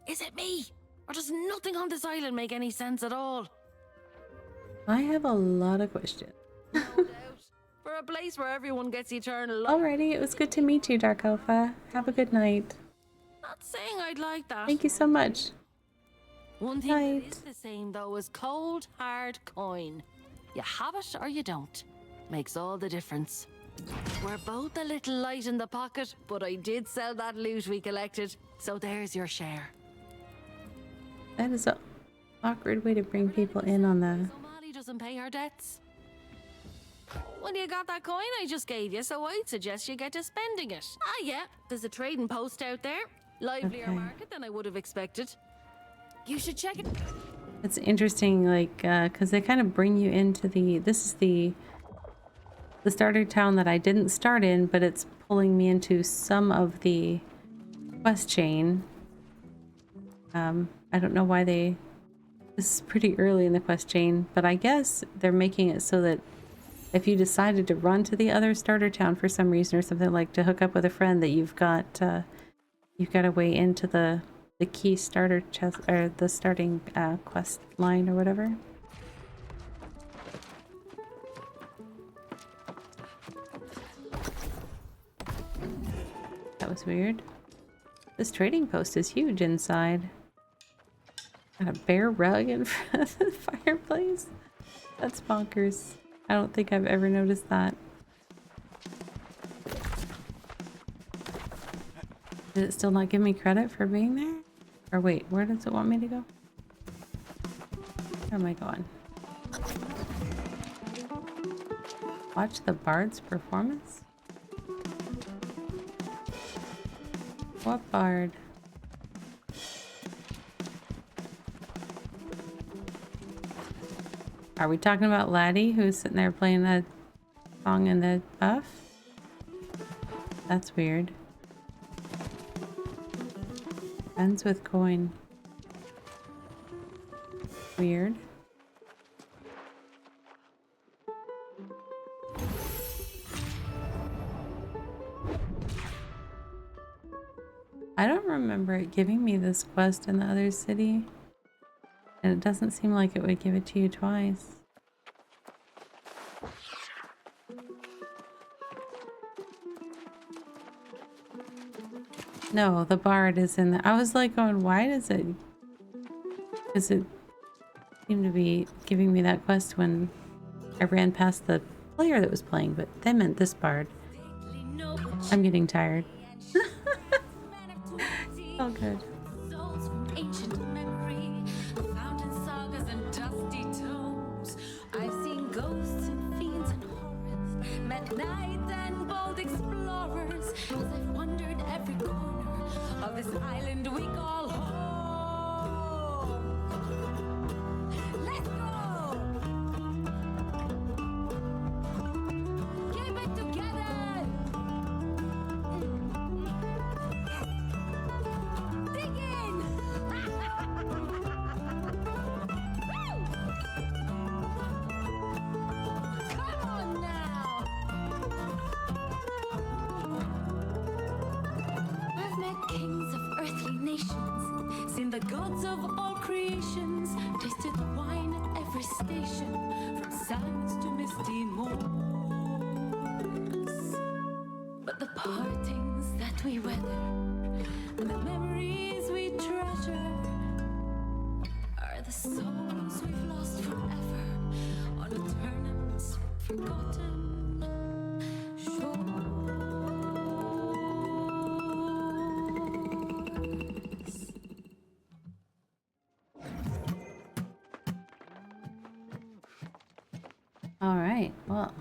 Is it me? Or does nothing on this island make any sense at all? I have a lot of questions. No doubt. For a place where everyone gets eternal life. Alrighty, it was good to meet you, Dark Alpha. Have a good night. Not saying I'd like that. Thank you so much. One thing that is the same though is cold, hard coin. You have it or you don't. Makes all the difference. We're both a little light in the pocket, but I did sell that loot we collected, so there's your share. That is an awkward way to bring people in on the... Somali doesn't pay her debts. Well, you got that coin I just gave you, so I'd suggest you get to spending it. Ah, yeah, there's a trading post out there. Livelier market than I would have expected. You should check it. It's interesting, like, because they kind of bring you into the... This is the starter town that I didn't start in, but it's pulling me into some of the quest chain. I don't know why they... This is pretty early in the quest chain, but I guess they're making it so that if you decided to run to the other starter town for some reason or something, like to hook up with a friend, that you've got a way into the key starter chest, or the starting quest line or whatever. That was weird. This trading post is huge inside. Got a bare rug in front of the fireplace. That's bonkers. I don't think I've ever noticed that. Did it still not give me credit for being there? Or wait, where does it want me to go? Where am I going? Watch the bard's performance? What bard? Are we talking about Laddie, who's sitting there playing that song in the buff? That's weird. Ends with coin. Weird. I don't remember it giving me this quest in the other city. And it doesn't seem like it would give it to you twice. No, the bard is in the... I was like going, why does it... Because it seemed to be giving me that quest when I ran past the player that was playing, but they meant this bard. I'm getting tired. Oh, good. this island we call home. Let's go! Keep it together! Dig in! Come on now! I've met kings of earthly nations, seen the gods of all creations, tasted wine at every station, from sands to misty moors. But the partings that we weather and the memories we treasure are the souls we've lost forever on Aeternum's forgotten shores. All right, well,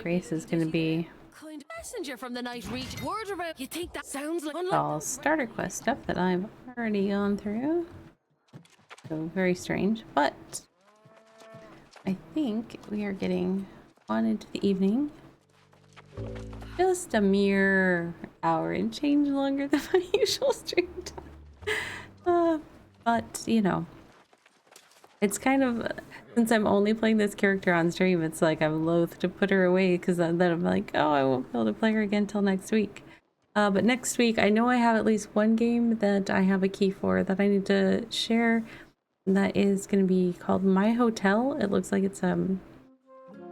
Grace is going to be Kind messenger from the night reach word around. You think that sounds like all starter quest stuff that I've already gone through. So very strange, but I think we are getting on into the evening. Just a mere hour and change longer than my usual stream time. But, you know, it's kind of, since I'm only playing this character on stream, it's like I'm loath to put her away because then I'm like, oh, I won't be able to play her again till next week. But next week, I know I have at least one game that I have a key for that I need to share. That is going to be called My Hotel. It looks like it's kind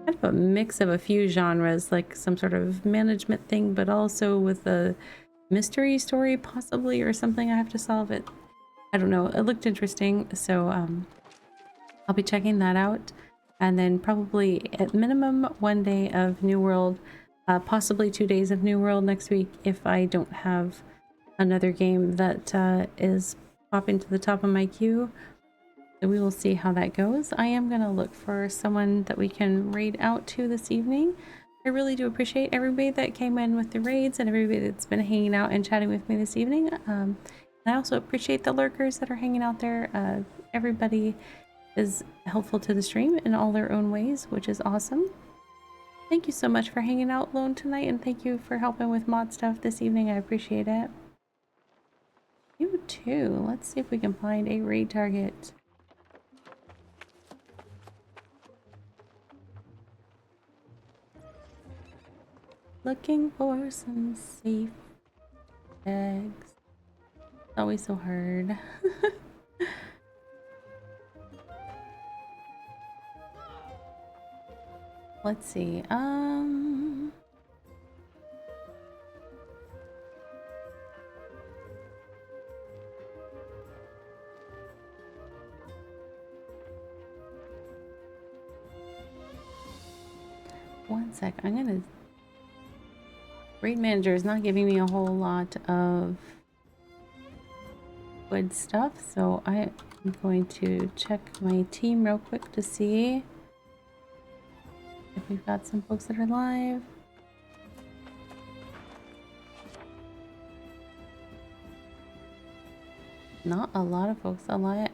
of a mix of a few genres, like some sort of management thing, but also with a mystery story possibly, or something I have to solve. It, I don't know, it looked interesting, so I'll be checking that out. And then probably at minimum 1 day of New World, possibly 2 days of New World next week if I don't have another game that is popping to the top of my queue. So we will see how that goes. I am going to look for someone that we can raid out to this evening. I really do appreciate everybody that came in with the raids and everybody that's been hanging out and chatting with me this evening. And I also appreciate the lurkers that are hanging out there. Everybody is helpful to the stream in all their own ways, which is awesome. Thank you so much for hanging out alone tonight, and thank you for helping with mod stuff this evening. I appreciate it. You too. Let's see if we can find a raid target. Looking for some safe eggs. It's always so hard. Let's see. One sec. I'm gonna. Raid manager is not giving me a whole lot of good stuff, so I am going to check my team real quick to see if we've got some folks that are live. Not a lot of folks alive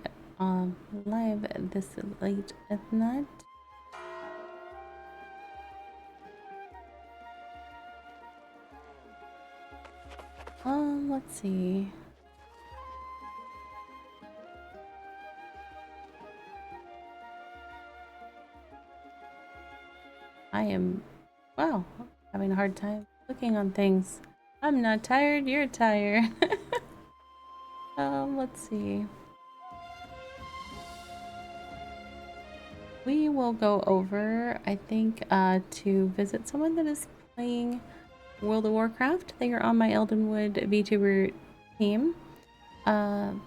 live this late at night. Let's see. I am, wow, having a hard time clicking on things. I'm not tired, you're tired. Let's see. We will go over, I think, to visit someone that is playing World of Warcraft. They are on my Eldenwood VTuber team. I'm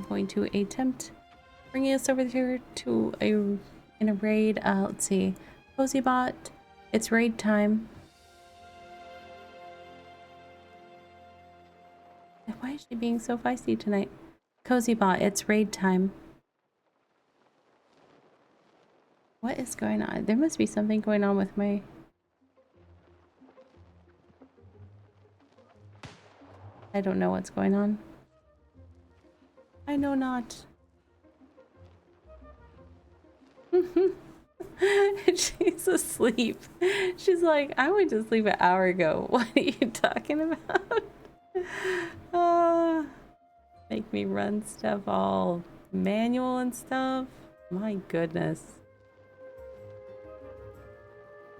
going to attempt bringing us over here to in a raid. Let's see. Cozybot, it's raid time. Why is she being so feisty tonight? Cozybot, it's raid time. What is going on? There must be something going on with my... I don't know what's going on. I know not. She's asleep. She's like, I went to sleep an hour ago. What are you talking about? Make me run stuff all manual and stuff. My goodness.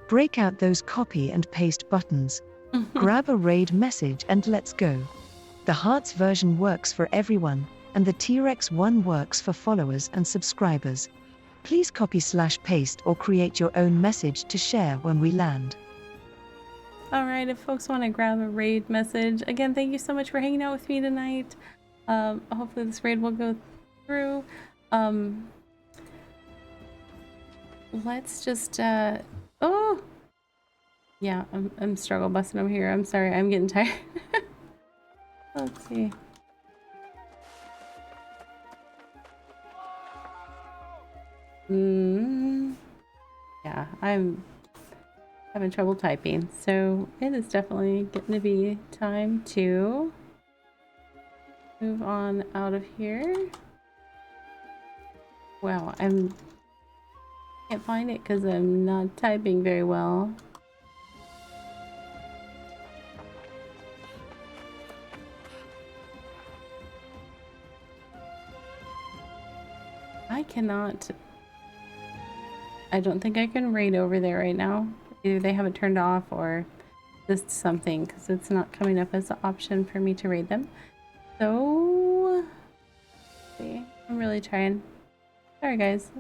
Break out those copy and paste buttons. Grab a raid message and let's go. The Hearts version works for everyone, and the T-Rex one works for followers and subscribers. Please copy/paste or create your own message to share when we land. Alright, if folks want to grab a raid message, again, thank you so much for hanging out with me tonight. Hopefully this raid will go through. Let's just, oh! Yeah, I'm struggle busting over here. I'm sorry, I'm getting tired. Let's see. Yeah, I'm having trouble typing, so it is definitely getting to be time to move on out of here. Wow, can't find it because I'm not typing very well. I don't think I can raid over there right now. Either they have it turned off or just something, because it's not coming up as an option for me to raid them. So, let's see, I'm really trying. Sorry guys.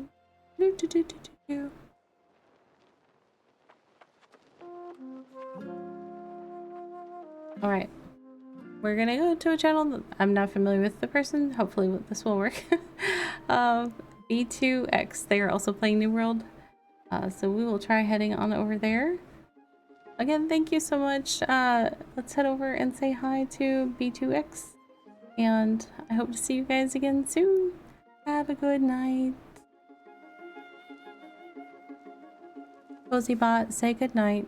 Alright. We're gonna go to a channel that I'm not familiar with the person. Hopefully this will work. B2X. They are also playing New World. So we will try heading on over there. Again, thank you so much. Let's head over and say hi to B2X. And I hope to see you guys again soon. Have a good night. Cozy Bot, say good night.